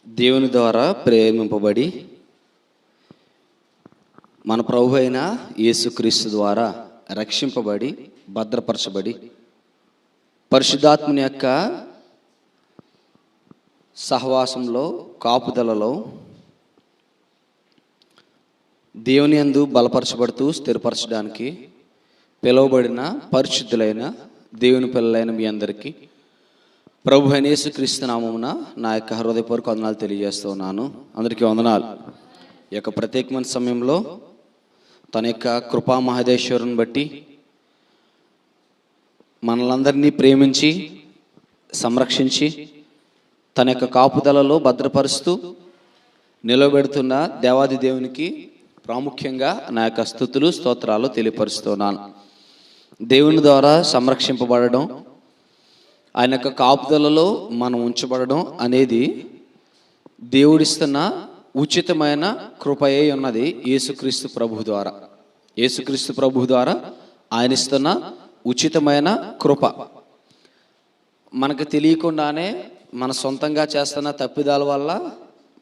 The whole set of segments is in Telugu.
దేవుని ద్వారా ప్రేమింపబడి మన ప్రభు అయిన యేసుక్రీస్తు ద్వారా రక్షింపబడి భద్రపరచబడి పరిశుద్ధాత్మని యొక్క సహవాసంలో కాపుదలలో దేవుని యందు బలపరచబడుతూ స్థిరపరచడానికి పిలువబడిన పరిశుద్ధులైన దేవుని పిల్లలైన మీ అందరికీ ప్రభు అయిన యేసుక్రీస్తు నామమున నా యొక్క హృదయపూర్వక వందనాలు తెలియజేస్తున్నాను. అందరికీ వందనాలు. ఈ యొక్క ప్రత్యేకమైన సమయంలో తన యొక్క కృపా మహదేశ్వరుని బట్టి మనలందరినీ ప్రేమించి సంరక్షించి తన యొక్క కాపుదలలో భద్రపరుస్తూ నిలబెడుతున్న దేవాది దేవునికి ప్రాముఖ్యంగా నా యొక్క స్తుతులు స్తోత్రాలు తెలియపరుస్తున్నాను. దేవుని ద్వారా సంరక్షింపబడడం, ఆయన యొక్క కాపుదలలో మనం ఉంచబడడం అనేది దేవుడిస్తున్న ఉచితమైన కృపయే ఉన్నది. యేసుక్రీస్తు ప్రభు ద్వారా, యేసుక్రీస్తు ప్రభు ద్వారా ఆయన ఇస్తున్న ఉచితమైన కృప. మనకు తెలియకుండానే మన సొంతంగా చేస్తున్న తప్పిదాల వల్ల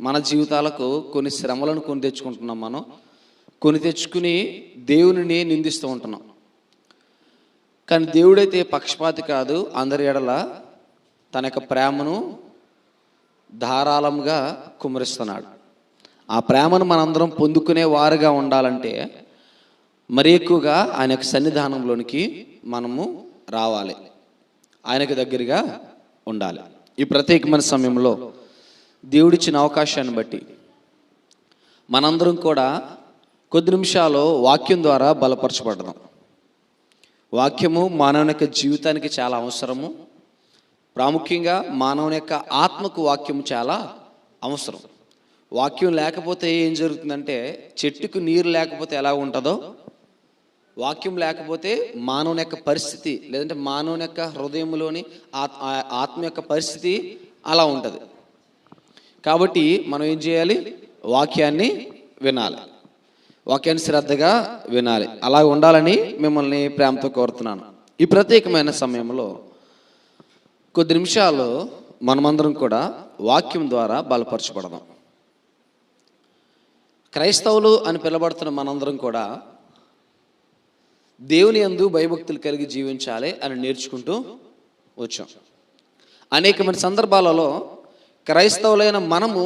మన జీవితాలకు కొన్ని శ్రమలను కొని తెచ్చుకుంటున్నాం. మనం కొని తెచ్చుకుని దేవునిని నిందిస్తూ ఉంటున్నాం. కానీ దేవుడైతే పక్షపాతి కాదు. అందరి ఎడల తన యొక్క ప్రేమను ధారాళంగా కుమ్మరిస్తున్నాడు. ఆ ప్రేమను మనందరం పొందుకునే వారుగా ఉండాలంటే మరి ఎక్కువగా ఆయన యొక్క సన్నిధానంలోనికి మనము రావాలి, ఆయనకు దగ్గరగా ఉండాలి. ఈ ప్రత్యేకమైన సమయంలో దేవుడిచ్చిన అవకాశాన్ని బట్టి మనందరం కూడా కొద్ది నిమిషాలు వాక్యం ద్వారా బలపరచబడదాం. వాక్యము మానవుని యొక్క జీవితానికి చాలా అవసరము. ప్రాముఖ్యంగా మానవుని యొక్క ఆత్మకు వాక్యము చాలా అవసరం. వాక్యం లేకపోతే ఏం జరుగుతుందంటే, చెట్టుకు నీరు లేకపోతే ఎలా ఉంటుందో, వాక్యం లేకపోతే మానవుని యొక్క పరిస్థితి, లేదంటే మానవుని యొక్క హృదయంలోని ఆత్మ యొక్క పరిస్థితి అలా ఉంటుంది. కాబట్టి మనం ఏం చేయాలి? వాక్యాన్ని వినాలి, వాక్యాన్ని శ్రద్ధగా వినాలి. అలా ఉండాలని మిమ్మల్ని ప్రేమతో కోరుతున్నాను. ఈ ప్రత్యేకమైన సమయంలో కొద్ది నిమిషాలు మనమందరం కూడా వాక్యం ద్వారా బలపరచబడదాం. క్రైస్తవులు అని పిలబడుతున్న మనందరం కూడా దేవుని యందు భయభక్తులు కలిగి జీవించాలి అని నేర్చుకుంటూ వచ్చాం. అనేకమైన సందర్భాలలో క్రైస్తవులైన మనము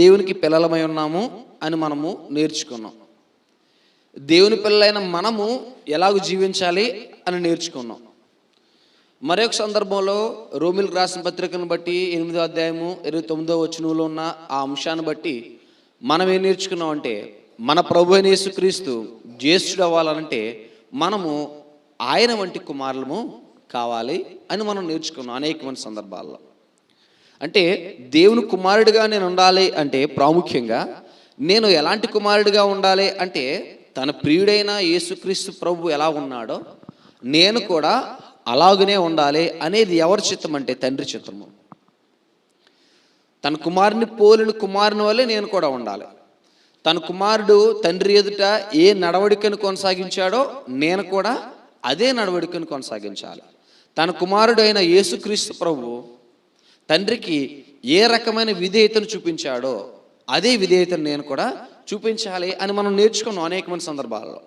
దేవునికి పిల్లలమై ఉన్నాము అని మనము నేర్చుకున్నాం. దేవుని పిల్లలైన మనము ఎలాగూ జీవించాలి అని నేర్చుకున్నాం. మరొక సందర్భంలో రోమిలకు రాసిన పత్రికను బట్టి 8వ అధ్యాయము 29వ వచనంలో ఉన్న ఆ అంశాన్ని బట్టి మనం ఏం నేర్చుకున్నాం అంటే, మన ప్రభు అయిన యేసుక్రీస్తు జ్యేష్ఠుడు అవ్వాలంటే మనము ఆయన వంటి కుమారులము కావాలి అని మనం నేర్చుకున్నాం అనేకమైన సందర్భాల్లో. అంటే దేవుని కుమారుడిగా నేను ఉండాలి అంటే ప్రాముఖ్యంగా నేను ఎలాంటి కుమారుడిగా ఉండాలి అంటే, తన ప్రియుడైన యేసుక్రీస్తు ప్రభు ఎలా ఉన్నాడో నేను కూడా అలాగనే ఉండాలి అనేది ఎవరి చిత్తం అంటే తండ్రి చిత్తము. తన కుమారుని పోలిన కుమారుని వల్లే నేను కూడా ఉండాలి. తన కుమారుడు తండ్రి ఎదుట ఏ నడవడికను కొనసాగించాడో నేను కూడా అదే నడవడికను కొనసాగించాలి. తన కుమారుడు అయిన యేసుక్రీస్తు ప్రభు తండ్రికి ఏ రకమైన విధేయతను చూపించాడో అదే విధేయతను నేను కూడా చూపించాలి అని మనం నేర్చుకున్నాం అనేకమైన సందర్భాల్లో.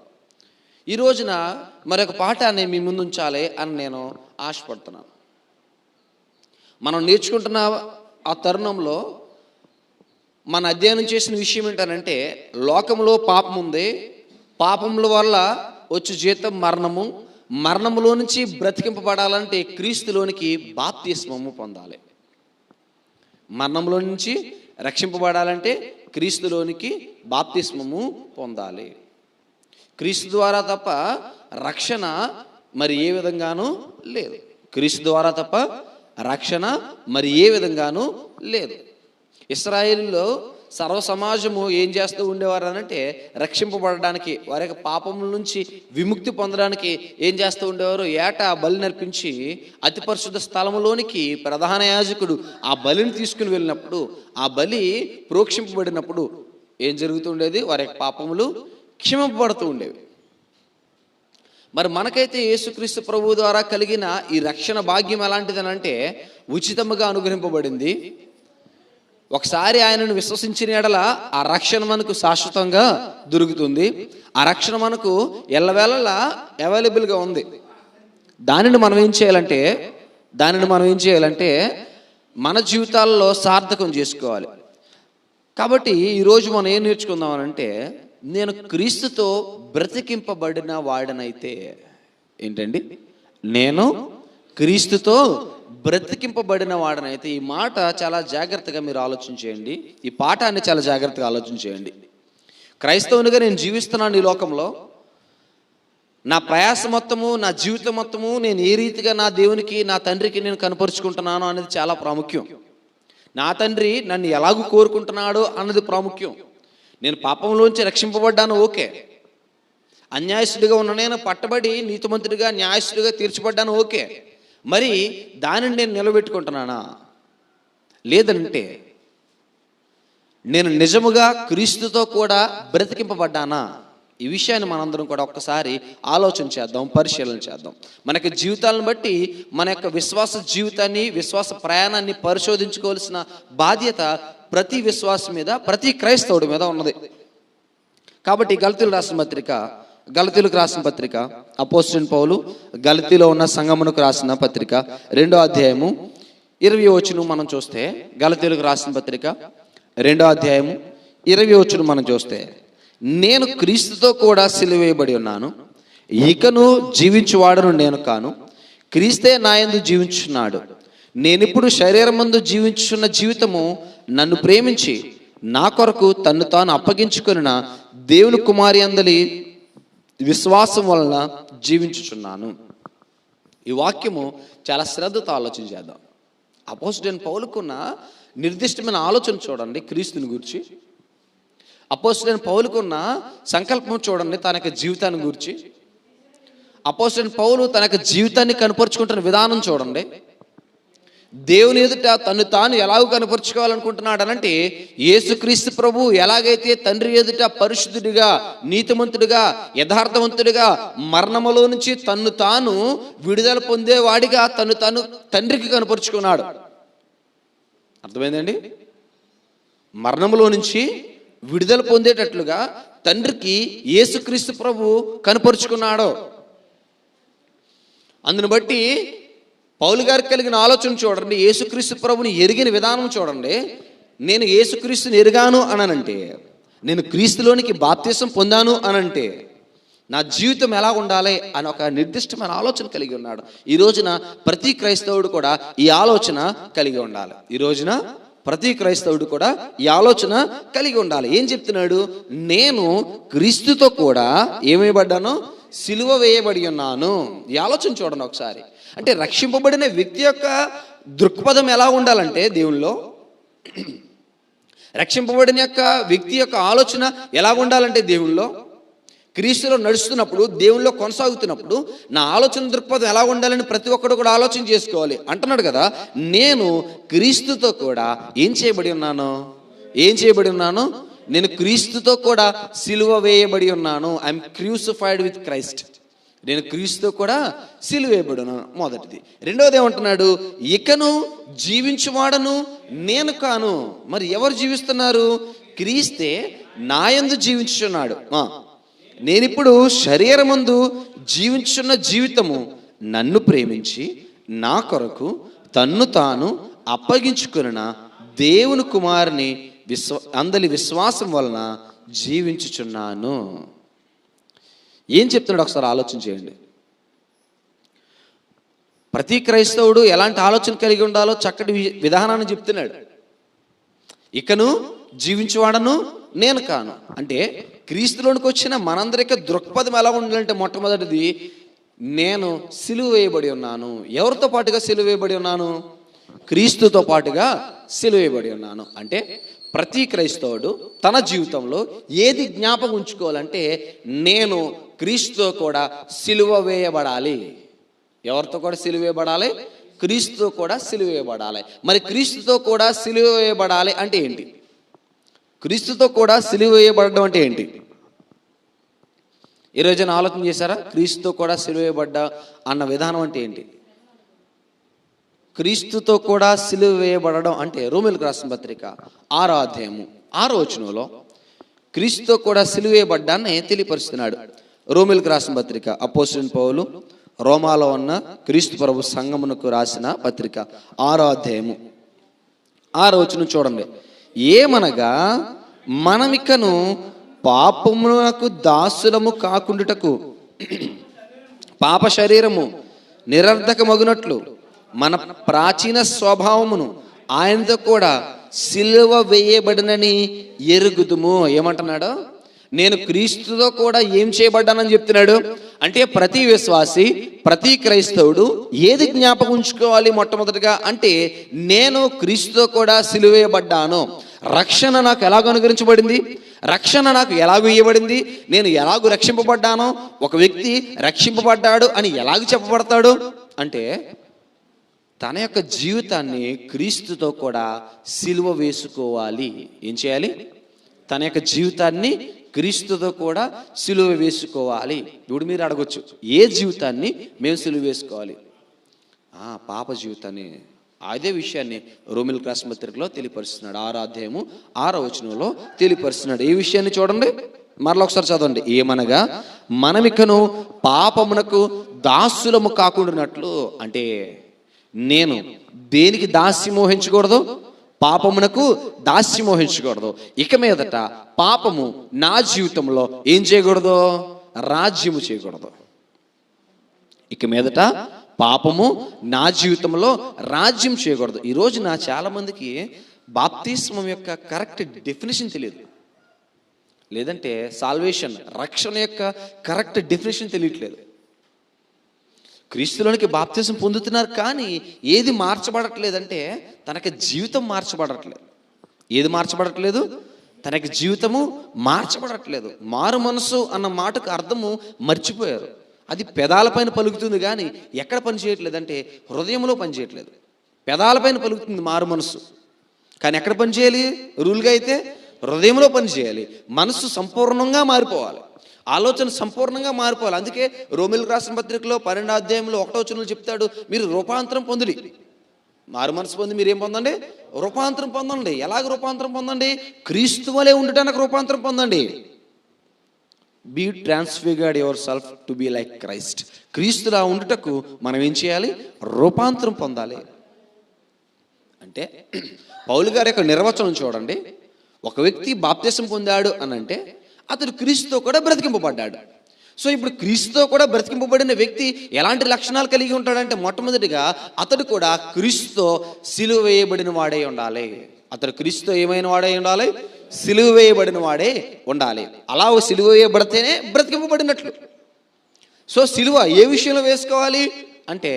ఈ రోజున మరొక పాఠాన్ని మీ ముందు ఉంచాలి అని నేను ఆశపడుతున్నాను. మనం నేర్చుకుంటున్న ఆ తరుణంలో మన అధ్యయనం చేసిన విషయం ఏంటనంటే, లోకంలో పాపం ఉంది, పాపముల వల్ల వచ్చే జీతం మరణము, మరణములో నుంచి బ్రతికింపబడాలంటే క్రీస్తులోనికి బాప్తిస్మము పొందాలి. మరణంలో నుంచి రక్షింపబడాలంటే క్రీస్తులోనికి బాప్తిస్మము పొందాలి. క్రీస్తు ద్వారా తప్ప రక్షణ మరి ఏ విధంగానూ లేదు. క్రీస్తు ద్వారా తప్ప రక్షణ మరి ఏ విధంగానూ లేదు. ఇశ్రాయేలులో సర్వ సమాజము ఏం చేస్తూ ఉండేవారు అనంటే, రక్షింపబడడానికి, వారి యొక్క పాపముల నుంచి విముక్తి పొందడానికి ఏం చేస్తూ ఉండేవారు? ఏటా బలి నర్పించి అతి పరిశుద్ధ స్థలములోనికి ప్రధాన యాజకుడు ఆ బలిని తీసుకుని వెళ్ళినప్పుడు, ఆ బలి ప్రోక్షింపబడినప్పుడు ఏం జరుగుతుండేది? వారి యొక్క పాపములు క్షమింపబడుతూ ఉండేవి. మరి మనకైతే యేసుక్రీస్తు ప్రభువు ద్వారా కలిగిన ఈ రక్షణ భాగ్యం ఎలాంటిదనంటే ఉచితముగా అనుగ్రహింపబడింది. ఒకసారి ఆయనను విశ్వసించిన యెడల ఆ రక్షణ మనకు శాశ్వతంగా దొరుకుతుంది. ఆ రక్షణ మనకు ఎల్లవేళలా అవైలబుల్గా ఉంది. దానిని మనం ఏం చేయాలంటే మన జీవితాల్లో సార్థకం చేసుకోవాలి. కాబట్టి ఈరోజు మనం ఏం నేర్చుకుందామనంటే, నేను క్రీస్తుతో బ్రతికింపబడిన వాడనైతే ఏంటండి, నేను క్రీస్తుతో బ్రతికింపబడిన వాడనైతే. ఈ మాట చాలా జాగ్రత్తగా మీరు ఆలోచించేయండి. ఈ పాఠాన్ని చాలా జాగ్రత్తగా ఆలోచించేయండి. క్రైస్తవునిగా నేను జీవిస్తున్నాను ఈ లోకంలో. నా ప్రయాస మొత్తము, నా జీవితం మొత్తము నేను ఏ రీతిగా నా దేవునికి, నా తండ్రికి నేను కనపరుచుకుంటున్నాను అనేది చాలా ప్రాముఖ్యం. నా తండ్రి నన్ను ఎలాగూ కోరుకుంటున్నాడో అన్నది ప్రాముఖ్యం. నేను పాపంలోంచి రక్షింపబడ్డాను, ఓకే. అన్యాయస్తుడిగా ఉన్న నేను పట్టబడి నీతిమంతుడిగా, న్యాయస్తుడిగా తీర్చబడ్డాను, ఓకే. మరి దానిని నేను నిలబెట్టుకుంటున్నానా? లేదంటే నేను నిజముగా క్రీస్తుతో కూడా బ్రతికింపబడ్డానా? ఈ విషయాన్ని మనందరం కూడా ఒక్కసారి ఆలోచన చేద్దాం, పరిశీలన చేద్దాం. మనకి జీవితాలను బట్టి మన యొక్క విశ్వాస జీవితాన్ని, విశ్వాస ప్రయాణాన్ని పరిశోధించుకోవాల్సిన బాధ్యత ప్రతి విశ్వాసం మీద, ప్రతి క్రైస్తవుడి మీద ఉన్నది. కాబట్టి గలతీలకు రాసిన పత్రిక అపోస్తలుడైన పౌలు గలతీలో ఉన్న సంఘమునకు రాసిన పత్రిక 2వ అధ్యాయము 20వ వచనం మనం చూస్తే, గలతీలకు రాసిన పత్రిక 2వ అధ్యాయము 20వ వచనం మనం చూస్తే, నేను క్రీస్తుతో కూడా సిలువేయబడి ఉన్నాను, ఇకను జీవించువాడను నేను కాను, క్రీస్తే నా యందు జీవించుచున్నాడు. నేనిప్పుడు శరీరమందు జీవించుచున్న జీవితము నన్ను ప్రేమించి నా కొరకు తన్ను తాను అప్పగించుకొనిన దేవుని కుమారి అందలి విశ్వాసం వలన జీవించుచున్నాను. ఈ వాక్యము చాలా శ్రద్ధతో ఆలోచన చేద్దాం. అపోస్తలుడైన పౌలుకున్న నిర్దిష్టమైన ఆలోచన చూడండి క్రీస్తుని గురించి. అపోస్తలుడైన పౌలుకున్న సంకల్పం చూడండి తన యొక్క జీవితాన్ని గురించి. అపోస్తలుడైన పౌలు తన యొక్క జీవితాన్ని కనపరుచుకుంటున్న విధానం చూడండి. దేవుని ఎదుట తను తాను ఎలాగో కనపరుచుకోవాలనుకుంటున్నాడు అనంటే, యేసుక్రీస్తు ప్రభు ఎలాగైతే తండ్రి ఎదుట పరిశుద్ధుడిగా, నీతిమంతుడిగా, యథార్థవంతుడిగా, మరణములో నుంచి తన్ను తాను విడుదల పొందేవాడిగా తను తండ్రికి కనపరుచుకున్నాడు. అర్థమైందండి? మరణములో నుంచి విడుదల పొందేటట్లుగా తండ్రికి యేసుక్రీస్తు ప్రభు కనపరుచుకున్నాడు. అందుని బట్టి పౌలు గారికి కలిగిన ఆలోచన చూడండి, యేసుక్రీస్తు ప్రభుని ఎరిగిన విధానం చూడండి. నేను యేసుక్రీస్తుని ఎరిగాను అనంటే, నేను క్రీస్తులోనికి బాప్తిసం పొందాను అనంటే నా జీవితం ఎలా ఉండాలి అని ఒక నిర్దిష్టమైన ఆలోచన కలిగి ఉన్నాడు. ఈ రోజున ప్రతి క్రైస్తవుడు కూడా ఈ ఆలోచన కలిగి ఉండాలి. కలిగి ఉండాలి. ఏం చెప్తున్నాడు? నేను క్రీస్తుతో కూడా ఏమైబడ్డాను? సిలువ వేయబడి ఉన్నాను. ఈ ఆలోచన చూడండి ఒకసారి. అంటే రక్షింపబడిన వ్యక్తి యొక్క దృక్పథం ఎలా ఉండాలంటే దేవుల్లో, రక్షింపబడిన యొక్క వ్యక్తి యొక్క ఆలోచన ఎలా ఉండాలంటే దేవుల్లో, క్రీస్తులో నడుస్తున్నప్పుడు, దేవుల్లో కొనసాగుతున్నప్పుడు నా ఆలోచన దృక్పథం ఎలా ఉండాలని ప్రతి ఒక్కడు కూడా ఆలోచన చేసుకోవాలి. అంటున్నాడు కదా, నేను క్రీస్తుతో కూడా ఏం చేయబడి ఉన్నాను? నేను క్రీస్తుతో కూడా సిలువ వేయబడి ఉన్నాను. I'm crucified with Christ. నేను క్రీస్తుతో కూడా సిలువ వేయబడి ఉన్నాను. మొదటిది. రెండవది ఏమంటున్నాడు? ఇకను జీవించువాడను నేను కాను. మరి ఎవరు జీవిస్తున్నారు? క్రీస్తే నా యందు జీవించుచున్నాడు. నేనిప్పుడు శరీరమందు జీవించున్న జీవితము నన్ను ప్రేమించి నా కొరకు తన్ను తాను అప్పగించుకున్న దేవుని కుమారుని అందలి విశ్వాసం వలన జీవించుచున్నాను. ఏం చెప్తున్నాడు ఒకసారి ఆలోచన చేయండి. ప్రతి క్రైస్తవుడు ఎలాంటి ఆలోచన కలిగి ఉండాలో చక్కటి విధానాన్ని చెప్తున్నాడు. ఇకను జీవించువాడను నేను కాను అంటే, క్రీస్తులోనికి వచ్చిన మనందరికీ దృక్పథం ఎలా ఉండాలంటే, మొట్టమొదటిది నేను సిలువ వేయబడి ఉన్నాను. ఎవరితో పాటుగా సిలువ వేయబడి ఉన్నాను? క్రీస్తుతో పాటుగా సిలువ వేయబడి ఉన్నాను. అంటే ప్రతి క్రైస్తవుడు తన జీవితంలో ఏది జ్ఞాపకం ఉంచుకోవాలంటే, నేను క్రీస్తుతో కూడా సిలువ వేయబడాలి. ఎవరితో కూడా సిలువ వేయబడాలి? క్రీస్తుతో కూడా సిలువ వేయబడాలి. మరి క్రీస్తుతో కూడా సిలువ వేయబడాలి అంటే ఏంటి? క్రీస్తుతో కూడా సిలువ వేయబడడం అంటే ఏంటి? ఈ రోజున ఆలోచన చేశారా? క్రీస్తుతో కూడా సిలువ వేయబడ్డా అన్న విధానం అంటే ఏంటి? క్రీస్తుతో కూడా సిలువ వేయబడడం అంటే రోమీయులకు రాసిన పత్రిక 6వ అధ్యాయము 6వ వచనంలో క్రీస్తుతో కూడా సిలువ వేయబడ్డాన్ని తెలియపరుస్తున్నాడు. రోమీయులకు రాసిన పత్రిక అపోస్తలుడైన పౌలు రోమాలో ఉన్న క్రీస్తు ప్రభు సంఘమునకు రాసిన పత్రిక 6వ అధ్యాయము 6వ వచనం చూడండి. ఏమనగా మనమికను పాపమునకు దాసులము కాకుండుటకు పాప శరీరము నిరర్ధకమగునట్లు మన ప్రాచీన స్వభావమును ఆయనతో కూడా సిలువ వేయబడినని ఎరుగుదుము. ఏమంటున్నాడు? నేను క్రీస్తుతో కూడా ఏం చేయబడ్డానని చెప్తున్నాడు. అంటే ప్రతి విశ్వాసి, ప్రతి క్రైస్తవుడు ఏది జ్ఞాపకం ఉంచుకోవాలి మొట్టమొదటిగా అంటే, నేను క్రీస్తుతో కూడా సిలువ వేయబడ్డాను. రక్షణ నాకు ఎలాగో అనుగ్రహించబడింది, రక్షణ నాకు ఎలాగో ఇవ్వబడింది, నేను ఎలాగో రక్షింపబడ్డానో, ఒక వ్యక్తి రక్షింపబడ్డాడు అని ఎలాగ చెప్పబడతాడు అంటే, తన యొక్క జీవితాన్ని క్రీస్తుతో కూడా సిలువ వేసుకోవాలి. ఏం చేయాలి? తన యొక్క జీవితాన్ని క్రీస్తుతో కూడా సిలువ వేసుకోవాలి. ఇప్పుడు మీరు అడగొచ్చు, ఏ జీవితాన్ని మేము సిలువ వేసుకోవాలి? పాప జీవితాన్ని. అదే విషయాన్ని రోమీయులకు రాసిన పత్రికలో తెలియపరుస్తున్నాడు. 6వ అధ్యాయము 6వ వచనంలో తెలియపరుస్తున్నాడు. ఈ విషయాన్ని చూడండి, మరలా ఒకసారి చదవండి. ఏమనగా మనమికను పాపమునకు దాసులము కాకుండానట్లు, అంటే నేను దేనికి దాస్యం మోహించకూడదు? పాపమునకు దాస్యం మోహించకూడదు. ఇక మీదట పాపము నా జీవితంలో ఏం చేయకూడదు? రాజ్యము చేయకూడదు. ఇక మీదట పాపము నా జీవితంలో రాజ్యం చేయకూడదు. ఈ రోజున చాలా మందికి బాప్తిస్మం యొక్క కరెక్ట్ డెఫినేషన్ తెలియదు, లేదంటే సాల్వేషన్ రక్షణ యొక్క కరెక్ట్ డెఫినేషన్ తెలియట్లేదు. క్రీస్తులోనికి బాప్తిసం పొందుతున్నారు, కానీ ఏది మార్చబడట్లేదంటే తనకి జీవితం మార్చబడట్లేదు. ఏది మార్చబడట్లేదు? తనకి జీవితము మార్చబడట్లేదు. మారు మనసు అన్న మాటకు అర్థము మర్చిపోయారు. అది పెదాలపైన పలుకుతుంది కానీ ఎక్కడ పని చేయట్లేదు అంటే హృదయంలో పని చేయట్లేదు. పెదాలపైన పలుకుతుంది మారు మనసు, కానీ ఎక్కడ పని చేయాలి? రూల్గా అయితే హృదయంలో పని చేయాలి. మనసు సంపూర్ణంగా మారిపోవాలి, ఆలోచన సంపూర్ణంగా మారిపోవాలి. అందుకే రోమీయులకు రాసిన పత్రికలో 12వ అధ్యాయంలో 1వ వచనంలో చెప్తాడు, మీరు రూపాంతరం పొందుడి. మారు మనసు పొంది మీరు ఏం పొందండి? రూపాంతరం పొందండి. ఎలాగ రూపాంతరం పొందండి? క్రీస్తు వలె ఉండటానికి రూపాంతరం పొందండి. Be transfigured yourself to be like Christ. క్రీస్తులా ఉండుటకు మనం ఏం చేయాలి? రూపాంతరం పొందాలి. అంటే పౌలు గారి యొక్క నిర్వచనం చూడండి. ఒక వ్యక్తి బాప్తిసం పొందాడు అని అంటే అతడు క్రీస్తుతో కూడా బ్రతికింపబడ్డాడు. సో ఇప్పుడు క్రీస్తుతో కూడా బ్రతికింపబడిన వ్యక్తి ఎలాంటి లక్షణాలు కలిగి ఉంటాడంటే, మొట్టమొదటిగా అతడు కూడా క్రీస్తుతో సిలువ వేయబడిన వాడే ఉండాలి. అతడు క్రీస్తుతో ఏమైన వాడే ఉండాలి? సిలువ వేయబడిన వాడే ఉండాలి. అలా సిలువ వేయబడితేనే బ్రతికింపబడినట్లు. సో సిలువ ఏ విషయంలో వేసుకోవాలి అంటే,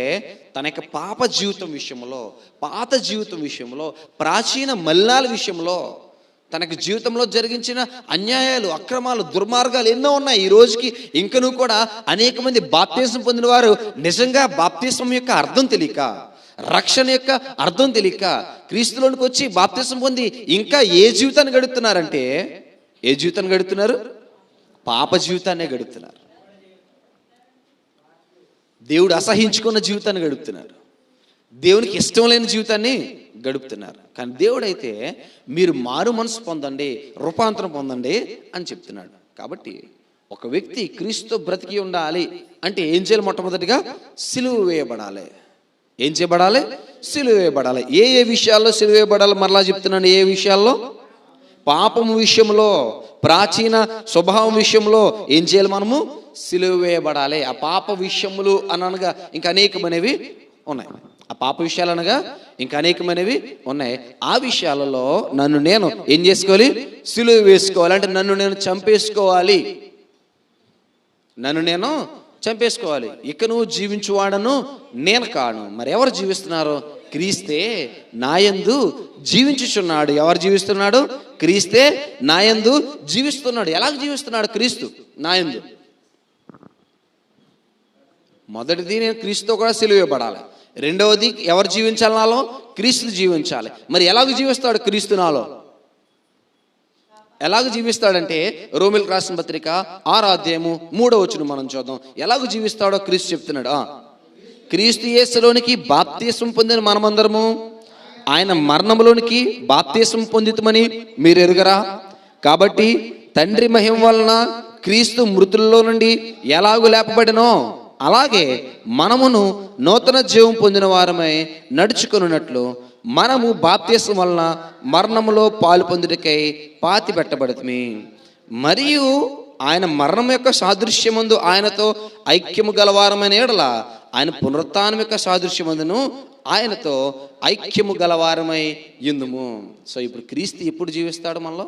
తన యొక్క పాప జీవితం విషయంలో, పాత జీవితం విషయంలో, ప్రాచీన మలినాల విషయంలో, తనకి జీవితంలో జరిగించిన అన్యాయాలు, అక్రమాలు, దుర్మార్గాలు ఎన్నో ఉన్నాయి. ఈ రోజుకి ఇంకనూ కూడా అనేక మంది బాప్తిసం పొందిన వారు నిజంగా బాప్తిసం యొక్క అర్థం తెలియక, రక్షణ యొక్క అర్థం తెలియక క్రీస్తులోనికి వచ్చి బాప్తిసం పొంది ఇంకా ఏ జీవితాన్ని గడుపుతున్నారంటే, ఏ జీవితాన్ని గడుపుతున్నారు? పాప జీవితాన్నే గడుపుతున్నారు. దేవుడు అసహించుకున్న జీవితాన్ని గడుపుతున్నారు. దేవునికి ఇష్టం లేని జీవితాన్ని గడుపుతున్నారు. కానీ దేవుడు అయితే మీరు మారు మనసు పొందండి, రూపాంతరం పొందండి అని చెప్తున్నాడు. కాబట్టి ఒక వ్యక్తి క్రీస్తు బ్రతికి ఉండాలి అంటే ఏం చేయాలి? మొట్టమొదటిగా సిలువ వేయబడాలి. ఏం చేయబడాలి? సిలువ వేయబడాలి. ఏ ఏ విషయాల్లో సిలువ వేయబడాలి? మరలా చెప్తున్నాను, ఏ విషయాల్లో? పాపము విషయంలో, ప్రాచీన స్వభావం విషయంలో ఏం చేయాలి? మనము సిలువ వేయబడాలి. ఆ పాప విషయములు అనగా ఇంకా అనేకమైనవి ఉన్నాయి. ఆ పాప విషయాలు అనగా ఇంకా అనేకమైనవి ఉన్నాయి. ఆ విషయాలలో నన్ను నేను ఏం చేసుకోవాలి? సిలువ వేసుకోవాలి. అంటే నన్ను నేను చంపేసుకోవాలి. నన్ను నేను చంపేసుకోవాలి. ఇక నువ్వు జీవించువాడను నేను కాను. మరి ఎవరు జీవిస్తున్నారు? క్రీస్తే నాయందు జీవించుచున్నాడు. ఎవరు జీవిస్తున్నాడు? క్రీస్తే నాయందు జీవిస్తున్నాడు. ఎలాగ జీవిస్తున్నాడు క్రీస్తు నాయందు? మొదటిది, నేను క్రీస్తుతో కూడా సిలువ వేయబడాలి. రెండవది, ఎవరు జీవించాలి నాలో? క్రీస్తు జీవించాలి. మరి ఎలాగ జీవిస్తాడు క్రీస్తు నాలో? ఎలాగ జీవిస్తాడంటే రోమిలకు రాసిన పత్రిక 6వ అధ్యాయము 3వ వచనం మనం చూద్దాం. ఎలాగ జీవిస్తాడో క్రీస్తు చెప్తున్నాడు. క్రీస్తు యేసులోనికి బాప్తిసం పొందిన మనమందరము ఆయన మరణములోనికి బాప్తిసం పొందితమని మీరు ఎరుగరా? కాబట్టి తండ్రి మహిమ వలన క్రీస్తు మృతుల్లో నుండి ఎలాగూ లేపబడినో అలాగే మనమును నూతన జీవం పొందిన వారమై నడుచుకున్నట్లు మనము బాప్తిసం వలన మరణములో పాలు పొందుటకై పాతి పెట్టబడుతుంది. మరియు ఆయన మరణం యొక్క సాదృశ్యమందు ఆయనతో ఐక్యము గలవారమైన ఎడల ఆయన పునరుత్థానం యొక్క సాదృశ్యమందును ఆయనతో ఐక్యము గలవారమై యుందుము. సో ఇప్పుడు క్రీస్తు ఎప్పుడు జీవిస్తాడు మనలో?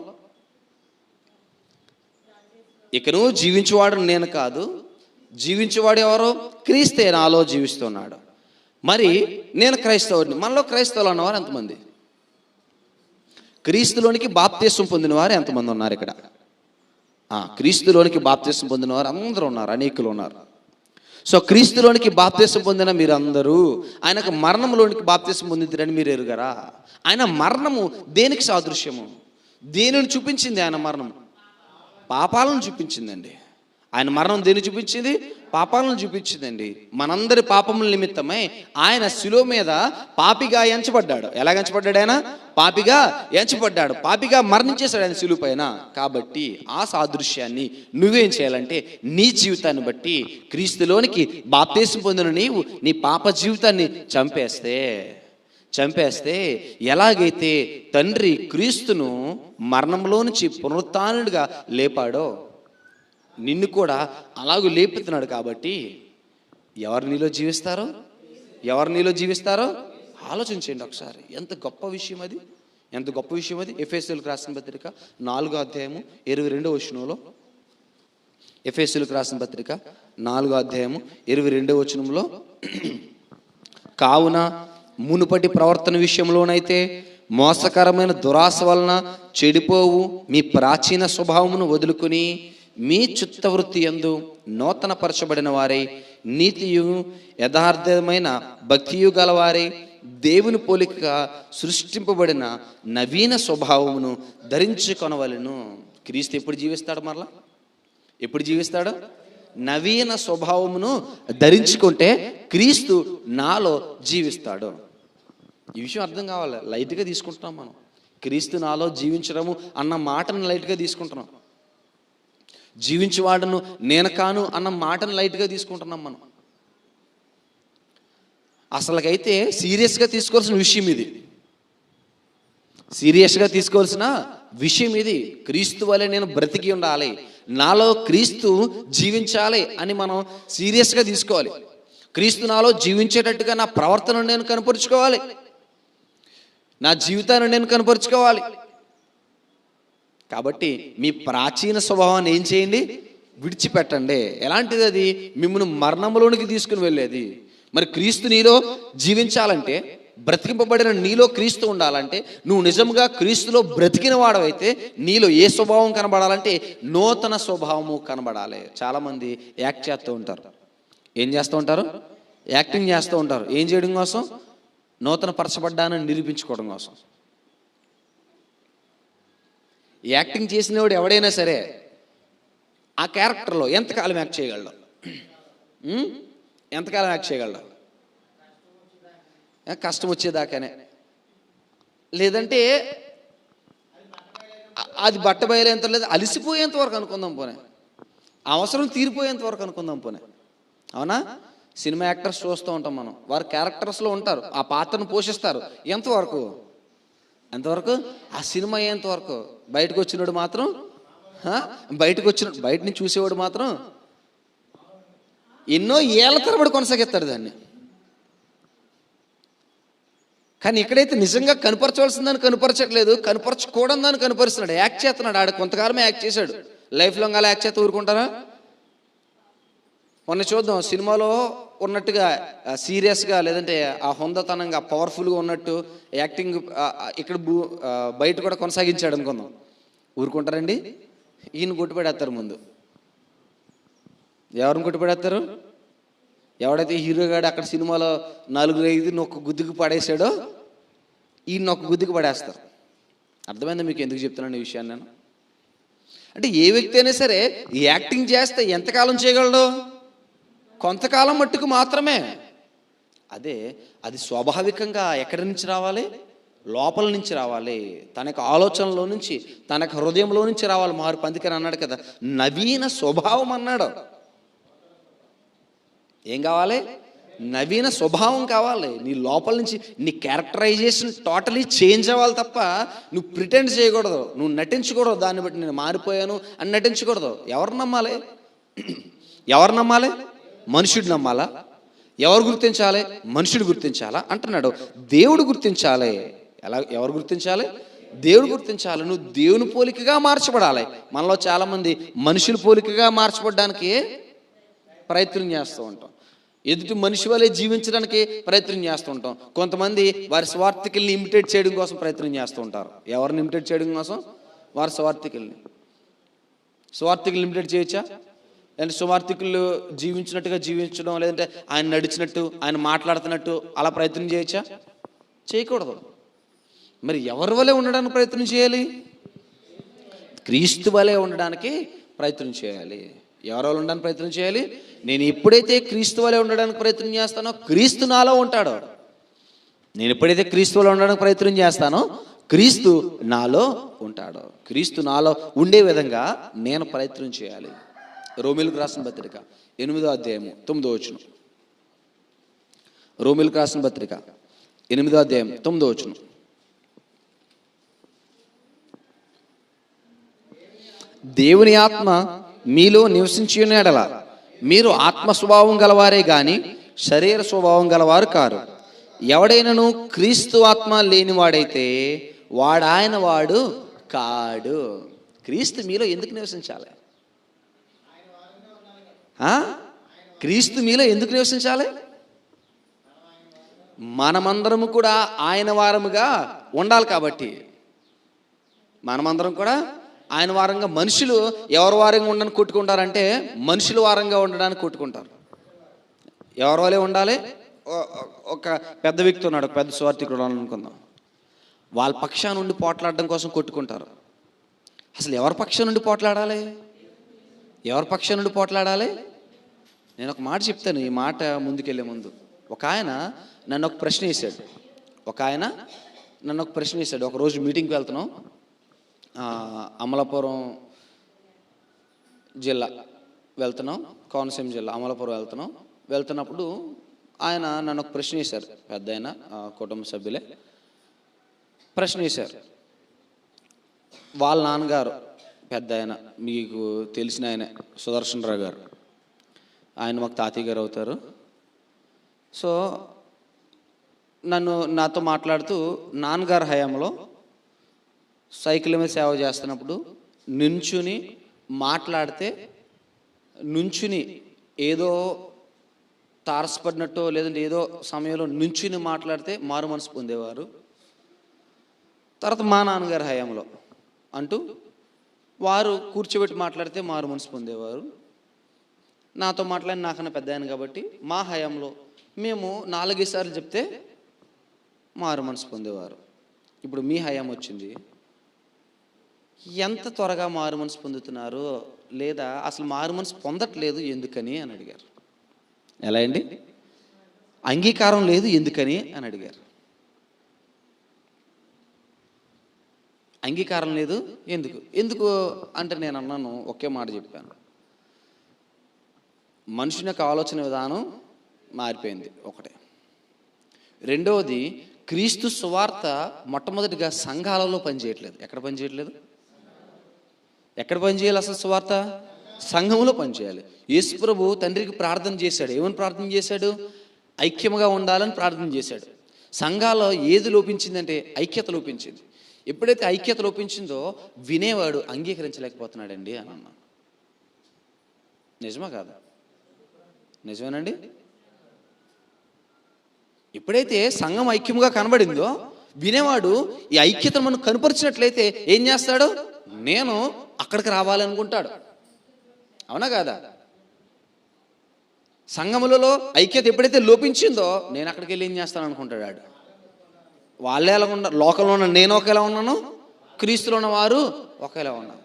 ఇకను జీవించేవాడు నేను కాదు, జీవించేవాడు ఎవరో? క్రీస్తే నాలో జీవిస్తున్నాడు. మరి నేను క్రైస్తవుడిని. మనలో క్రైస్తవులు అన్నవారు ఎంతమంది? క్రీస్తులోనికి బాప్తిసం పొందిన వారు ఎంతమంది ఉన్నారు ఇక్కడ? క్రీస్తులోనికి బాప్తిసం పొందిన వారు అందరూ ఉన్నారు, అనేకులు ఉన్నారు. సో క్రీస్తులోనికి బాప్తిసం పొందిన మీరందరూ ఆయనకు మరణంలోనికి బాప్తిసం పొందిందని మీరు ఎరుగరా? ఆయన మరణము దేనికి సాదృశ్యము? దేనిని చూపించింది? ఆయన మరణం పాపాలను చూపించిందండి. ఆయన మరణం దేని చూపించింది? పాపాలను చూపించిందండి. మనందరి పాపముల నిమిత్తమై ఆయన శిలువ మీద పాపిగా ఎంచబడ్డాడు. ఎలాగ ఎంచబడ్డాడు? ఆయన పాపిగా ఎంచబడ్డాడు, పాపిగా మరణించేశాడు ఆయన శిలువ పైన. కాబట్టి ఆ సాదృశ్యాన్ని నువ్వేం చేయాలంటే నీ జీవితాన్ని బట్టి క్రీస్తులోనికి బాప్తిసం పొందిన నీవు నీ పాప జీవితాన్ని చంపేస్తే ఎలాగైతే తండ్రి క్రీస్తును మరణంలో నుంచి పునరుత్థానుడిగా లేపాడో నిన్ను కూడా అలాగూ లేపుతున్నాడు. కాబట్టి ఎవరు నీలో జీవిస్తారో ఆలోచించండి ఒకసారి. ఎంత గొప్ప విషయం అది. ఎఫెసీయులకు రాసిన పత్రిక 4వ అధ్యాయము 22వ వచనంలో, ఎఫెసీయులకు రాసిన పత్రిక 4వ అధ్యాయము 22వ వచనంలో, కావున మునుపటి ప్రవర్తన విషయంలోనైతే మోసకరమైన దురాశ వలన చెడిపోవు మీ ప్రాచీన స్వభావమును వదులుకుని మీ చిత్తవృత్తి యందు నూతన పరచబడిన వారై నీతియు యథార్థమైన భక్తియు గలవారై దేవుని పోలికగా సృష్టింపబడిన నవీన స్వభావమును ధరించుకొనవలెను. క్రీస్తు ఎప్పుడు జీవిస్తాడు? మరలా ఎప్పుడు జీవిస్తాడు? నవీన స్వభావమును ధరించుకుంటే క్రీస్తు నాలో జీవిస్తాడు. ఈ విషయం అర్థం కావాలి. లైట్గా తీసుకుంటున్నాం మనం. క్రీస్తు నాలో జీవించడము అన్న మాటను లైట్గా తీసుకుంటున్నాం. జీవించేవాడును నేను కాను అన్న మాటను లైట్గా తీసుకుంటున్నాం మనం. అసలుకైతే సీరియస్గా తీసుకోవాల్సిన విషయం ఇది. క్రీస్తు వలె నేను బ్రతికి ఉండాలి, నాలో క్రీస్తు జీవించాలి అని మనం సీరియస్గా తీసుకోవాలి. క్రీస్తు నాలో జీవించేటట్టుగా నా ప్రవర్తనను నేను కనపరుచుకోవాలి, నా జీవితాన్ని నేను కనపరుచుకోవాలి. కాబట్టి మీ ప్రాచీన స్వభావాన్ని ఏం చేయండి? విడిచిపెట్టండి. ఎలాంటిది అది? మిమ్మల్ని మరణంలోనికి తీసుకుని వెళ్ళేది. మరి క్రీస్తు నీలో జీవించాలంటే, బ్రతికింపబడిన నీలో క్రీస్తు ఉండాలంటే, నువ్వు నిజంగా క్రీస్తులో బ్రతికిన వాడవైతే నీలో ఏ స్వభావం కనబడాలంటే నూతన స్వభావము కనబడాలి. చాలామంది యాక్ట్ చేస్తూ ఉంటారు. ఏం చేస్తూ ఉంటారు? యాక్టింగ్ చేస్తూ ఉంటారు. ఏం చేయడం కోసం? నూతన పరచబడ్డానని నిరూపించుకోవడం కోసం. యాక్టింగ్ చేసినవాడు ఎవడైనా సరే ఆ క్యారెక్టర్లో ఎంతకాలం యాక్ట్ చేయగలడు? కష్టం వచ్చేదాకానే. లేదంటే అది బట్ట బయలేంత లేదు, అలిసిపోయేంత వరకు అనుకుందాం పోనే, అవసరం తీరిపోయేంత వరకు అనుకుందాం పోనే. అవునా? సినిమా యాక్టర్స్ చూస్తూ ఉంటాం మనం. వారు క్యారెక్టర్స్లో ఉంటారు, ఆ పాత్రను పోషిస్తారు. ఎంతవరకు? ఆ సినిమా ఎంతవరకు? బయటకు వచ్చినోడు మాత్రం బయట నుంచి చూసేవాడు మాత్రం ఎన్నో ఏళ్ల తరబడి కొనసాగిస్తాడు దాన్ని. కానీ ఇక్కడైతే నిజంగా కనపరచవలసిందని కనపరచట్లేదు, కనపరచకూడదు దాన్ని కనపరుస్తున్నాడు. యాక్ట్ చేస్తున్నాడు. ఆడ కొంతకాలమే యాక్ట్ చేశాడు, లైఫ్ లాంగ్ అలా యాక్ట్ చేస్తే ఊరుకుంటారా? మొన్న చూద్దాం, సినిమాలో ఉన్నట్టుగా సీరియస్గా, లేదంటే ఆ హుందతనంగా పవర్ఫుల్గా ఉన్నట్టు యాక్టింగ్ ఇక్కడ బయట కూడా కొనసాగించాడు అనుకుందాం. ఊరుకుంటారండి? ఈయన కొట్టుపడేస్తారు ముందు. ఎవరిని కొట్టుపడేస్తారు? ఎవడైతే హీరోగాడు అక్కడ సినిమాలో 4-5 నొక్క గుద్దుకు పడేసాడో ఈయన నొక్క గుద్దుకు పడేస్తారు. అర్థమైందా మీకు ఎందుకు చెప్తున్నాను ఈ విషయాన్ని? నేను అంటే ఏ వ్యక్తి అయినా సరే యాక్టింగ్ చేస్తే ఎంతకాలం చేయగలడు? కొంతకాలం మట్టుకు మాత్రమే. అది స్వాభావికంగా ఎక్కడి నుంచి రావాలి? లోపల నుంచి రావాలి. తనకు ఆలోచనలో నుంచి, తనకు హృదయంలో నుంచి రావాలి మార్పు. అందుకని అన్నాడు కదా, నవీన స్వభావం అన్నాడు. ఏం కావాలి? నవీన స్వభావం కావాలి. నీ లోపల నుంచి నీ క్యారెక్టరైజేషన్ టోటలీ చేంజ్ అవ్వాలి తప్ప నువ్వు ప్రిటెండ్ చేయకూడదు, నువ్వు నటించకూడదు. దాన్ని బట్టి నేను మారిపోయాను అని నటించకూడదు. ఎవరు నమ్మాలి? ఎవరు నమ్మాలి? మనుషుడు నమ్మాలా? ఎవరు గుర్తించాలి? మనుషుడు గుర్తించాలా అంటున్నాడు. దేవుడు గుర్తించాలి. ఎవరు గుర్తించాలి? దేవుడు గుర్తించాలి. నువ్వు దేవుని పోలికగా మార్చబడాలి. మనలో చాలామంది మనుషుల పోలికగా మార్చబడడానికి ప్రయత్నం చేస్తూ ఉంటాం. ఎదుటి మనిషి వల్లే జీవించడానికి ప్రయత్నం చేస్తూ ఉంటాం. కొంతమంది వారి స్వార్థికుల్ని ఇమిటేట్ చేయడం కోసం ప్రయత్నం చేస్తూ ఉంటారు. ఎవరిని ఇమిటేట్ చేయడం కోసం? వారి స్వార్థికుల్ని ఇమిటేట్ చేయొచ్చా? లేదంటే స్వార్థికులు జీవించినట్టుగా జీవించడం, లేదంటే ఆయన నడిచినట్టు, ఆయన మాట్లాడుతున్నట్టు అలా ప్రయత్నం చేయొచ్చా? చేయకూడదు. మరి ఎవరి వలె ఉండడానికి ప్రయత్నం చేయాలి? క్రీస్తు వలె ఉండడానికి ప్రయత్నం చేయాలి. ఎవరి వల్ల ఉండడానికి ప్రయత్నం చేయాలి? నేను ఎప్పుడైతే క్రీస్తు వలె ఉండడానికి ప్రయత్నం చేస్తానో క్రీస్తు నాలో ఉంటాడో. నేను ఎప్పుడైతే క్రీస్తు వలె ఉండడానికి ప్రయత్నం చేస్తానో క్రీస్తు నాలో ఉంటాడో. క్రీస్తు నాలో ఉండే విధంగా నేను ప్రయత్నం చేయాలి. రోమీయులకు రాసిన పత్రిక 8వ అధ్యాయము 9వ వచనం. రోమీయులకు రాసిన పత్రిక 8వ అధ్యాయం 9వ వచనం. దేవుని ఆత్మ మీలో నివసించి ఉన్న యెడల మీరు ఆత్మ స్వభావం గలవారే గాని శరీర స్వభావం గలవారు కారు. ఎవడైనను క్రీస్తు ఆత్మ లేనివాడైతే వాడాయన వాడు కాడు. క్రీస్తు మీలో ఎందుకు నివసించాలి? క్రీస్తు మీలో ఎందుకు నివసించాలి? మనమందరము కూడా ఆయన వారముగా ఉండాలి కాబట్టి. మనమందరం కూడా ఆయన వారంగా. మనుషులు ఎవరి వారంగా ఉండడానికి కొట్టుకుంటారంటే మనుషుల వారంగా ఉండడానికి కొట్టుకుంటారు. ఎవరి వల్లే ఉండాలి? ఒక పెద్ద వ్యక్తి ఉన్నాడు, ఒక పెద్ద స్వార్థికుడు అనుకుందాం. వాళ్ళ పక్షాన నుండి పోట్లాడడం కోసం కొట్టుకుంటారు. అసలు ఎవరి పక్షం నుండి పోట్లాడాలి? ఎవరి పక్షం నుండి పోట్లాడాలి? నేను ఒక మాట చెప్తాను. ఈ మాట ముందుకెళ్ళే ముందు ఒక ఆయన నన్ను ఒక ప్రశ్న వేశాడు. ఒకరోజు మీటింగ్కి వెళ్తున్నాం, అమలాపురం జిల్లా వెళ్తున్నాం, కోనసీమ జిల్లా అమలాపురం వెళ్తున్నప్పుడు ఆయన నన్ను ఒక ప్రశ్న వేశారు. పెద్ద ఆయన, కుటుంబ సభ్యులే ప్రశ్న వేశారు. వాళ్ళ నాన్నగారు పెద్ద ఆయన, మీకు తెలిసిన ఆయన సుదర్శన్ రావు గారు, ఆయన మాకు తాతయ్య గారు అవుతారు. సో నాతో మాట్లాడుతూ నాన్నగారు హయాంలో సైకిల్ మీద సేవ చేస్తున్నప్పుడు నుంచుని ఏదో తారసపడినట్టు, లేదంటే ఏదో సమయంలో నుంచుని మాట్లాడితే మారు మనసు పొందేవారు. తర్వాత మా నాన్నగారి హయాంలో అంటూ వారు కూర్చోబెట్టి మాట్లాడితే మారు మనసు పొందేవారు. నాతో మాట్లాడి నాకన్నా పెద్ద ఆయన కాబట్టి మా హయాంలో మేము 4-5 సార్లు చెప్తే మారు మనసు పొందేవారు. ఇప్పుడు మీ హయాం వచ్చింది, ఎంత త్వరగా మారు మనసు పొందుతున్నారు, లేదా అసలు మారు మనసు పొందట్లేదు ఎందుకని అని అడిగారు. ఎలా అండి? అంగీకారం లేదు ఎందుకని అని అడిగారు. అంగీకారం లేదు ఎందుకు అంటే నేను అన్నాను, ఒకే మాట చెప్పాను. మనుషుని యొక్క ఆలోచన విధానం మారిపోయింది ఒకటే. రెండవది, క్రీస్తు సువార్త మొట్టమొదటిగా సంఘాలలో పనిచేయట్లేదు. ఎక్కడ పనిచేయట్లేదు? ఎక్కడ పనిచేయాలి అసలు సువార్త? సంఘంలో పనిచేయాలి. యేసు ప్రభు తండ్రికి ప్రార్థన చేశాడు. ఏమని ప్రార్థన చేశాడు? ఐక్యముగా ఉండాలని ప్రార్థన చేశాడు. సంఘాల్లో ఏది లోపించిందంటే ఐక్యత లోపించింది. ఎప్పుడైతే ఐక్యత లోపించిందో వినేవాడు అంగీకరించలేకపోతున్నాడండి అని అన్నా. నిజమా కాదా? నిజమేనండి. ఎప్పుడైతే సంఘం ఐక్యముగా కనబడిందో వినేవాడు ఈ ఐక్యతను మనం కనుపరిచినట్లయితే ఏం చేస్తాడు? నేను అక్కడికి రావాలనుకుంటాడు. అవునా కాదా? సంఘములలో ఐక్యత ఎప్పుడైతే లోపించిందో నేను అక్కడికి వెళ్ళి ఏం చేస్తాను అనుకుంటాడు. వాళ్ళే ఎలా ఉన్నారు? లోకంలో ఉన్న నేను ఒకేలా ఉన్నాను, క్రీస్తులో ఉన్న వారు ఒకేలా ఉన్నారు.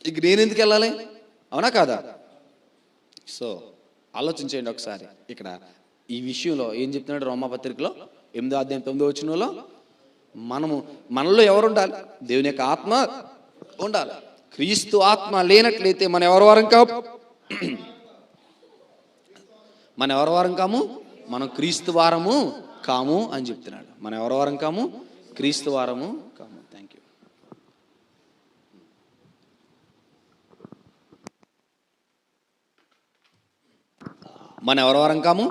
ఇక నేను ఎందుకు వెళ్ళాలి? అవునా కాదా? సో ఆలోచించండి ఒకసారి. ఇక్కడ ఈ విషయంలో ఏం చెప్తున్నాడు రోమాపత్రికలో 8వ అధ్యాయం 9వ వచనంలో, మనలో ఎవరు ఉండాలి? దేవుని యొక్క ఆత్మ ఉండాలి. క్రీస్తు ఆత్మ లేనట్లయితే మనం ఎవరి వారం కాము? మనం ఎవరి వారం కాము? మనం క్రీస్తు వారము కాము అని చెప్తున్నాడు. మనం ఎవరి వారం కాము? క్రీస్తు వారము కాము. Thank you. మన ఎవరి వారం కాము?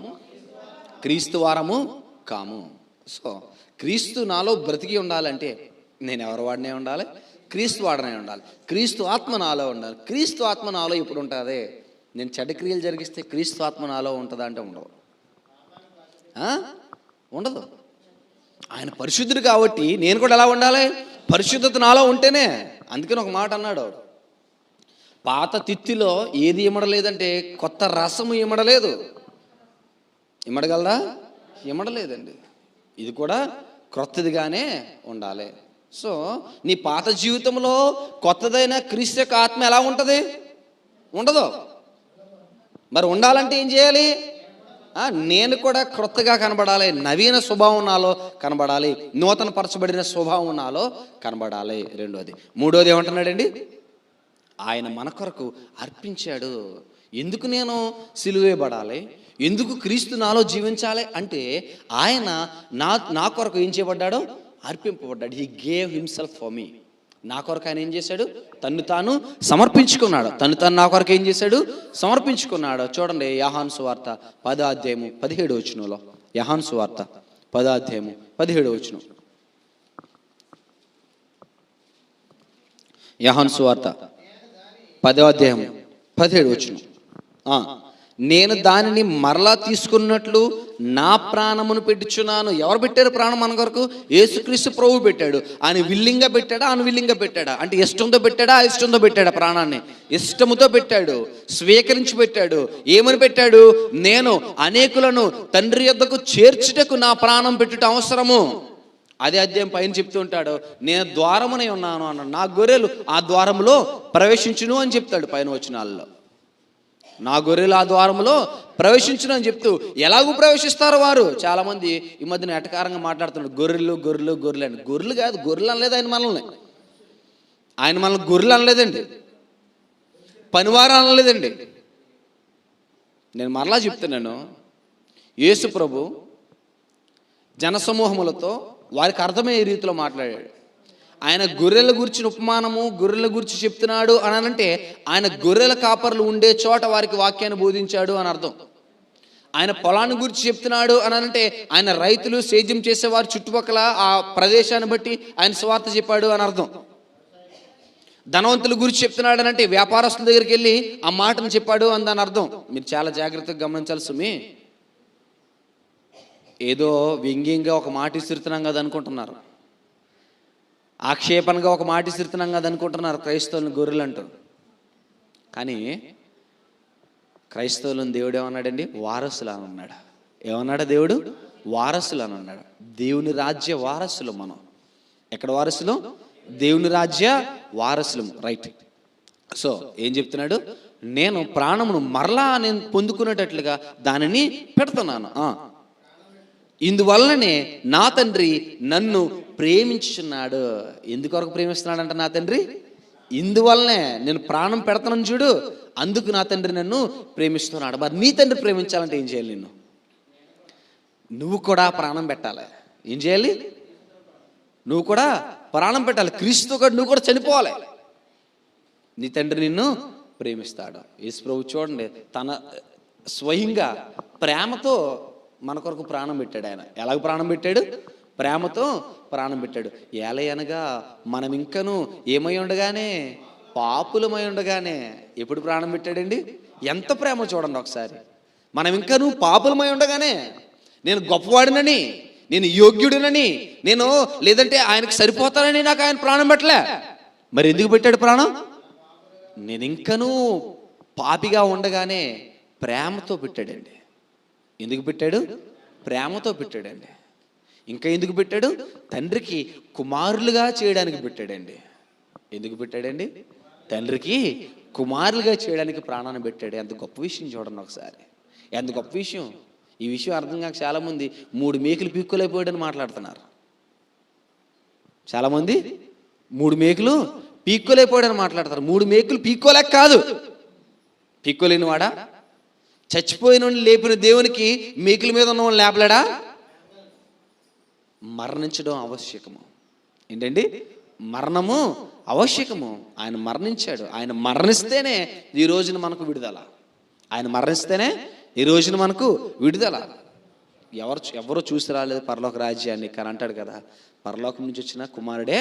క్రీస్తు వారము కాము. సో క్రీస్తు నాలో బ్రతికి ఉండాలంటే నేను ఎవరి వాడినే ఉండాలి? క్రీస్తు వాడనే ఉండాలి. క్రీస్తు ఆత్మ నాలో ఉండాలి. క్రీస్తు ఆత్మ నాలో ఇప్పుడు ఉంటుంది. నేను చెడ్డ క్రియలు జరిగిస్తే క్రీస్తు ఆత్మ నాలో ఉంటుందా అంటే ఉండదు. ఉండదు. ఆయన పరిశుద్ధుడు కాబట్టి నేను కూడా ఎలా ఉండాలి? పరిశుద్ధత నాలో ఉంటేనే. అందుకని ఒక మాట అన్నాడు, పాత తిత్తిలో ఏది ఇమ్మడలేదంటే కొత్త రసము ఇమ్మడలేదు. ఇమ్మడగలరా? ఇమ్మడలేదండి. ఇది కూడా క్రొత్తదిగానే ఉండాలి. సో నీ పాత జీవితంలో కొత్తదైన క్రీస్తు యొక్క ఆత్మ ఎలా ఉంటుంది? ఉండదు. మరి ఉండాలంటే ఏం చేయాలి? నేను కూడా క్రొత్తగా కనబడాలి. నవీన స్వభావం నాలో కనబడాలి. నూతన పరచబడిన స్వభావం నాలో కనబడాలి. రెండోది. మూడోది ఏమంటున్నాడండి? ఆయన మన కొరకు అర్పించాడు. ఎందుకు నేను సిలువేయబడాలి? ఎందుకు క్రీస్తు నాలో జీవించాలి అంటే ఆయన నా కొరకు ఏం చేయబడ్డాడో అర్పింపబడ్డాడు. He gave himself for me. నా కొరకు ఆయన ఏం చేశాడు? తన్ను తాను సమర్పించుకున్నాడు. తను తాను నా కొరకు ఏం చేశాడు? సమర్పించుకున్నాడు. చూడండి, యోహాను సువార్త 10వ అధ్యాయము 17వ వచనంలో. యోహాను సువార్త 10వ అధ్యాయము 17వ వచనం. యోహాను సువార్త 10వ అధ్యాయము 17వ వచనం. నేను దానిని మరలా తీసుకున్నట్లు నా ప్రాణమును పెట్టుచున్నాను. ఎవరు పెట్టారు ప్రాణం మన కొరకు? యేసుక్రీస్తు ప్రభువు పెట్టాడు. ఆయన విల్లింగా పెట్టాడా? అన్విల్లింగా పెట్టాడా? అంటే ఇష్టంతో పెట్టాడా? ఇష్టంతో పెట్టాడా? ప్రాణాన్ని ఇష్టముతో పెట్టాడు. స్వీకరించి పెట్టాడు. ఏమని పెట్టాడు? నేను అనేకులను తండ్రి యొద్దకు చేర్చుటకు నా ప్రాణం పెట్టుట అవసరము. అదే అధ్యాయం పైన చెప్తూ ఉంటాడు, నేను ద్వారమునే ఉన్నాను అన్నాడు. నా గొర్రెలు ఆ ద్వారములో ప్రవేశించును అని చెప్తాడు పైన వచనాల్లో. నా గొర్రెలు ఆ ద్వారంలో ప్రవేశించును అని చెప్తూ ఎలాగూ ప్రవేశిస్తారు వారు? చాలామంది ఈ మధ్యన ఎటకారంగా మాట్లాడుతున్నాడు, గొర్రెలు గొర్రెలు గొర్రెలు అని. గొర్రెలు కాదు, గొర్రెలు అనలేదు ఆయన మనల్ని. ఆయన మనల్ని గొర్రెలు అనలేదండి, పనివారు అనలేదండి. నేను మరలా చెప్తున్నాను, యేసు ప్రభు జనసమూహములతో వారికి అర్థమయ్యే రీతిలో మాట్లాడాడు. ఆయన గొర్రెల గురించిన ఉపమానము, గొర్రెల గురించి చెప్తున్నాడు అని అంటే ఆయన గొర్రెల కాపర్లు ఉండే చోట వారికి వాక్యాన్ని బోధించాడు అని అర్థం. ఆయన పొలాన్ని గురించి చెప్తున్నాడు అని అంటే ఆయన రైతులు సేద్యం చేసేవారు చుట్టుపక్కల ఆ ప్రదేశాన్ని బట్టి ఆయన సువార్త చెప్పాడు అని అర్థం. ధనవంతుల గురించి చెప్తున్నాడు అని అంటే వ్యాపారస్తుల దగ్గరికి వెళ్ళి ఆ మాటను చెప్పాడు అని దాని అర్థం. మీరు చాలా జాగ్రత్తగా గమనించాలి సుమి. ఏదో వ్యంగ్యంగా ఒక మాట ఇస్తున్నాం కదా అనుకుంటున్నారు, ఆక్షేపణగా ఒక మాట ఇస్తున్నాం కదా అనుకుంటున్నారు క్రైస్తవులను గొర్రెలు అంటూ. కానీ క్రైస్తవులను దేవుడు ఏమన్నాడండి? వారసులు అని అన్నాడు. ఏమన్నాడు దేవుడు? వారసులు అని అన్నాడు. దేవుని రాజ్య వారసులు మనం. ఎక్కడ వారసులు? దేవుని రాజ్య వారసులు. రైట్. సో ఏం చెప్తున్నాడు? నేను ప్రాణమును మరలా నేను పొందుకునేటట్లుగా దానిని పెడుతున్నాను. ఇందువల్లనే నా తండ్రి నన్ను ప్రేమించుచున్నాడు. ఎందుకొరకు ప్రేమిస్తున్నాడంట నా తండ్రి? ఇందువల్లనే నేను ప్రాణం పెడతాను చూడు, అందుకు నా తండ్రి నన్ను ప్రేమిస్తున్నాడు. మరి నీ తండ్రి ప్రేమించాలంటే ఏం చేయాలి? నువ్వు కూడా ప్రాణం పెట్టాలి. ఏం చేయాలి? నువ్వు కూడా ప్రాణం పెట్టాలి. క్రీస్తు కూడా నువ్వు కూడా చనిపోవాలి. నీ తండ్రి నిన్ను ప్రేమిస్తాడు. యేసు ప్రభు చూడండి, తన స్వయంగా ప్రేమతో మన కొరకు ప్రాణం పెట్టాడు. ఆయన ఎలాగ ప్రాణం పెట్టాడు? ప్రేమతో ప్రాణం పెట్టాడు. ఏలయనగా మనం ఇంకను ఏమై ఉండగానే, పాపులమై ఉండగానే ఎప్పుడు ప్రాణం పెట్టాడండి? ఎంత ప్రేమ చూడండి ఒకసారి. మనం ఇంకను పాపులమై ఉండగానే, నేను గొప్పవాడినని, నేను యోగ్యుడినని, నేను లేదంటే ఆయనకు సరిపోతానని నాకు ఆయన ప్రాణం పెట్టలే. మరి ఎందుకు పెట్టాడు ప్రాణం? నేను ఇంకను పాపిగా ఉండగానే ప్రేమతో పెట్టాడండి. ఎందుకు పెట్టాడు? ప్రేమతో పెట్టాడండి. ఇంకా ఎందుకు పెట్టాడు? తండ్రికి కుమారులుగా చేయడానికి పెట్టాడండి. ఎందుకు పెట్టాడండి? తండ్రికి కుమారులుగా చేయడానికి ప్రాణాన్ని పెట్టాడు. ఎంత గొప్ప విషయం చూడండి ఒకసారి, ఎంత గొప్ప విషయం. ఈ విషయం అర్థం కాక చాలామంది 3 మేకులు పీక్కోలేకపోయాడని మాట్లాడుతున్నారు. చాలామంది 3 మేకులు పీక్కోలేకపోయాడని మాట్లాడతారు. 3 మేకులు పీక్కోలేక కాదు, పీక్కోలేని వాడా? చచ్చిపోయిన లేపిన దేవునికి మేకుల మీద ఉన్న వాళ్ళని లేపలేడా? మరణించడం ఆవశ్యకము. ఏంటండి? మరణము ఆవశ్యకము. ఆయన మరణించాడు. ఆయన మరణిస్తేనే ఈ రోజున మనకు విడుదల. ఆయన మరణిస్తేనే ఈ రోజున మనకు విడుదల. ఎవరో చూసి రాలేదు పరలోక రాజ్యాన్ని, కానీ అంటాడు కదా, పరలోకం నుంచి వచ్చిన కుమారుడే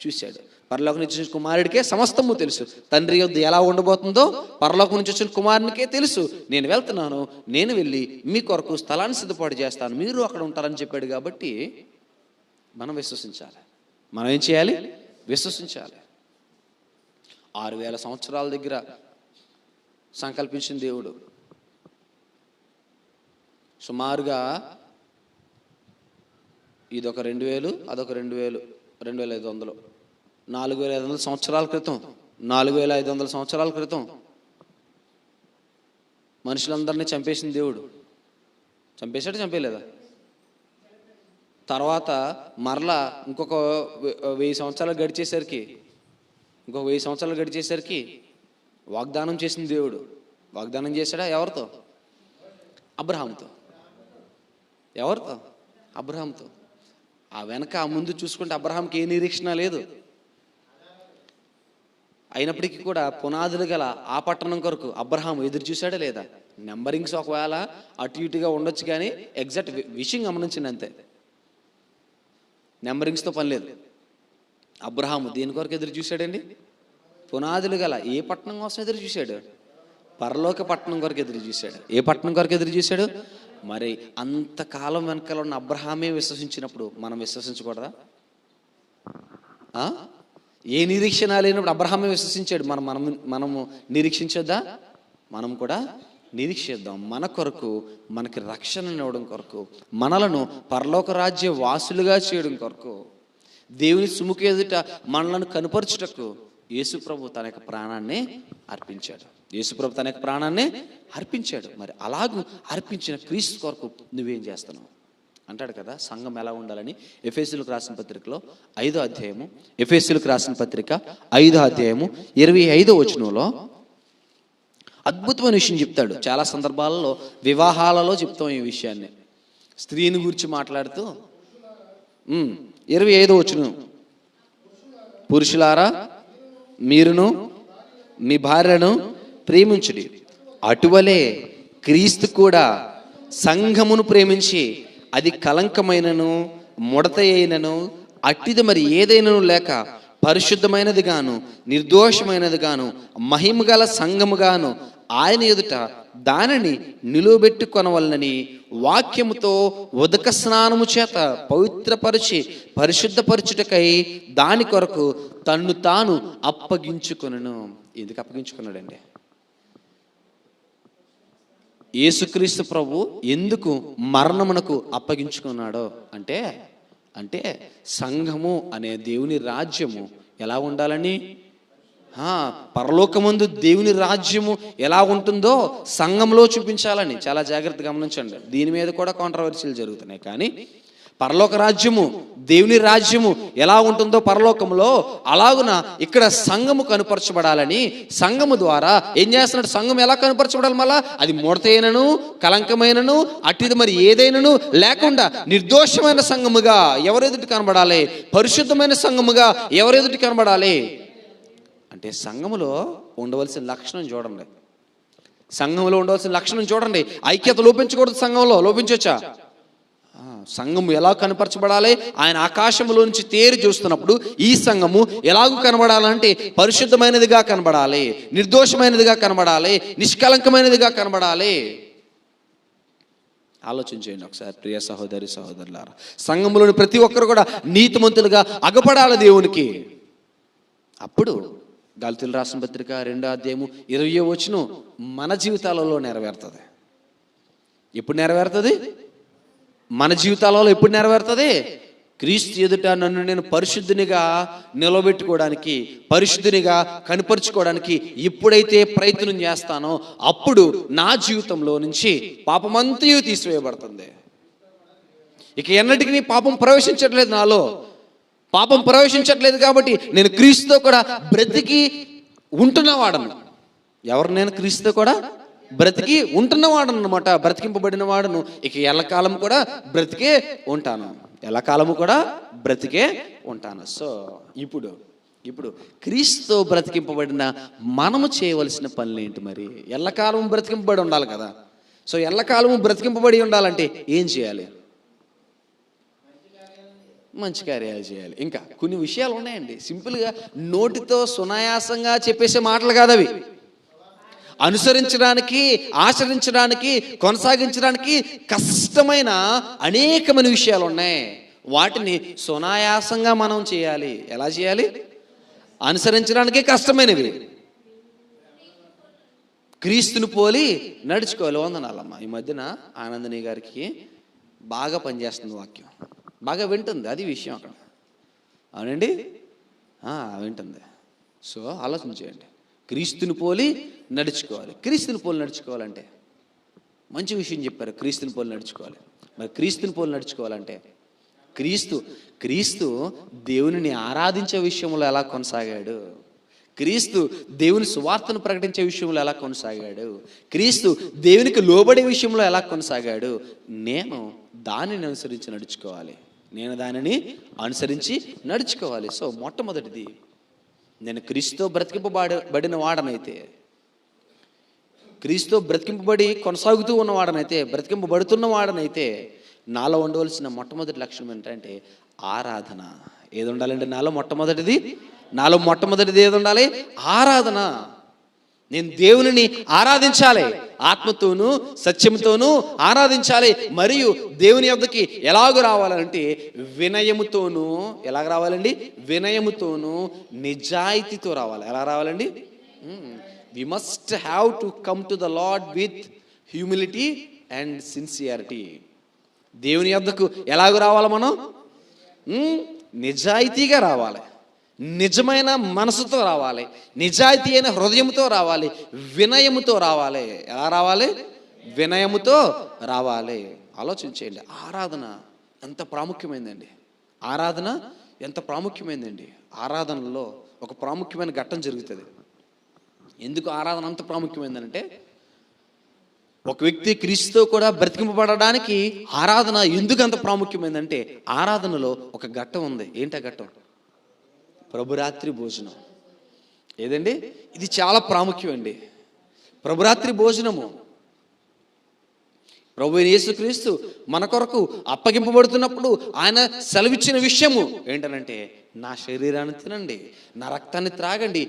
చూశాడు. పరలోకం నుంచి వచ్చిన కుమారుడికే సమస్తము తెలుసు. తండ్రి యొద్ద ఎలా ఉండబోతుందో పరలోకం నుంచి వచ్చిన కుమారునికే తెలుసు. నేను వెళ్తున్నాను, నేను వెళ్ళి మీ కొరకు స్థలాన్ని సిద్ధపాటు చేస్తాను, మీరు అక్కడ ఉంటారని చెప్పాడు. కాబట్టి మనం విశ్వసించాలి. మనం ఏం చేయాలి? విశ్వసించాలి. 6000 సంవత్సరాల దగ్గర సంకల్పించిన దేవుడు సుమారుగా ఇదొక 2000, అదొక 2000, 2500, 4500 సంవత్సరాల క్రితం, 4500 సంవత్సరాల క్రితం మనుషులందరినీ చంపేసిన దేవుడు. చంపేశాడు, చంపేయలేదా? తర్వాత మరలా ఇంకొక 1000 సంవత్సరాలు గడిచేసరికి వాగ్దానం చేసిన దేవుడు. వాగ్దానం చేశాడా? ఎవరితో? అబ్రహాముతో. ఎవరితో? అబ్రహాంతో. ఆ వెనక ఆ ముందు చూసుకుంటే అబ్రహాంకి ఏ నిరీక్షణ లేదు. అయినప్పటికీ కూడా పునాదులు గల ఆ పట్టణం కొరకు అబ్రహాం ఎదురు చూశాడా లేదా? నెంబరింగ్స్ ఒకవేళ అటు ఇటుగా ఉండొచ్చు, కానీ ఎగ్జాక్ట్ విషయం గమనించింది అంతే. నెంబరింగ్స్తో పని లేదు. అబ్రహాము దేని కొరకు ఎదురు చూశాడండి? పునాదులు గల ఏ పట్టణం కోసం ఎదురు చూశాడు? పరలోక పట్టణం కొరకు ఎదురు చూశాడు. ఏ పట్టణం కొరకు ఎదురు చూశాడు? మరి అంతకాలం వెనకాల ఉన్న అబ్రహామే విశ్వసించినప్పుడు మనం విశ్వసించకూడదా? ఏ నిరీక్షణ లేనప్పుడు అబ్రహామే విశ్వసించాడు. మనము నిరీక్షించొద్దా? మనం కూడా నిరీక్షిద్దాం. మన కొరకు, మనకి రక్షణ ఇవ్వడం కొరకు, మనలను పరలోక రాజ్య వాసులుగా చేయడం కొరకు, దేవుని సుముఖ ఎదుట మనలను కనుపరచుటకు యేసుప్రభు తన యొక్క ప్రాణాన్ని అర్పించాడు. యేసుప్రభు తన యొక్క ప్రాణాన్ని అర్పించాడు. మరి అలాగూ అర్పించిన క్రీస్తు కొరకు నువ్వేం చేస్తున్నావు అంటాడు కదా. సంఘం ఎలా ఉండాలని ఎఫెసీయులకు రాసిన పత్రికలో 5వ అధ్యాయము, ఎఫెసీయులకు రాసిన పత్రిక 5వ అధ్యాయము 25వ వచనంలో అద్భుతమైన విషయం చెప్తాడు. చాలా సందర్భాలలో వివాహాలలో చెప్తాం ఈ విషయాన్ని. స్త్రీని గురించి మాట్లాడుతూ 25వ వచనం, పురుషులారా మీరును మీ భార్యను ప్రేమించుడి, అటువలే క్రీస్తు కూడా సంఘమును ప్రేమించి అది కలంకమైనను ముడత అయినను అట్టిది మరి ఏదైనను లేక పరిశుద్ధమైనది గాను నిర్దోషమైనది గాను మహిమగల సంఘముగాను ఆయన ఎదుట దానిని నిలువబెట్టుకొనవలనని వాక్యముతో ఉదక స్నానము చేత పవిత్రపరిచి పరిశుద్ధపరచుటకై దాని కొరకు తన్ను తాను అప్పగించుకొనెను. ఎందుకు అప్పగించుకున్నాడండి? యేసుక్రీస్తు ప్రభు ఎందుకు మరణమునకు అప్పగించుకున్నాడో అంటే సంఘము అనే దేవుని రాజ్యము ఎలా ఉండాలని, పరలోకమందు దేవుని రాజ్యము ఎలా ఉంటుందో సంఘంలో చూపించాలని. చాలా జాగ్రత్తగా గమనించండి. దీని మీద కూడా కాంట్రవర్సీలు జరుగుతున్నాయి. కానీ పరలోక రాజ్యము, దేవుని రాజ్యము ఎలా ఉంటుందో పరలోకంలో, అలాగున ఇక్కడ సంఘము కనుపరచబడాలని సంఘము ద్వారా ఏం చేస్తున్నాడు? సంఘం ఎలా కనుపరచబడాలి? మళ్ళా అది ముడతైనను కలంకమైనను అట్టిది మరి ఏదైనను లేకుండా నిర్దోషమైన సంఘముగా ఎవరెదుటి కనబడాలి? పరిశుద్ధమైన సంఘముగా ఎవరెదుటి కనబడాలి? అంటే సంఘములో ఉండవలసిన లక్షణం చూడండి. సంఘంలో ఉండవలసిన లక్షణం చూడండి. ఐక్యత లోపించకూడదు. సంఘంలో లోపించవచ్చా? సంఘము ఎలా కనపరచబడాలి? ఆయన ఆకాశంలో నుంచి తేరి చూస్తున్నప్పుడు ఈ సంఘము ఎలాగూ కనబడాలంటే పరిశుద్ధమైనదిగా కనబడాలి, నిర్దోషమైనదిగా కనబడాలి, నిష్కలంకమైనదిగా కనబడాలి. ఆలోచించండి ఒకసారి ప్రియ సహోదరి సహోదరులారా. సంఘములోని ప్రతి ఒక్కరు కూడా నీతిమంతులుగా అగపడాలి దేవునికి. అప్పుడు గలతీయులకు రాసిన పత్రిక 2వ అధ్యాయము 20వ వచనం మన జీవితాలలో నెరవేరుతుంది. ఎప్పుడు నెరవేరుతుంది? మన జీవితాలలో ఎప్పుడు నెరవేరుతుంది? క్రీస్తు ఎదుట నన్ను నేను పరిశుద్ధునిగా నిలబెట్టుకోవడానికి, పరిశుద్ధునిగా కనపరుచుకోవడానికి ఎప్పుడైతే ప్రయత్నం చేస్తానో అప్పుడు నా జీవితంలో నుంచి పాపమంతయు తీసివేయబడుతుంది. ఇక ఎన్నటికీ పాపం ప్రవేశించట్లేదు నాలో. పాపం ప్రవేశించట్లేదు కాబట్టి నేను క్రీస్తుతో కూడా బ్రతికి ఉంటున్నవాడను. ఎవరు? నేను క్రీస్తుతో కూడా బ్రతికి ఉంటున్నవాడను అనమాట. బ్రతికింపబడిన వాడను. ఇక ఎల్లకాలం కూడా బ్రతికే ఉంటాను. ఎల్లకాలము కూడా బ్రతికే ఉంటాను. సో ఇప్పుడు క్రీస్తుతో బ్రతికింపబడిన మనము చేయవలసిన పనులు ఏంటి? మరి ఎల్లకాలము బ్రతికింపబడి ఉండాలి కదా. సో ఎల్లకాలము బ్రతికింపబడి ఉండాలంటే ఏం చేయాలి? మంచి కార్యాలు చేయాలి. ఇంకా కొన్ని విషయాలు ఉన్నాయండి. సింపుల్గా నోటితో సునాయాసంగా చెప్పేసే మాటలు కాదు అవి. అనుసరించడానికి, ఆచరించడానికి, కొనసాగించడానికి కష్టమైన అనేకమైన విషయాలు ఉన్నాయి. వాటిని సునాయాసంగా మనం చేయాలి. ఎలా చేయాలి? అనుసరించడానికి కష్టమైనవి. క్రీస్తుని పోలి నడుచుకోవాలి. వందనాలమ్మ. ఈ మధ్యన ఆనందని గారికి బాగా పనిచేస్తుంది వాక్యం, బాగా వింటుంది. అది విషయం అక్కడ. అవునండి, వింటుంది. సో ఆలోచించేయండి. క్రీస్తుని పోలి నడుచుకోవాలి. క్రీస్తుని పోలి నడుచుకోవాలంటే మంచి విషయం చెప్పారు. క్రీస్తుని పోలి నడుచుకోవాలి. మరి క్రీస్తుని పోలి నడుచుకోవాలంటే క్రీస్తు దేవునిని ఆరాధించే విషయంలో ఎలా కొనసాగాడు? క్రీస్తు దేవుని సువార్తను ప్రకటించే విషయంలో ఎలా కొనసాగాడు? క్రీస్తు దేవునికి లోబడే విషయంలో ఎలా కొనసాగాడు? నేను దానిని అనుసరించి నడుచుకోవాలి. సో మొట్టమొదటిది, నేను క్రీస్తుతో బ్రతికింపబడిన వాడనైతే, క్రీస్తుతో బ్రతికింపబడి కొనసాగుతూ ఉన్నవాడనైతే, బ్రతికింపబడుతున్న వాడనైతే నాలో ఉండవలసిన మొట్టమొదటి లక్షణం ఏంటంటే ఆరాధన. ఏది ఉండాలంటే నాలో మొట్టమొదటిది ఏది ఉండాలి? ఆరాధన. నేను దేవునిని ఆరాధించాలి, ఆత్మతోనూ సత్యంతోనూ ఆరాధించాలి. మరియు దేవుని యొద్దకి ఎలాగ రావాలంటే వినయముతోనూ. ఎలాగ రావాలండి? వినయముతోనూ నిజాయితీతో రావాలి. ఎలా రావాలండి? We must have to come to the lord with humility and sincerity. దేవుని యొద్దకు ఎలాగ రావాలి మనం? నిజాయితీగా రావాలి, నిజమైన మనసుతో రావాలి, నిజాయితీ అయిన హృదయంతో రావాలి, వినయముతో రావాలి. ఎలా రావాలి? వినయముతో రావాలి. ఆలోచించేయండి. ఆరాధన ఎంత ప్రాముఖ్యమైందండి. ఆరాధనలో ఒక ప్రాముఖ్యమైన ఘట్టం జరుగుతుంది. ఎందుకు ఆరాధన అంత ప్రాముఖ్యమైందంటే, ఒక వ్యక్తి క్రీస్తుతో కూడా బ్రతికింపబడడానికి ఆరాధన ఎందుకు అంత ప్రాముఖ్యమైందంటే, ఆరాధనలో ఒక ఘట్టం ఉంది. ఏంటి ఆ ఘట్టం? ప్రభురాత్రి భోజనం. ఏదండి? ఇది చాలా ప్రాముఖ్యం అండి. ప్రభురాత్రి భోజనము. ప్రభు యేసుక్రీస్తు మన కొరకు అప్పగింపబడుతున్నప్పుడు ఆయన సెలవిచ్చిన విషయము ఏంటనంటే, నా శరీరాన్ని తినండి, నా రక్తాన్ని త్రాగండి,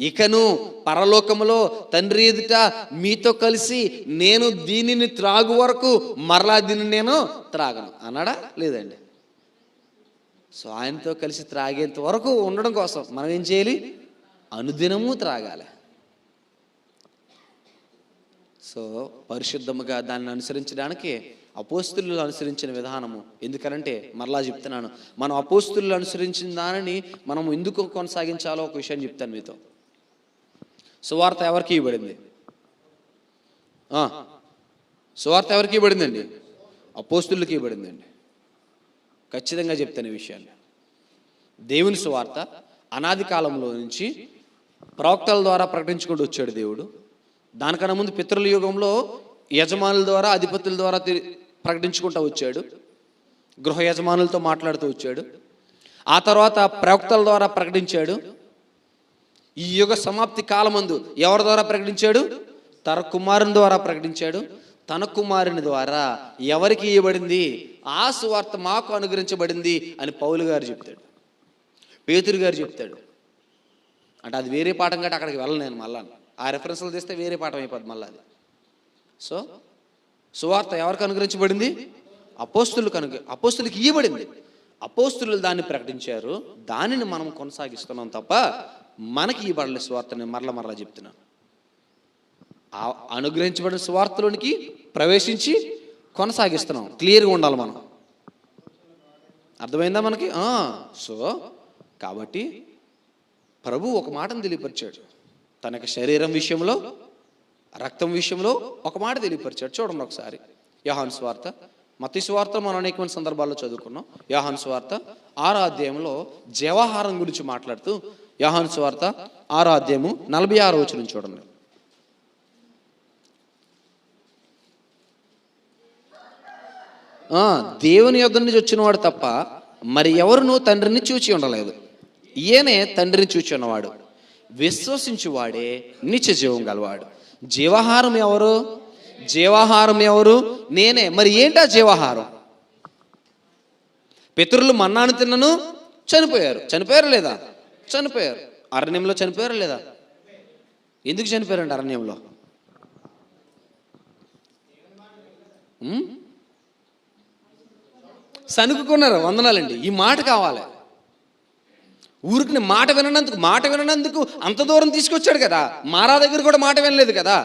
ఇకను పరలోకములో తండ్రి ఎదుట మీతో కలిసి నేను దీనిని త్రాగు వరకు మరలా దీన్ని నేను త్రాగను అన్నాడా? లేదండి. సో ఆయనతో కలిసి త్రాగేంత వరకు ఉండడం కోసం మనం ఏం చేయాలి? అనుదినము త్రాగాలి. సో పరిశుద్ధముగా దాన్ని అనుసరించడానికి అపోస్తులు అనుసరించిన విధానము. ఎందుకనంటే మరలా చెప్తున్నాను, మనం అపోస్తులు అనుసరించిన దానిని మనం ఎందుకు కొనసాగించాలో ఒక విషయం చెప్తాను మీతో. సువార్త ఎవరికి ఇవ్వబడింది? సువార్త ఎవరికి ఇవ్వబడిందండి? అపోస్తులకి ఇవ్వబడిందండి. ఖచ్చితంగా చెప్తాను ఈ విషయాన్ని. దేవుని సువార్త అనాది కాలంలో నుంచి ప్రవక్తల ద్వారా ప్రకటించుకుంటూ వచ్చాడు దేవుడు. దానికన్నా ముందు పితరుల యుగంలో యజమానుల ద్వారా, అధిపతుల ద్వారా ప్రకటించుకుంటూ వచ్చాడు. గృహ యజమానులతో మాట్లాడుతూ వచ్చాడు. ఆ తర్వాత ప్రవక్తల ద్వారా ప్రకటించాడు. ఈ యుగ సమాప్తి కాలమందు ఎవరి ద్వారా ప్రకటించాడు? తన కుమారుని ద్వారా ప్రకటించాడు. తన కుమారుని ద్వారా ఎవరికి ఇవ్వబడింది? ఆ సువార్త మాకు అనుగ్రహించబడింది అని పౌలు గారు చెప్తాడు, పేతురు గారు చెప్తాడు. అంటే అది వేరే పాఠం కాబట్టి అక్కడికి వెళ్ళను మళ్ళా. ఆ రెఫరెన్స్లు తెస్తే వేరే పాఠం అయిపోద్ది మళ్ళీ అది. సో సువార్త ఎవరికి అనుగ్రహించబడింది? అపోస్తులకి ఇవ్వబడింది. అపోస్తులు దాన్ని ప్రకటించారు. దానిని మనం కొనసాగిస్తున్నాం తప్ప మనకి ఇవ్వబడలేదు సువార్తని. మరలా చెప్తున్నాను, అనుగ్రహించబడిన సువార్తలోనికి ప్రవేశించి కొనసాగిస్తున్నాం. క్లియర్గా ఉండాలి మనం. అర్థమైందా మనకి? సో కాబట్టి ప్రభు ఒక మాటను తెలియపరిచాడు. తన యొక్క శరీరం విషయంలో, రక్తం విషయంలో ఒక మాట తెలియపరిచాడు. చూడండి ఒకసారి యోహాను సువార్త, మత్తయి సువార్త మనం అనేకమైన సందర్భాల్లో చదువుకున్నాం. యోహాను సువార్త 6వ అధ్యాయంలో జీవాహారం గురించి మాట్లాడుతూ యోహాను సువార్త 6వ అధ్యాయము 46వ వచనం చూడండి. దేవుని యొద్ద నుంచి వచ్చినవాడు తప్ప మరి ఎవరునూ తండ్రిని చూచి ఉండలేదు. ఈయనే తండ్రిని చూచి ఉన్నవాడు. విశ్వసించువాడే నిత్య జీవం గలవాడు. జీవాహారం ఎవరు? జీవాహారం ఎవరు? నేనే. మరి ఏంటా జీవాహారం? పితరులు మన్నాను తిన్నను చనిపోయారు. చనిపోయారు లేదా? చనిపోయారు. అరణ్యంలో చనిపోయారు లేదా? ఎందుకు చనిపోయారండి అరణ్యంలో? సనుకున్నారు. వందనాలండి. ఈ మాట కావాలి. ఊరికి మాట విననందుకు అంత దూరం తీసుకొచ్చాడు కదా. మారా దగ్గర కూడా మాట వినలేదు కదా.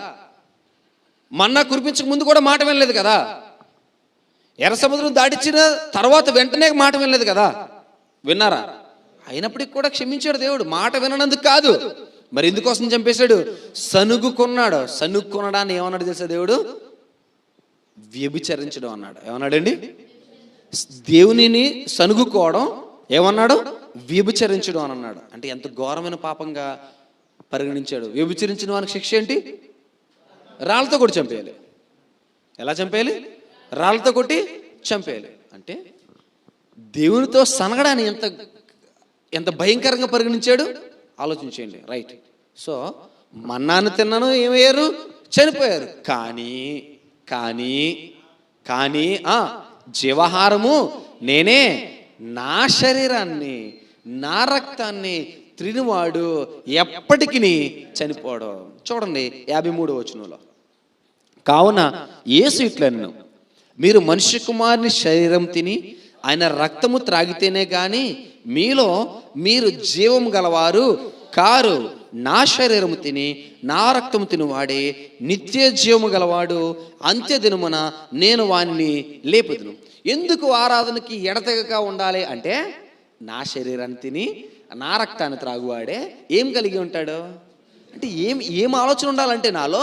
మన్నా కురిపించక ముందు కూడా మాట వినలేదు కదా. ఎర్ర సముద్రం దాటించిన తర్వాత వెంటనే మాట వినలేదు కదా. విన్నారా? అయినప్పటికీ కూడా క్షమించాడు దేవుడు. మాట విననందుకు కాదు. మరి ఎందుకోసం చంపేశాడు? సనుగుకున్నాడు. సనుగుకొనడాన్ని ఏమన్నాడు తెలుసా దేవుడు? వ్యభిచరించడం అన్నాడు. ఏమన్నాడండి? దేవునిని సనుగుకోవడం ఏమన్నాడు? వ్యభిచరించడం అని అన్నాడు. అంటే ఎంత ఘోరమైన పాపంగా పరిగణించాడు. వ్యభిచరించిన వానికి శిక్ష ఏంటి? రాళ్ళతో కొట్టి చంపేయాలి. ఎలా చంపేయాలి? రాళ్ళతో కొట్టి చంపేయాలి. అంటే దేవునితో సనగడాన్ని ఎంత భయంకరంగా పరిగణించాడు ఆలోచించేయండి. రైట్. సో మన్నాను తిన్నాను ఏమయ్యారు? చనిపోయారు. కానీ జీవాహారము నేనే, నా శరీరాన్ని నా రక్తాన్ని త్రినివాడు ఎప్పటికీ చనిపోవడం. చూడండి 53వ వచనంలో, కావున యేసు ఇట్లనెను, మీరు మనుష్య కుమారుని శరీరం తిని ఆయన రక్తము త్రాగితేనే గాని మీలో మీరు జీవము గలవారు కారు. నా శరీరము తిని నా రక్తము తినివాడే నిత్య జీవము గలవాడు. అంత్య దినమున నేను వానిని లేపుదును. ఎందుకు ఆరాధనకి ఎడతెగక ఉండాలి అంటే, నా శరీరాన్ని తిని నా రక్తాన్ని త్రాగువాడే ఏం కలిగి ఉంటాడు అంటే, ఏం ఆలోచన ఉండాలంటే, నాలో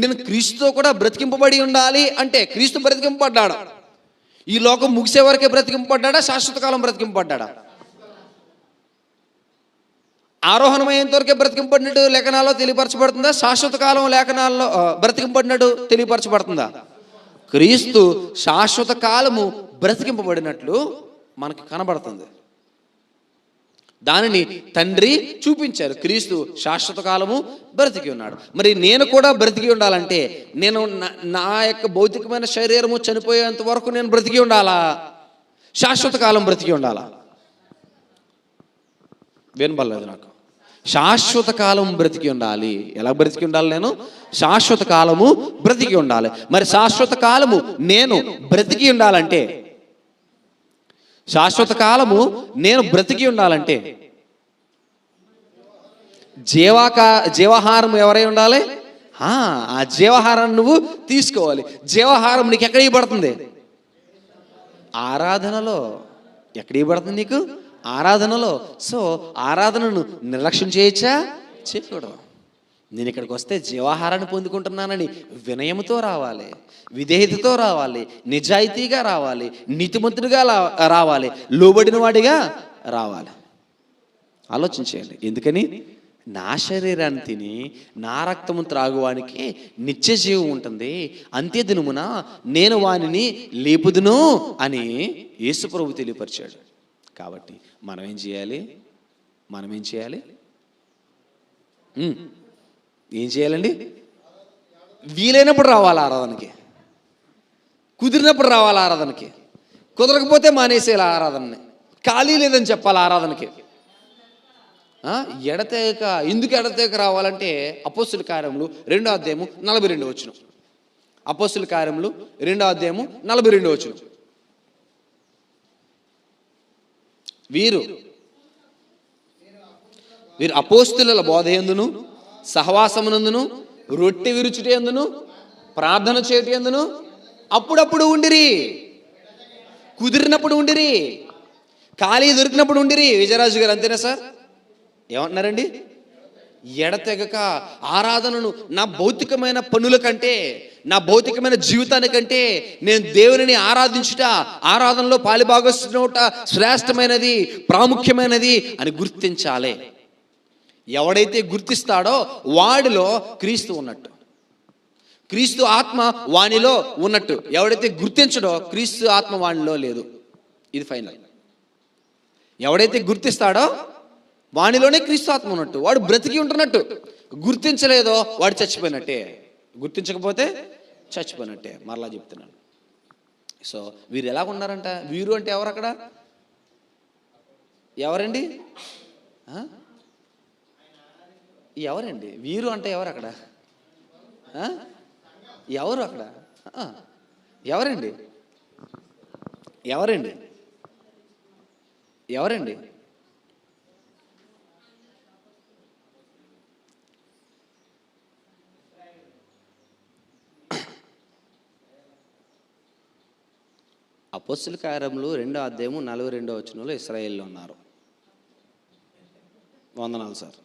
నేను క్రీస్తుతో కూడా బ్రతికింపబడి ఉండాలి అంటే, క్రీస్తు బ్రతికింపబడ్డాడు. ఈ లోకం ముగిసే వరకే బ్రతికింపబడ్డా? శాశ్వత కాలం బ్రతికింపబడ్డా? ఆరోహణమయ్యేంత వరకే బ్రతికింపడినట్టు లేఖనాల్లో తెలియపరచబడుతుందా? శాశ్వత కాలం లేఖనాల్లో బ్రతికింపడినట్టు తెలియపరచబడుతుందా? క్రీస్తు శాశ్వత కాలము బ్రతికింపబడినట్లు మనకి కనబడుతుంది. దానిని తండ్రి చూపించారు. క్రీస్తు శాశ్వత కాలము బ్రతికి ఉన్నాడు. మరి నేను కూడా బ్రతికి ఉండాలంటే, నేను నా యొక్క భౌతికమైన శరీరము చనిపోయేంత వరకు నేను బ్రతికి ఉండాలా? శాశ్వత కాలం బ్రతికి ఉండాలా? వినబడలేదు నాకు. శాశ్వత కాలం బ్రతికి ఉండాలి. ఎలా బ్రతికి ఉండాలి? నేను శాశ్వత కాలము బ్రతికి ఉండాలి. మరి శాశ్వత కాలము నేను బ్రతికి ఉండాలంటే, శాశ్వత కాలము నేను బ్రతికి ఉండాలంటే జీవాహారం ఎవరై ఉండాలి? ఆ జీవాహారాన్ని నువ్వు తీసుకోవాలి. జీవాహారం నీకు ఎక్కడ ఇవ్వబడుతుంది? ఆరాధనలో. ఎక్కడ ఇవ్వబడుతుంది నీకు? ఆరాధనలో. సో ఆరాధనను నిర్లక్ష్యం చేయొచ్చా? చేయకూడదు. నేను ఇక్కడికి వస్తే జీవాహారాన్ని పొందుకుంటున్నానని వినయముతో రావాలి, విధేయతతో రావాలి, నిజాయితీగా రావాలి, నీతిమంతుడిగా రావాలి, లోబడిన వాడిగా రావాలి. ఆలోచించేయండి. ఎందుకని? నా శరీరాన్ని తిని నా రక్తము త్రాగువానికి నిత్య జీవం ఉంటుంది, అంత్య దినమున నేను వానిని లేపుదును అని యేసు ప్రభు తెలియపరిచాడు. కాబట్టి మనం ఏం చేయాలి? ఏం చేయాలండి? వీలైనప్పుడు రావాలి ఆరాధనకి, కుదిరినప్పుడు రావాలి ఆరాధనకి, కుదరకపోతే మానేసేయాలి ఆరాధనని. ఖాళీ లేదని చెప్పాలి ఆరాధనకి. ఎందుకు ఎడతెగక రావాలంటే, అపోస్తుల కార్యములు 2వ అధ్యాయము 42వ వచనం. అపోస్తుల కార్యములు 2వ అధ్యాయము 42వ వచనం. వీరు అపోస్తుల బోధ యందును, సహవాసమునందును, రొట్టె విరుచుట యందును, ప్రార్థన చేయుట యందును అప్పుడప్పుడు ఉండిరి. కుదిరినప్పుడు ఉండిరి. ఖాళీ దొరికినప్పుడు ఉండిరి. విజయరాజు గారు అంతేనా సార్? ఏమంటున్నారండి? ఎడతెగక ఆరాధనను నా భౌతికమైన పనుల కంటే, నా భౌతికమైన జీవితానికంటే నేను దేవునిని ఆరాధించుట, ఆరాధనలో పాలిభాగస్తుట శ్రేష్టమైనది, ప్రాముఖ్యమైనది అని గుర్తించాలి. ఎవడైతే గుర్తిస్తాడో వాడిలో క్రీస్తు ఉన్నట్టు, క్రీస్తు ఆత్మ వానిలో ఉన్నట్టు. ఎవడైతే గుర్తించడో క్రీస్తు ఆత్మ వానిలో లేదు. ఇది ఫైనల్. ఎవడైతే గుర్తిస్తాడో వానిలోనే క్రీస్తు ఆత్మ ఉన్నట్టు, వాడు బ్రతికి ఉంటున్నట్టు. గుర్తించలేదో వాడు చచ్చిపోయినట్టే, గుర్తించకపోతే చచ్చిపోయినట్టే. మరలా చెప్తున్నాను. సో వీరు ఎలా ఉన్నారంట? వీరు అంటే ఎవరు అక్కడ? ఎవరండి? ఎవరండి వీరు అంటే? ఎవరు అక్కడ? ఎవరు అక్కడ? ఎవరండి? ఎవరండి? ఎవరండి? అపోస్తల కార్యములు 2వ అధ్యాయము 42వ వచనంలో ఇశ్రాయేల్లో ఉన్నారు. వందనాలు సార్.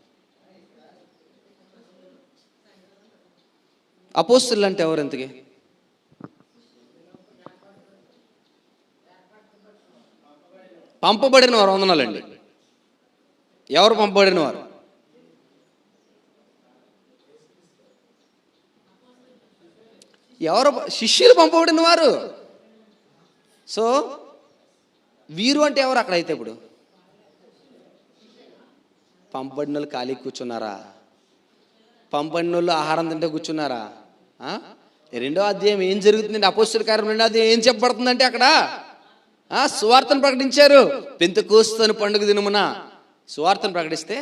అపోస్తలు అంటే ఎవరు ఇంతకీ? పంపబడిన వారు. వందనాలండి. ఎవరు పంపబడిన వారు? ఎవరు? శిష్యులు పంపబడిన వారు. సో వీరు అంటే ఎవరు అక్కడ? అయితే ఇప్పుడు పంపబడిన వాళ్ళు ఖాళీ కూర్చున్నారా? పంపబడిన వాళ్ళు ఆహారం తింటే కూర్చున్నారా? 2వ అధ్యాయం ఏం జరుగుతుందండి? అపోస్తల కార్యం 2వ అధ్యాయం ఏం చెప్పబడుతుందంటే అక్కడ సువార్తను ప్రకటించారు. పెంతెకోస్తు పండుగ దినమున సువార్తను ప్రకటిస్తే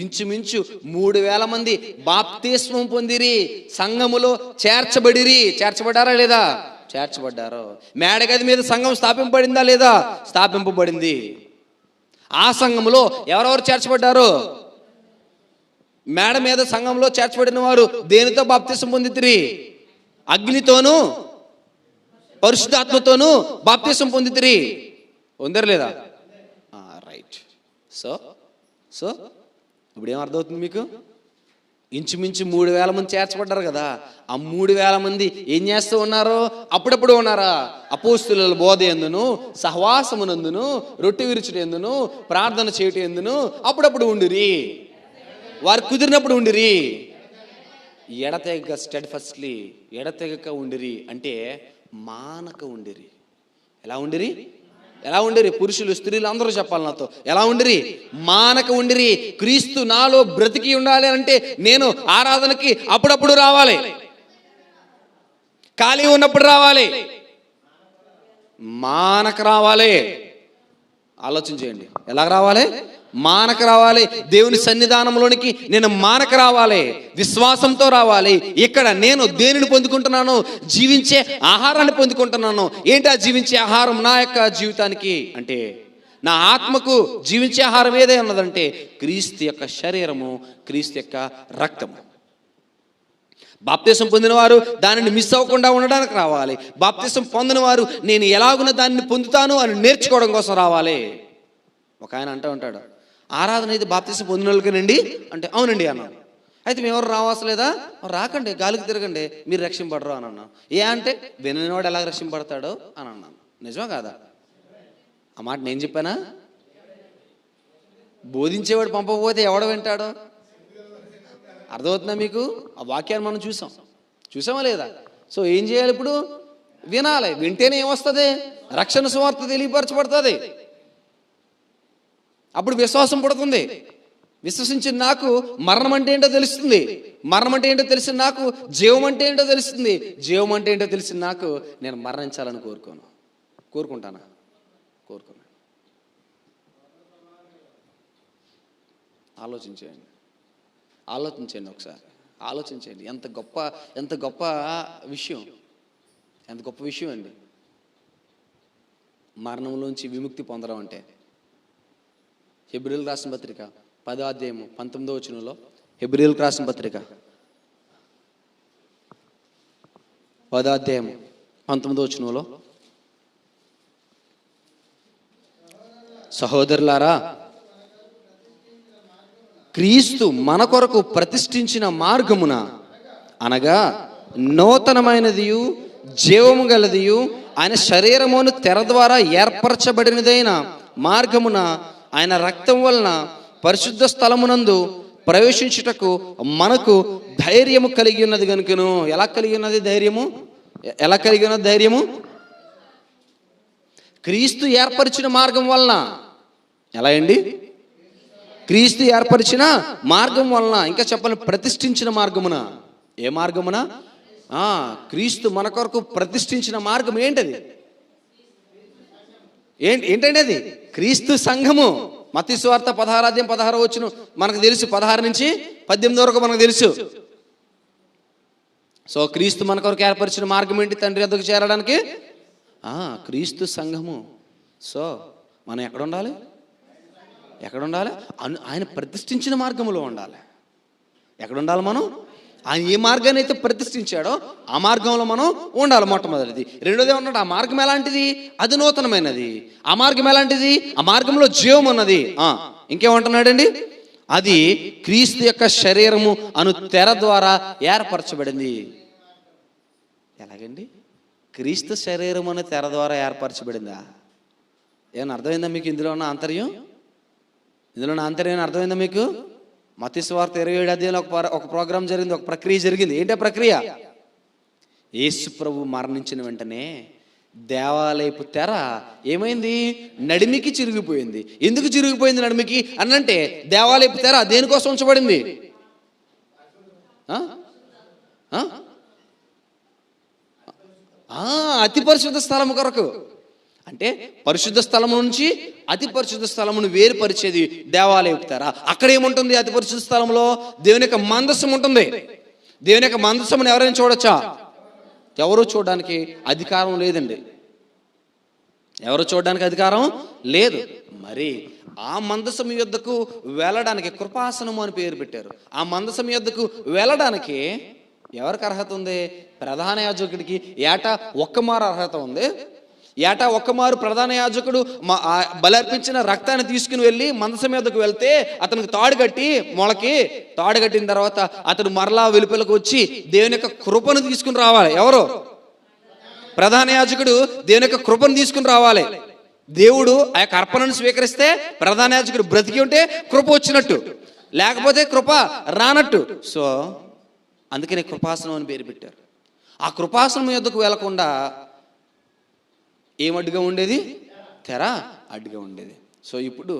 ఇంచుమించు 3000 మంది బాప్తిస్మం పొందిరి, సంఘములో చేర్చబడిరి. చేర్చబడ్డారా లేదా? చేర్చబడ్డారు. మేడగది మీద సంఘం స్థాపింపబడిందా లేదా? స్థాపింపబడింది. ఆ సంఘములో ఎవరెవరు చేర్చబడ్డారు? మేడ మీద సంఘంలో చేర్చబడిన వారు దేనితో బాప్తిసం పొందితిరి? అగ్నితోనూ పరిశుద్ధాత్మతోనూ బాప్తిసం పొందితిరి. పొందరు లేదా? రైట్. సో ఇప్పుడు ఏం అర్థమవుతుంది మీకు? ఇంచుమించు 3000 మంది చేర్చబడ్డారు కదా. ఆ 3000 మంది ఏం చేస్తూ ఉన్నారు? అప్పుడప్పుడు ఉన్నారా? అపోస్తుల బోధ ఎందును, సహవాసమునందును, రొట్టె విరుచుట ఎందును, ప్రార్థన చేయటం ఎందును అప్పుడప్పుడు ఉండిరి. వారు కుదిరినప్పుడు ఉండిరి. ఎడతెగక స్టెడ్ఫాస్ట్లీ, ఎడతెగక ఉండిరి అంటే మానక ఉండిరి. ఎలా ఉండిరి? ఎలా ఉండిరి? పురుషులు స్త్రీలు అందరూ చెప్పాలి నాతో. ఎలా ఉండిరి? మానక ఉండిరి. క్రీస్తు నాలో బ్రతికి ఉండాలి అంటే నేను ఆరాధనకి అప్పుడప్పుడు రావాలి, ఖాళీ ఉన్నప్పుడు రావాలి, మానక రావాలి. ఆలోచన చేయండి. ఎలా రావాలి? మానక రావాలి. దేవుని సన్నిధానంలోనికి నేను మానక రావాలి, విశ్వాసంతో రావాలి. ఇక్కడ నేను దేనిని పొందుకుంటున్నాను? జీవించే ఆహారాన్ని పొందుకుంటున్నాను. ఏంటి ఆ జీవించే ఆహారం? నా యొక్క జీవితానికి అంటే నా ఆత్మకు జీవించే ఆహారం ఏదే ఉన్నదంటే క్రీస్తు యొక్క శరీరము, క్రీస్తు యొక్క రక్తము. బాప్తిసం పొందిన వారు దానిని మిస్ అవ్వకుండా ఉండడానికి రావాలి. బాప్తిసం పొందిన వారు నేను ఎలాగున దాన్ని పొందుతాను అని నేర్చుకోవడం కోసం రావాలి. ఒక ఆయన అంటూ ఉంటాడు, ఆరాధన అయితే బాప్తిసం పొందిన వాళ్ళకేనండి అంటే అవునండి అన్నాను. అయితే మేము ఎవరు రావాల్సలేదా? రాకండి, గాలికి తిరగండి, మీరు రక్షింపడరు అని అన్నాను. ఏ అంటే విననివాడు ఎలా రక్షింపడతాడో అని అన్నాను. నిజమా కాదా? ఆ మాట నేను చెప్పానా? బోధించేవాడు పంపకపోతే ఎవడ వింటాడో? అర్థమవుతుందా మీకు? ఆ వాక్యాన్ని మనం చూసామా లేదా? సో ఏం చేయాలి ఇప్పుడు? వినాలి. వింటేనే ఏమొస్తుంది? రక్షణ సువార్త తెలియపరచబడుతుంది. అప్పుడు విశ్వాసం పుడుతుంది. విశ్వసించిన నాకు మరణం అంటే ఏంటో తెలుస్తుంది. మరణం అంటే ఏంటో తెలిసిన నాకు జీవం అంటే ఏంటో తెలుస్తుంది. జీవం అంటే ఏంటో తెలిసిన నాకు నేను మరణించాలని కోరుకుంటానా? కోరుకున్నాను. ఆలోచించండి ఒకసారి. ఆలోచించండి. ఎంత గొప్ప విషయం, ఎంత గొప్ప విషయం అండి మరణంలోంచి విముక్తి పొందడం అంటే. హెబ్రీయులకు రాసిన పత్రిక 10వ అధ్యాయము 19వ వచనంలో, హెబ్రీయులకు రాసిన పత్రిక 10వ అధ్యాయము 19వ వచనంలో సహోదరులారా, క్రీస్తు మన కొరకు ప్రతిష్ఠించిన మార్గమున, అనగా నూతనమైనదియు జీవము గలదియు ఆయన శరీరమును తెర ద్వారా ఏర్పరచబడినదైన మార్గమున ఆయన రక్తం వలన పరిశుద్ధ స్థలమునందు ప్రవేశించుటకు మనకు ధైర్యము కలిగి ఉన్నది కనుకను. ఎలా కలిగి ఉన్నది ధైర్యము? ఎలా కలిగి ఉన్నది ధైర్యము? క్రీస్తు ఏర్పరిచిన మార్గం వలన. ఎలా అండి? క్రీస్తు ఏర్పరిచిన మార్గం వలన. ఇంకా చెప్పాలి, ప్రతిష్ఠించిన మార్గమున. ఏ మార్గమున? క్రీస్తు మన కొరకు ప్రతిష్ఠించిన మార్గం ఏంటది? ఏంటండి అది? క్రీస్తు సంఘము. మత్తయి సువార్త 16:16 మనకు తెలుసు. 16 నుంచి 18 వరకు మనకు తెలుసు. సో క్రీస్తు మన కొరకు ఏర్పరిచిన మార్గం ఏంటి? తండ్రి వద్దకు చేరడానికి క్రీస్తు సంఘము. సో మనం ఎక్కడ ఉండాలి? ఎక్కడ ఉండాలి? ఆయన ప్రతిష్ఠించిన మార్గంలో ఉండాలి. ఎక్కడ ఉండాలి మనం? ఆయన ఏ మార్గాన్ని అయితే ప్రతిష్ఠించాడో ఆ మార్గంలో మనం ఉండాలి. మొట్టమొదటిది. రెండోది ఉన్నాడు, ఆ మార్గం ఎలాంటిది? అది నూతనమైనది. ఆ మార్గం ఎలాంటిది? ఆ మార్గంలో జీవం ఉన్నది. ఇంకేమంటున్నాడండి? అది క్రీస్తు యొక్క శరీరము అను తెర ద్వారా ఏర్పరచబడింది. ఎలాగండి? క్రీస్తు శరీరం అనే తెర ద్వారా ఏర్పరచబడిందా? ఏమన్నా అర్థమైందా మీకు? ఇందులో ఉన్న ఆంతర్యం, ఇందులో ఉన్న ఆంతర్యం అర్థమైందా మీకు? మత్తయి సువార్త 27 అధ్యాయంలో ఒక ప్రోగ్రాం జరిగింది, ఒక ప్రక్రియ జరిగింది. ఏంటి ప్రక్రియ? యేసు ప్రభు మరణించిన వెంటనే దేవాలయపు తెర ఏమైంది? నడిమికి చిరిగిపోయింది. ఎందుకు చిరిగిపోయింది నడిమికి అనంటే, దేవాలయపు తెర దేనికోసం ఉంచబడింది? అతి పరిశుద్ధ స్థలము కొరకు. అంటే పరిశుద్ధ స్థలము నుంచి అతి పరిశుద్ధ స్థలమును వేరుపరిచేది దేవాలయపు తెర. అక్కడ ఏముంటుంది? అతి పరిశుద్ధ స్థలంలో దేవుని యొక్క మందసం ఉంటుంది. దేవుని యొక్క మందసమును ఎవరైనా చూడొచ్చా? ఎవరు చూడడానికి అధికారం లేదండి. ఎవరు చూడడానికి అధికారం లేదు. మరి ఆ మందసం యొద్దకు వెళ్ళడానికి కృపాసనము అని పేరు పెట్టారు. ఆ మందసం యొద్దకు వెళ్ళడానికి ఎవరికి అర్హత ఉంది? ప్రధాన యాజకుడికి ఏటా ఒక్కమారు అర్హత ఉంది. ఏటా ఒక్కమారు ప్రధాన యాజకుడు బలర్పించిన రక్తాన్ని తీసుకుని వెళ్ళి మందసం మీదకు వెళ్తే అతనికి తాడు కట్టి, మొలకి తాడు కట్టిన తర్వాత అతడు మరలా వెలుపలకు వచ్చి దేవుని యొక్క కృపను తీసుకుని రావాలి. ఎవరు? ప్రధాన యాజకుడు దేవుని యొక్క కృపను తీసుకుని రావాలి. దేవుడు ఆ యొక్క అర్పణను స్వీకరిస్తే ప్రధాన యాజకుడు బ్రతికి ఉంటే కృప వచ్చినట్టు, లేకపోతే కృప రానట్టు. సో అందుకనే కృపాసనం అని పేరు పెట్టారు. ఆ కృపాసనం యొద్దకు వెళ్లకుండా ఏమడ్డుగా ఉండేది? తెర అడ్డుగా ఉండేది. సో ఇప్పుడు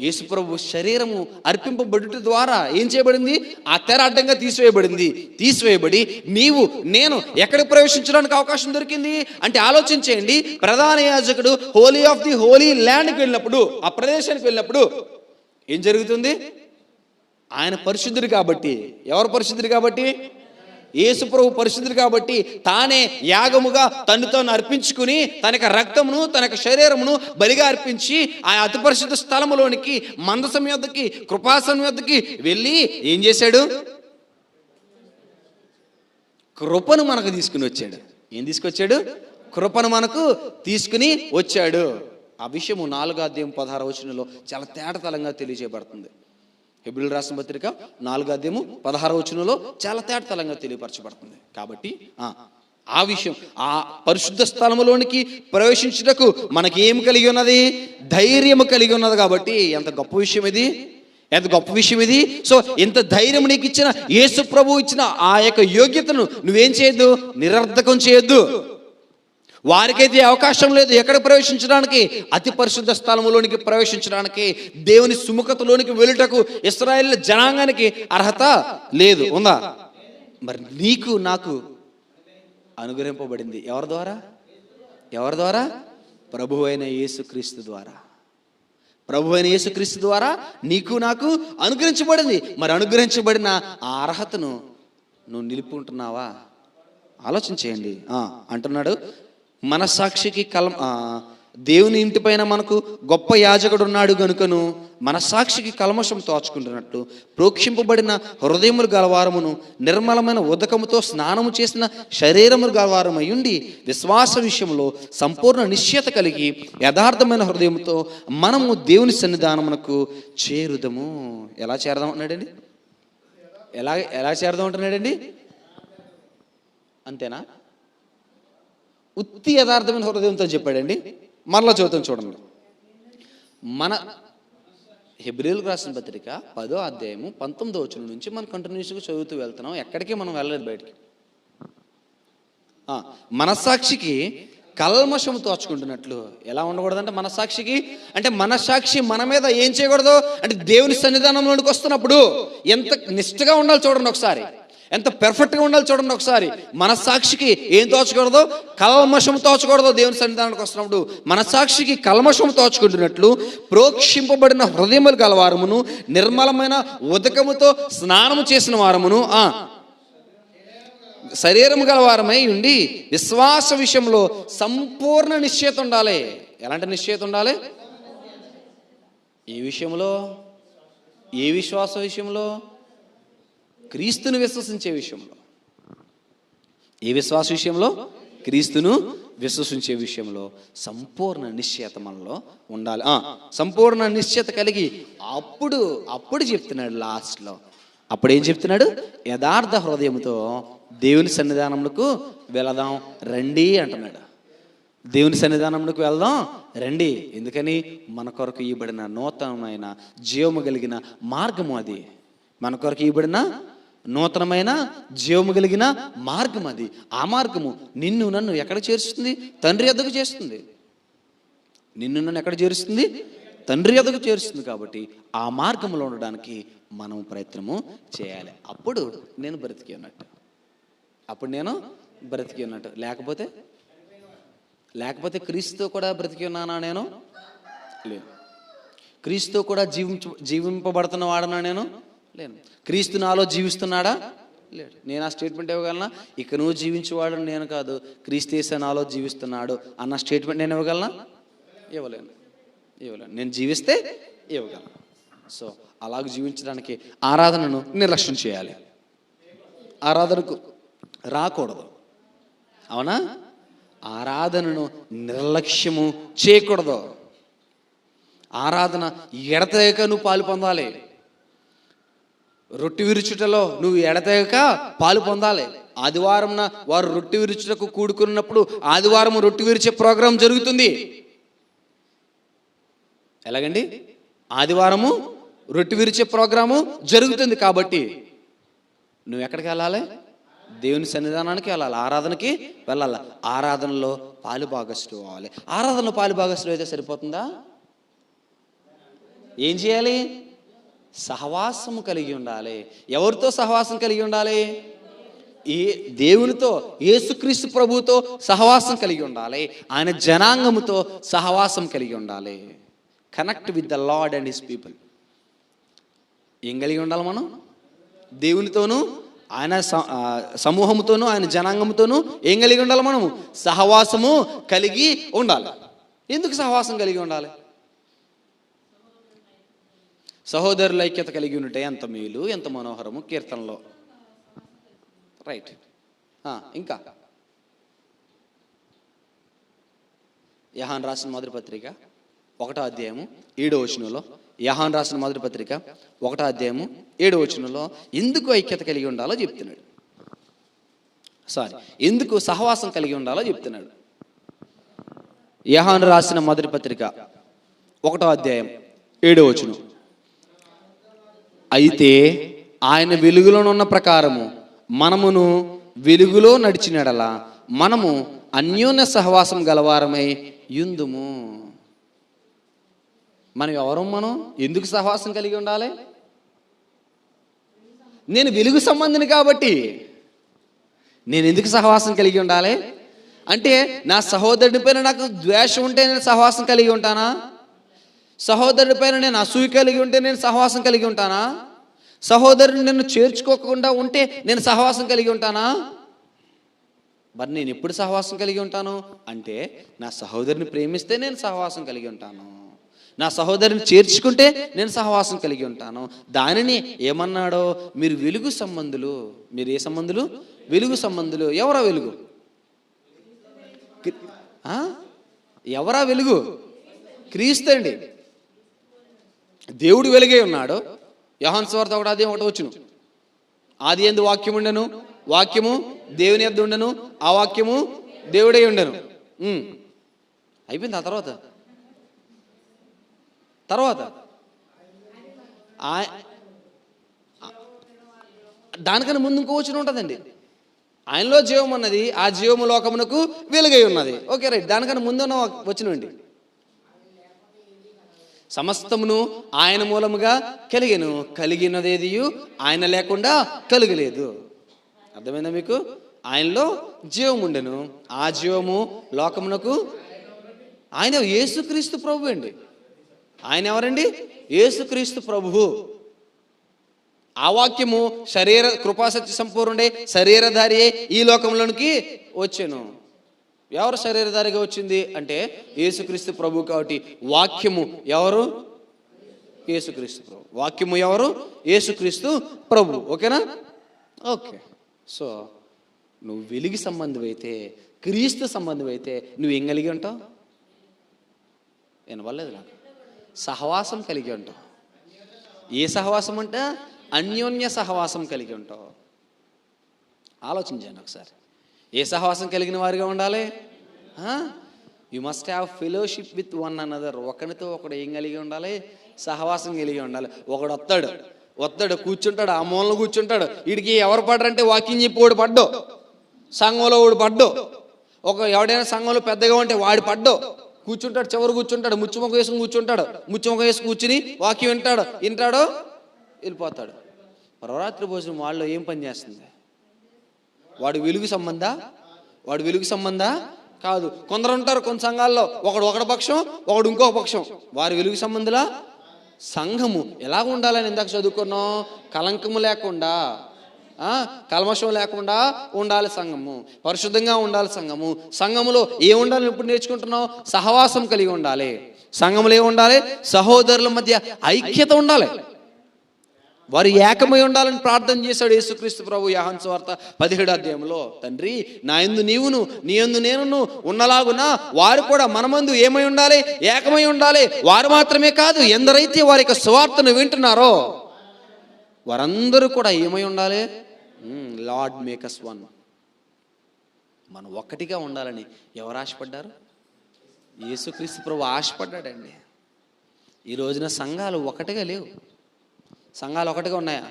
యేసుప్రభు శరీరము అర్పింపబడుట ద్వారా ఏం చేయబడింది? ఆ తెర అడ్డంగా తీసివేయబడి నీవు నేను ఎక్కడికి ప్రవేశించడానికి అవకాశం దొరికింది అంటే ఆలోచించేయండి. ప్రధాన యాజకుడు హోలీ ఆఫ్ ది హోలీ ల్యాండ్కి వెళ్ళినప్పుడు, ఆ ప్రదేశానికి వెళ్ళినప్పుడు ఏం జరుగుతుంది? ఆయన పరిశుద్ధుడు కాబట్టి. ఎవరు పరిశుద్ధుడు కాబట్టి? యేసు ప్రభు పరిశుద్ధుడు కాబట్టి తానే యాగముగా తాను అర్పించుకుని తన యొక్క రక్తమును తన యొక్క శరీరమును బలిగా అర్పించి ఆ అతి పరిశుద్ధ స్థలములోనికి మందసం యొద్దకి కృపాసనం యొద్దకి వెళ్ళి ఏం చేశాడు? కృపను మనకు తీసుకుని వచ్చాడు. ఏం తీసుకొచ్చాడు? కృపను మనకు తీసుకుని వచ్చాడు. ఆ విషయము 4వ అధ్యాయం 16వ వచనంలో చాలా తేటతలంగా తెలియజేయబడుతుంది. హెబ్రీయులకు రాసిన పత్రిక 4వ అధ్యాయము 16వ వచనంలో చాలా తేటతలంగా తెలియపరచబడుతుంది. కాబట్టి ఆ విషయం, ఆ పరిశుద్ధ స్థలములోనికి ప్రవేశించుటకు మనకి ఏం కలిగి ఉన్నది? ధైర్యము కలిగి ఉన్నది. కాబట్టి ఎంత గొప్ప విషయం ఇది! ఎంత గొప్ప విషయం ఇది! సో ఎంత ధైర్యం నీకు ఇచ్చిన యేసు ప్రభు ఇచ్చిన ఆ యొక్క యోగ్యతను నువ్వేం చేయొద్దు? నిరర్ధకం చేయొద్దు. వారికైతే అవకాశం లేదు ఎక్కడ ప్రవేశించడానికి? అతి పరిశుద్ధ స్థలములోనికి ప్రవేశించడానికి, దేవుని సుముఖతలోనికి వెళ్ళుటకు ఇశ్రాయేలు జనాంగానికి అర్హత లేదు. ఉందా? మరి నీకు నాకు అనుగ్రహింపబడింది. ఎవరి ద్వారా? ఎవరి ద్వారా? ప్రభువు అయిన యేసుక్రీస్తు ద్వారా. ప్రభు అయిన యేసుక్రీస్తు ద్వారా నీకు నాకు అనుగ్రహించబడింది. మరి అనుగ్రహించబడిన ఆ అర్హతను నువ్వు నిలుపుకుంటున్నావా? ఆలోచించేయండి. అంటున్నాడు, మనస్సాక్షికి దేవుని ఇంటిపైన మనకు గొప్ప యాజకుడు ఉన్నాడు గనుకను మనస్సాక్షికి కల్మషం తోచుకుంటున్నట్లు ప్రోక్షింపబడిన హృదయములు గలవారమును నిర్మలమైన ఉదకముతో స్నానము చేసిన శరీరములు గలవారమై ఉండి విశ్వాస విషయంలో సంపూర్ణ నిశ్చయత కలిగి యథార్థమైన హృదయంతో మనము దేవుని సన్నిధానమునకు చేరుదము. ఎలా చేరదాం అన్నాడండి? ఎలా చేరదాం అంటున్నాడండి? అంతేనా? ఉత్తి యథార్థమైన హృదయంతో చెప్పాడండి. మరలా చదువుతాం చూడండి. మన హెబ్రీయులకు రాసిన పత్రిక 10వ అధ్యాయము 19వ వచనం నుంచి మనం కంటిన్యూస్గా చదువుతూ వెళ్తున్నాం. ఎక్కడికి మనం వెళ్ళలేదు బయటికి. మనస్సాక్షికి కల్మషము తోచుకుంటున్నట్లు ఎలా ఉండకూడదంటే, మనస్సాక్షి మన మీద ఏం చేయకూడదు అంటే, దేవుని సన్నిధానంలోనికి వస్తున్నప్పుడు ఎంత నిష్ఠగా ఉండాలి చూడండి ఒకసారి, ఎంత పెర్ఫెక్ట్గా ఉండాలి చూడండి ఒకసారి. మనస్సాక్షికి ఏం తోచకూడదు? కల్మషం తోచకూడదు. దేవుని సన్నిధానానికి వస్తున్నప్పుడు మనస్సాక్షికి కల్మషం తోచుకుంటున్నట్లు ప్రోక్షింపబడిన హృదయములు గలవారమును నిర్మలమైన ఉదకముతో స్నానము చేసిన వారమును శరీరము గలవారమై ఉండి విశ్వాస విషయంలో సంపూర్ణ నిశ్చయత ఉండాలి. ఎలాంటి నిశ్చయత ఉండాలి? ఏ విషయంలో? ఏ విశ్వాస విషయంలో? క్రీస్తును విశ్వసించే విషయంలో. ఏ విశ్వాస విషయంలో? క్రీస్తును విశ్వసించే విషయంలో సంపూర్ణ నిశ్చయత మనలో ఉండాలి. సంపూర్ణ నిశ్చయత కలిగి అప్పుడు చెప్తున్నాడు లాస్ట్లో. అప్పుడు ఏం చెప్తున్నాడు? యథార్థ హృదయంతో దేవుని సన్నిధానములకు వెళదాం రండి అంటున్నాడు. దేవుని సన్నిధానములకు వెళ్దాం రండి. ఎందుకని? మన కొరకు ఇవ్వబడిన నూతనమైన జీవము కలిగిన మార్గము అది. మన కొరకు ఇవ్వబడిన నూతనమైన జీవము కలిగిన మార్గం అది. ఆ మార్గము నిన్ను నన్ను ఎక్కడ చేరుస్తుంది? తండ్రి యొద్దకు చేస్తుంది. నిన్ను నన్ను ఎక్కడ చేరుస్తుంది? తండ్రి యొద్దకు చేరుస్తుంది. కాబట్టి ఆ మార్గంలో ఉండడానికి మనం ప్రయత్నము చేయాలి. అప్పుడు నేను బ్రతికి ఉన్నట్టు. లేకపోతే క్రీస్తుతో కూడా బ్రతికి ఉన్నానా నేను? లేదు. క్రీస్తుతో కూడా జీవింపబడుతున్న వాడనా నేను? లేను. క్రీస్తు నాలో జీవిస్తున్నాడా? లేడు. నేను ఆ స్టేట్మెంట్ ఇవ్వగలనా? ఇక నువ్వు జీవించేవాడు నేను కాదు, క్రీస్తు యేసు నాలో జీవిస్తున్నాడు అన్న స్టేట్మెంట్ నేను ఇవ్వగలనా? ఇవ్వలేను. నేను జీవిస్తే ఇవ్వగలను. సో అలాగ జీవించడానికి ఆరాధనను నిర్లక్ష్యం చేయాలి. ఆరాధనకు రాకూడదు. అవునా? ఆరాధనను నిర్లక్ష్యము చేయకూడదు. ఆరాధన ఎడతెగక నువ్వు పాలు పొందాలి. రొట్టె విరుచుటలో నువ్వు ఎడతెగక పాలు పొందాలి. ఆదివారం వారు రొట్టె విరుచుటకు కూడుకున్నప్పుడు ఆదివారం రొట్టె విరిచే ప్రోగ్రాం జరుగుతుంది. ఎలాగండి? ఆదివారము రొట్టె విరిచే ప్రోగ్రాము జరుగుతుంది. కాబట్టి నువ్వు ఎక్కడికి వెళ్ళాలి? దేవుని సన్నిధానానికి వెళ్ళాలి. ఆరాధనకి వెళ్ళాలి. ఆరాధనలో పాలు భాగస్థులు అవ్వాలి. ఆరాధనలో పాలు భాగస్థులు అయితే సరిపోతుందా? ఏం చేయాలి? సహవాసము కలిగి ఉండాలి. ఎవరితో సహవాసం కలిగి ఉండాలి? దేవునితో, యేసుక్రీస్తు ప్రభువుతో సహవాసం కలిగి ఉండాలి. ఆయన జనాంగముతో సహవాసం కలిగి ఉండాలి. Connect with the lord and his people. ఏం కలిగి ఉండాలి మనం? దేవునితోనూ ఆయన సమూహముతోనూ ఆయన జనాంగముతోనూ ఏం కలిగి ఉండాలి? మనము సహవాసము కలిగి ఉండాలి. ఎందుకు సహవాసం కలిగి ఉండాలి? సహోదరుల ఐక్యత కలిగి ఉంటే ఎంత మేలు, ఎంత మనోహరము. కీర్తనలో రైట్. ఇంకా యోహాను రాసిన మొదటి పత్రిక 1వ అధ్యాయము 7వ వచనంలో, యోహాను రాసిన మొదటి పత్రిక 1వ అధ్యాయము 7వ వచనంలో ఎందుకు ఐక్యత కలిగి ఉండాలో చెప్తున్నాడు. ఎందుకు సహవాసం కలిగి ఉండాలో చెప్తున్నాడు. యోహాను రాసిన మొదటి పత్రిక 1వ అధ్యాయం 7వ వచనం. అయితే ఆయన వెలుగులోనున్న ప్రకారము మనమును వెలుగులో నడిచినడలా మనము అన్యోన్య సహవాసం గలవారమై యుందుము. మనం ఎవరు? మనం ఎందుకు సహవాసం కలిగి ఉండాలి? నేను వెలుగు సంబంధిని కాబట్టి నేను ఎందుకు సహవాసం కలిగి ఉండాలి అంటే, నా సహోదరుడి పైన నాకు ద్వేషం ఉంటే నేను సహవాసం కలిగి ఉంటానా? సహోదరుడి పైన నేను అసూయ కలిగి ఉంటే నేను సహవాసం కలిగి ఉంటానా? సహోదరుని నన్ను చేర్చుకోకుండా ఉంటే నేను సహవాసం కలిగి ఉంటానా? మరి నేను ఎప్పుడు సహవాసం కలిగి ఉంటాను అంటే, నా సహోదరిని ప్రేమిస్తే నేను సహవాసం కలిగి ఉంటాను, నా సహోదరిని చేర్చుకుంటే నేను సహవాసం కలిగి ఉంటాను. దానిని ఏమన్నాడో, మీరు వెలుగు సంబంధులు. మీరు ఏ సంబంధులు? వెలుగు సంబంధులు. ఎవరా వెలుగు? ఎవరా వెలుగు? క్రీస్తు అండి. దేవుడు వెలుగే ఉన్నాడు. యోహాను సువార్త 1:1 ఆది యందు వాక్యం ఉండెను, వాక్యము దేవుని యొద్ద ఉండెను, ఆ వాక్యము దేవుడే ఉండెను. అయిపోయింది. ఆ తర్వాత దానికన్నా ముందు ఇంకో వచనం ఉంటుందండి. ఆయనలో జీవం ఉన్నది, ఆ జీవము లోకమునకు వెలుగై ఉన్నది. Okay, right. దానికన్నా ముందు ఉన్న వచనం అండి. సమస్తమును ఆయన మూలముగా కలిగెను, కలిగినదేదియు ఆయన లేకుండా కలుగలేదు. అర్థమైందా మీకు? ఆయనలో జీవం ఉండెను, ఆ జీవము లోకమునకు. ఆయన యేసుక్రీస్తు ప్రభు అండి. ఆయన ఎవరండి? యేసుక్రీస్తు ప్రభువు. ఆ వాక్యము కృపాసత్య సంపూర్ణుడే, శరీరధారియే ఈ లోకంలోనికి వచ్చాను. ఎవరు శరీరధారిగా వచ్చింది అంటే యేసుక్రీస్తు ప్రభు. కాబట్టి వాక్యము ఎవరు? యేసుక్రీస్తు ప్రభు. వాక్యము ఎవరు? యేసుక్రీస్తు ప్రభు. ఓకేనా? ఓకే. సో నువ్వు వెలుగు సంబంధం అయితే, క్రీస్తు సంబంధం అయితే నువ్వు ఏం కలిగి ఉంటావు? వినవలేదు నాకు. సహవాసం కలిగి ఉంటావు. ఏ సహవాసం అంటే అన్యోన్య సహవాసం కలిగి ఉంటావు. ఆలోచించండి ఒకసారి. ఏ సహవాసం కలిగిన వారిగా ఉండాలి? You must have fellowship with one another. ఒకరితో ఒకడు ఏం కలిగి ఉండాలి? సహవాసం కలిగి ఉండాలి. ఒకడు వస్తాడు కూర్చుంటాడు, ఆ మూలను కూర్చుంటాడు. వీడికి ఎవరు పడ్డారంటే వాకింగ్ చెప్పి వాడు పడ్డో, సంఘంలో వాడు పడ్డో, ఎవడైనా సంఘంలో పెద్దగా ఉంటే వాడు పడ్డో కూర్చుంటాడు, చివరు కూర్చుంటాడు, ముచ్చుముఖం వేసుకుని కూర్చుంటాడు. ముచ్చుముఖం వేసుకు కూర్చుని వాక్యం వింటాడో వెళ్ళిపోతాడు. పరరాత్రి భోజనం వాళ్ళలో ఏం పని చేస్తుంది? వాడు వెలుగు సంబంధా కాదు. కొందరు ఉంటారు కొన్ని సంఘాల్లో, ఒకడు పక్షం, ఒకడు ఇంకో పక్షం. వారు వెలుగు సంబంధులా? సంఘము ఎలాగ ఉండాలని ఇందాక చదువుకున్నాం. కలంకము లేకుండా, కల్మషం లేకుండా ఉండాలి సంఘము. పరిశుద్ధంగా ఉండాలి సంఘము. సంఘములో ఏముండాలని ఎప్పుడు నేర్చుకుంటున్నావు? సహవాసం కలిగి ఉండాలి. సంఘములో ఏముండాలి? సహోదరుల మధ్య ఐక్యత ఉండాలి. వారు ఏకమై ఉండాలని ప్రార్థన చేశాడు యేసుక్రీస్తు ప్రభు. యోహాను సువార్త 17 తండ్రి, నా యందు నీవును, నీ యందు నేనును ఉన్నలాగున వారు కూడా మనమందు ఏమై ఉండాలి? ఏకమై ఉండాలి. వారు మాత్రమే కాదు, ఎందరైతే వారి యొక్క సువార్తను వింటున్నారో వారందరూ కూడా ఏమై ఉండాలి? Lord make us one. మనం ఒక్కటిగా ఉండాలని ఎవరు ఆశపడ్డారు? యేసుక్రీస్తు ప్రభు ఆశపడ్డాడండి. ఈ రోజున సంఘాలు ఒకటిగా లేవు. సంఘాలు ఒకటిగా ఉన్నాయా?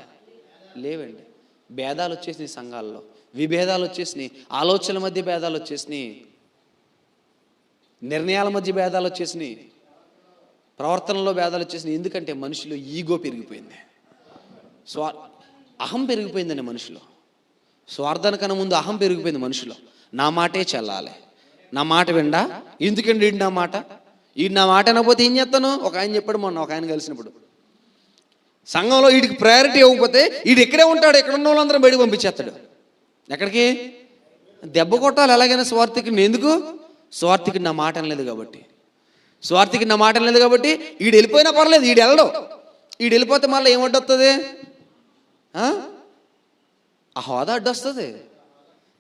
లేవండి. భేదాలు వచ్చేసినాయి సంఘాల్లో, విభేదాలు వచ్చేసినాయి, ఆలోచనల మధ్య భేదాలు వచ్చేసినాయి, నిర్ణయాల మధ్య భేదాలు వచ్చేసినాయి, ప్రవర్తనలో భేదాలు వచ్చేసినాయి. ఎందుకంటే మనుషులు ఈగో పెరిగిపోయింది, అహం పెరిగిపోయిందండి మనుషులు. స్వార్థానికన్నా ముందు అహం పెరిగిపోయింది మనుషులు. నా మాటే చెల్లాలి, నా మాట విండా, ఎందుకండి ఈడు నా మాట అనకపోతే ఏం చేస్తాను? ఒక ఆయన చెప్పాడు మొన్న, ఒక ఆయన కలిసినప్పుడు, సంఘంలో వీడికి ప్రయారిటీ ఇవ్వకపోతే వీడు ఇక్కడే ఉంటాడు, ఎక్కడ ఉన్న వాళ్ళందరం బయటకు పంపించేస్తాడు. ఎక్కడికి? దెబ్బ కొట్టాలి ఎలాగైనా స్వార్థికుడిని. ఎందుకు? స్వార్థికుడు నా మాట అనలేదు కాబట్టి. వీడు వెళ్ళిపోయినా పర్లేదు, వీడు వెళ్ళిపోతే మళ్ళీ ఏమడ్డొస్తుంది? ఆ హోదా అడ్డొస్తుంది.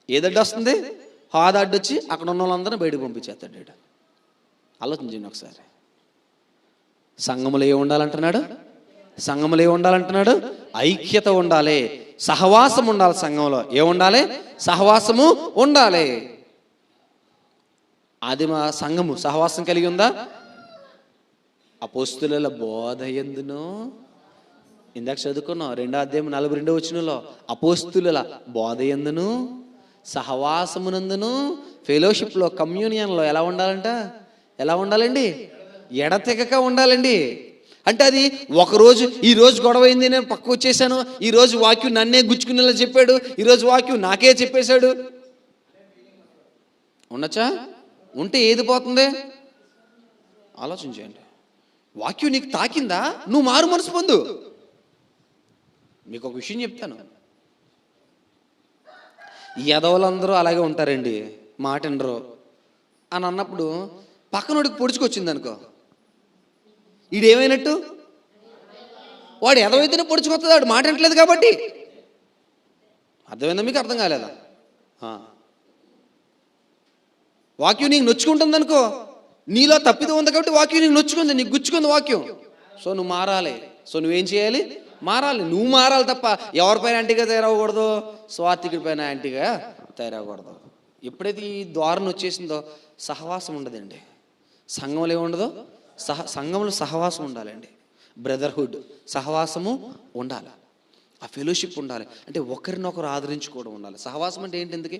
ఏదడ్డొస్తుంది? హోదా అడ్డొచ్చి అక్కడ ఉన్న వాళ్ళందరినీ బయటకు పంపించేస్తాడు వీడు. ఆలోచించండి ఒకసారి. సంఘములో ఏముండాలంటున్నాడు? ఐక్యత ఉండాలి, సహవాసం ఉండాలి. సంఘంలో ఏముండాలి? సహవాసము ఉండాలి. అది మా సంఘము సహవాసం కలిగి ఉందా? అపోస్తుల బోధ యందును, ఇందాక చదువుకున్నాం 2:42 అపోస్తుల బోధ యందును, సహవాసమునందును, ఫెలోషిప్లో, కమ్యూనియన్లో ఎలా ఉండాలండి? ఎడతెగక ఉండాలండి. అంటే అది ఒకరోజు, ఈరోజు గొడవైంది నేను పక్కకు వచ్చేసాను, ఈరోజు వాక్యం నన్నే గుచ్చుకునేలా చెప్పాడు, ఈరోజు వాక్యం నాకే చెప్పేశాడు. ఉండొచ్చా? ఉంటే ఏది పోతుంది? ఆలోచించండి. వాక్యం నీకు తాకిందా? నువ్వు మారు మనసు పొందు. మీకు ఒక విషయం చెప్తాను. ఎదవలందరూ అలాగే ఉంటారండి, మాట వినరు అని అన్నప్పుడు పక్కనోడికి పొడుచుకొచ్చింది అనుకో, ఈడేమైనట్టు? వాడు ఎదవైతేనే పొడుచుకొస్తుంది, వాడు మాట వినట్లేదు కాబట్టి. అర్థమైందా? మీకు అర్థం కాలేదా? వాక్యం నీకు నొచ్చుకుంటుంది అనుకో, నీలో తప్పిదం ఉంది కాబట్టి వాక్యం నీకు నొచ్చుకుంది, నీకు గుచ్చుకుంది వాక్యం. సో నువ్వు మారాలి. సో నువ్వేం చేయాలి? మారాలి. నువ్వు మారాలి తప్ప ఎవరిపైన యాంటీగా తయారవ్వకూడదు, స్వార్థికుడి పైన యాంటీగా తయారవ్వకూడదు. ఎప్పుడైతే ఈ ద్వారం వచ్చేసిందో సహవాసం ఉండదండి. సంఘంలో ఏముండదు? సంఘంలో సహవాసం ఉండాలండి. బ్రదర్హుడ్, సహవాసము ఉండాలి. ఆ ఫెలోషిప్ ఉండాలి. అంటే ఒకరినొకరు ఆదరించుకోవడం ఉండాలి. సహవాసం అంటే ఏంటి? ఎందుకు?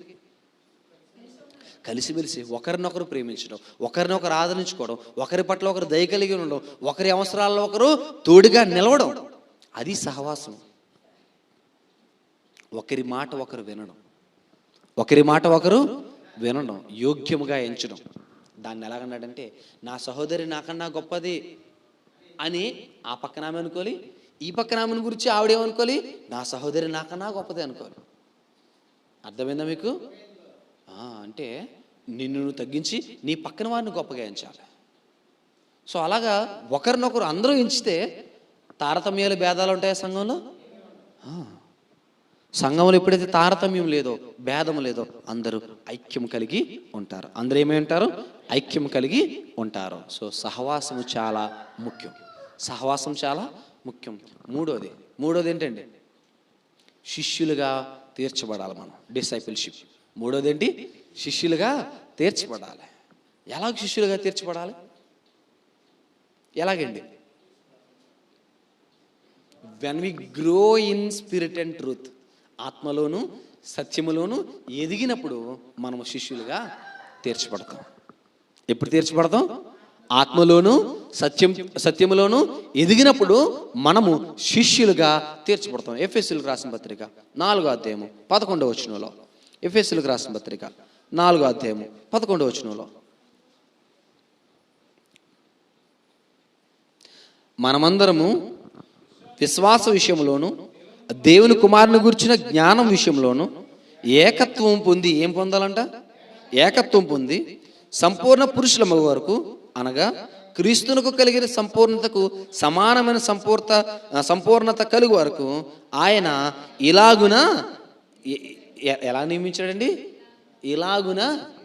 కలిసిమెలిసి ఒకరినొకరు ప్రేమించడం, ఒకరినొకరు ఆదరించుకోవడం, ఒకరి పట్ల ఒకరు దయ కలిగి ఉండడం, ఒకరి అవసరాల్లో ఒకరు తోడుగా నిలవడం, అది సహవాసం. ఒకరి మాట ఒకరు వినడం, ఒకరి మాట ఒకరు వినడం, యోగ్యముగా ఎంచడం. దాన్ని ఎలాగన్నాడంటే, నా సహోదరి నాకన్నా గొప్పది అని ఆ పక్కన ఆమె అనుకోవాలి, ఈ పక్కన ఆమెను గురించి ఆవిడేమనుకోవాలి, నా సహోదరి నాకన్నా గొప్పది అనుకోవాలి. అర్థమైందా మీకు? అంటే నిన్ను నువ్వు తగ్గించి నీ పక్కన వారిని గొప్పగా ఎంచాలి. సో అలాగా ఒకరినొకరు అందరూ ఎంచితే తారతమ్యాలు, భేదాలు ఉంటాయా సంఘంలో? సంఘంలో ఎప్పుడైతే తారతమ్యం లేదో, భేదం లేదో, అందరూ ఐక్యం కలిగి ఉంటారు. అందరూ ఏమై ఉంటారు? ఐక్యం కలిగి ఉంటారు. సో సహవాసము చాలా ముఖ్యం. సహవాసం చాలా ముఖ్యం. మూడోది ఏంటండి? శిష్యులుగా తీర్చబడాలి మనం. డిసైపుల్షిప్. మూడోది ఏంటి? శిష్యులుగా తీర్చబడాలి. ఎలాగ శిష్యులుగా తీర్చబడాలి? ఎలాగండి? When we grow in spirit and truth, ఆత్మలోను సత్యములోను ఎదిగినప్పుడు మనము శిష్యులుగా తీర్చబడతాం. ఎప్పుడు తీర్చబడతాం? ఆత్మలోను సత్యములోను ఎదిగినప్పుడు మనము శిష్యులుగా తీర్చబడతాం. ఎఫెసీయులకు రాసిన పత్రిక 4వ అధ్యాయము 11వ వచనంలో, ఎఫెసీయులకు రాసిన పత్రిక 4వ అధ్యాయము 11వ వచనంలో, మనమందరము విశ్వాస విషయంలోను దేవుని కుమారుని గురించిన జ్ఞానం విషయంలోను ఏకత్వం పొంది, ఏం పొందాలంట? ఏకత్వం పొంది సంపూర్ణ పురుషుల వరకు, అనగా క్రీస్తునకు కలిగిన సంపూర్ణతకు సమానమైన సంపూర్ణత కలుగు వరకు ఆయన ఇలాగున ఎలా నియమించాడండి? ఇలాగున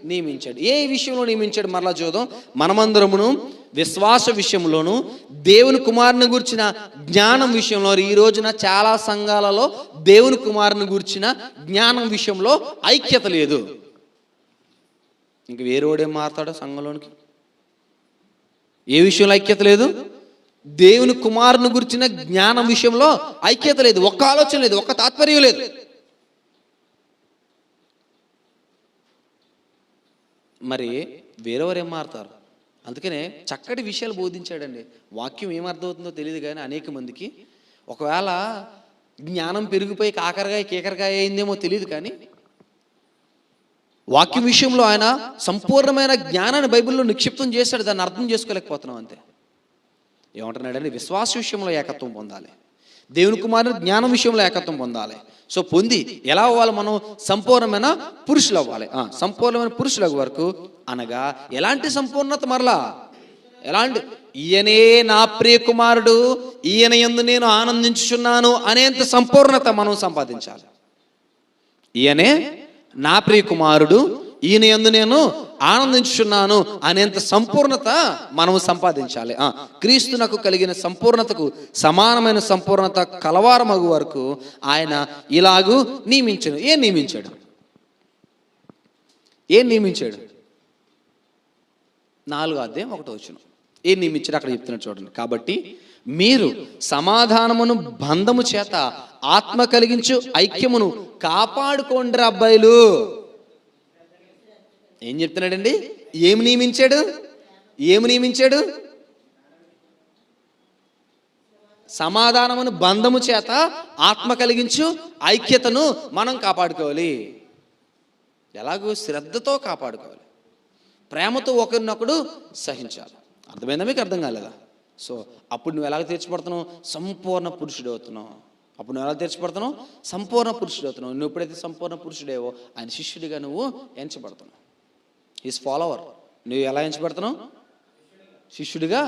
నియమించాడు. ఏ విషయంలో నియమించాడు? మరలా చూద్దాం. మనమందరమును విశ్వాస విషయంలోను దేవుని కుమారుని గురించిన జ్ఞానం విషయంలో. ఈ రోజున చాలా సంఘాలలో దేవుని కుమారుని గురించిన జ్ఞానం విషయంలో ఐక్యత లేదు. ఇంక వేరేవాడేం మారుతాడో సంఘంలోనికి? ఏ విషయంలో ఐక్యత లేదు? దేవుని కుమారుని గురించిన జ్ఞానం విషయంలో ఐక్యత లేదు. ఒక్క ఆలోచన లేదు, ఒక్క తాత్పర్యం లేదు. మరి వేరేవారు ఏం మారుతారు? అందుకనే చక్కటి విషయాలు బోధించాడండి. వాక్యం ఏమర్థమవుతుందో తెలియదు కానీ అనేక మందికి ఒకవేళ జ్ఞానం పెరిగిపోయి కాకరకాయ కీకరకాయ అయిందేమో తెలియదు, కానీ వాక్యం విషయంలో ఆయన సంపూర్ణమైన జ్ఞానాన్ని బైబిల్లో నిక్షిప్తం చేశాడు. దాన్ని అర్థం చేసుకోలేకపోతున్నాం అంతే. ఏమంటున్నాడండి? విశ్వాస విషయంలో ఏకత్వం పొందాలి, దేవుని కుమారుని జ్ఞానం విషయంలో ఏకత్వం పొందాలి. సో పొంది ఎలా అవ్వాలి? మనం సంపూర్ణమైన పురుషులు అవ్వాలి. సంపూర్ణమైన పురుషుల వరకు, అనగా ఎలాంటి సంపూర్ణత? మరలా ఎలాంటి? ఈయనే నా ప్రియ కుమారుడు, ఈయన యందు నేను ఆనందించుచున్నాను అనేంత సంపూర్ణత మనం సంపాదించాలి. ఈయనే నా ప్రియ కుమారుడు, ఈయన యందు నేను ఆనందించుచున్నాను అనేంత సంపూర్ణత మనం సంపాదించాలి. క్రీస్తునకు కలిగిన సంపూర్ణతకు సమానమైన సంపూర్ణత కలవారమగు వరకు ఆయన ఇలాగూ నియమించాడు. ఏం నియమించాడు? 4వ అధ్యాయం 1వ వచనం. ఏం నియమించాడు అక్కడ చెప్తున్నాడు చూడండి. కాబట్టి మీరు సమాధానమును బంధము చేత ఆత్మ కలిగించు ఐక్యమును కాపాడుకోండి అబ్బాయిలు. ఏం చెప్తున్నాడండి? ఏమి నియమించాడు? సమాధానమును బంధము చేత ఆత్మ కలిగించు ఐక్యతను మనం కాపాడుకోవాలి. ఎలాగో? శ్రద్ధతో కాపాడుకోవాలి, ప్రేమతో ఒకరినొకడు సహించాలి. అర్థమైందా? మీకు అర్థం కాలేదా? సో అప్పుడు నువ్వు ఎలాగ తీర్చబడుతున్నావు? సంపూర్ణ పురుషుడు అవుతున్నావు. అప్పుడు నువ్వు ఎలా తీర్చబడుతున్నావు? సంపూర్ణ పురుషుడు అవుతున్నావు. నువ్వు ఎప్పుడైతే సంపూర్ణ పురుషుడేవో ఆయన శిష్యుడిగా నువ్వు ఎంచబడుతున్నావు. Is follower. నువ్వు ఎలా ఎంచబడుతున్నావు? శిష్యుడిగా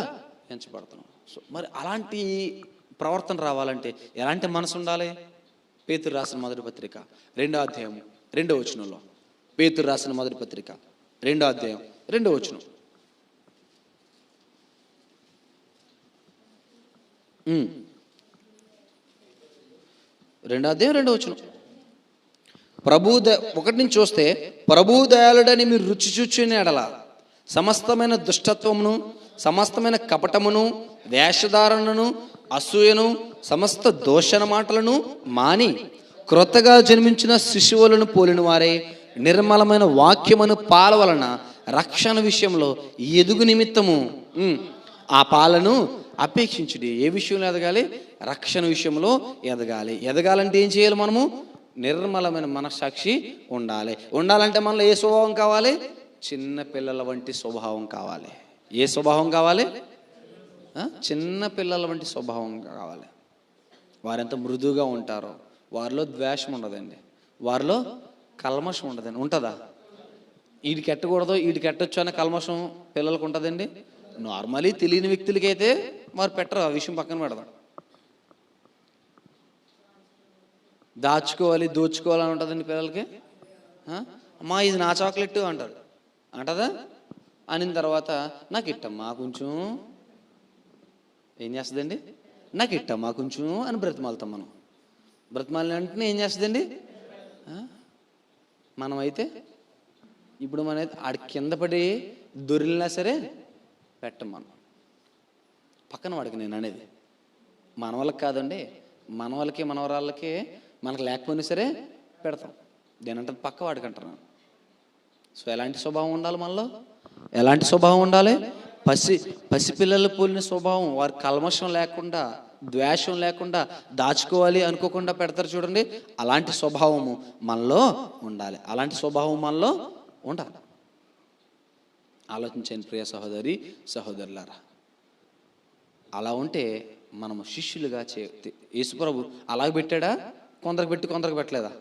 ఎంచబడుతున్నావు. సో మరి అలాంటి ప్రవర్తన రావాలంటే ఎలాంటి మనసు ఉండాలి? పేతురు రాసిన మొదటి పత్రిక 2వ అధ్యాయం 2వ వచనంలో, పేతురు రాసిన మొదటి పత్రిక 2వ అధ్యాయం 2వ వచనం. 2వ అధ్యాయం 2వ వచనం. ఒకటి నుంచి చూస్తే, ప్రభు దయాళుడని మీరు రుచి చూచుని ఎడల సమస్తమైన దుష్టత్వమును, సమస్తమైన కపటమును, వేషధారణను, అసూయను, సమస్త దోషణ మాటలను మాని క్రొత్తగా జన్మించిన శిశువులను పోలిన వారే నిర్మలమైన వాక్యమును పాల వలన రక్షణ విషయంలో ఎదుగు నిమిత్తము ఆ పాలను అపేక్షించుడి. ఏ విషయంలో ఎదగాలి? రక్షణ విషయంలో ఎదగాలి. ఎదగాలంటే ఏం చేయాలి? మనము నిర్మలమైన మనస్సాక్షి ఉండాలి. ఉండాలంటే మనలో ఏ స్వభావం కావాలి? చిన్న పిల్లల వంటి స్వభావం కావాలి. ఏ స్వభావం కావాలి? చిన్న పిల్లల వంటి స్వభావం కావాలి. వారెంత మృదువుగా ఉంటారో, వారిలో ద్వేషం ఉండదండి, వారిలో కల్మషం ఉండదండి. ఉంటుందా? వీడికి ఎట్టకూడదు, వీడికి ఎట్టొచ్చు అనే కల్మషం పిల్లలకు ఉంటుందండి. నార్మలీ తెలియని వ్యక్తులకైతే వారు పెట్టరు, ఆ విషయం పక్కన పెడదాం. దాచుకోవాలి, దోచుకోవాలని ఉంటుందండి పిల్లలకి. అమ్మా ఇది నా చాక్లెట్ అంటారు, అంటదా? అనిన తర్వాత నాకు ఇట్టమ్మా కొంచెం, ఏం చేస్తుందండి? నాకు ఇట్టమ్మా కొంచెం అని బ్రతిమాలుతాం మనం. బ్రతిమాలిన వెంటనే ఏం చేస్తుందండి? మనమైతే ఇప్పుడు మనైతే ఆడి కింద పడి దొరిలినా సరే పెట్టం మనం. పక్కన వాడికి నేను అనేది మన వాళ్ళకి కాదండి, మన వాళ్ళకి మనవరాళ్ళకి మనకు లేకపోయినా సరే పెడతాం. దేనంటే పక్క వాడికి అంటారు. సో ఎలాంటి స్వభావం ఉండాలి మనలో? ఎలాంటి స్వభావం ఉండాలి? పసిపిల్లలు పోలిన స్వభావం. వారి కల్మషం లేకుండా, ద్వేషం లేకుండా, దాచుకోవాలి అనుకోకుండా పెడతారు చూడండి. అలాంటి స్వభావము మనలో ఉండాలి. అలాంటి స్వభావం మనలో ఉండాలి. ఆలోచించండి ప్రియ సహోదరి సహోదరులారా. అలా ఉంటే మనము శిష్యులుగా యేసుప్రభు అలాగ పెట్టాడా? కొందరికి పెట్టి కొందరికి పెట్టలేదా?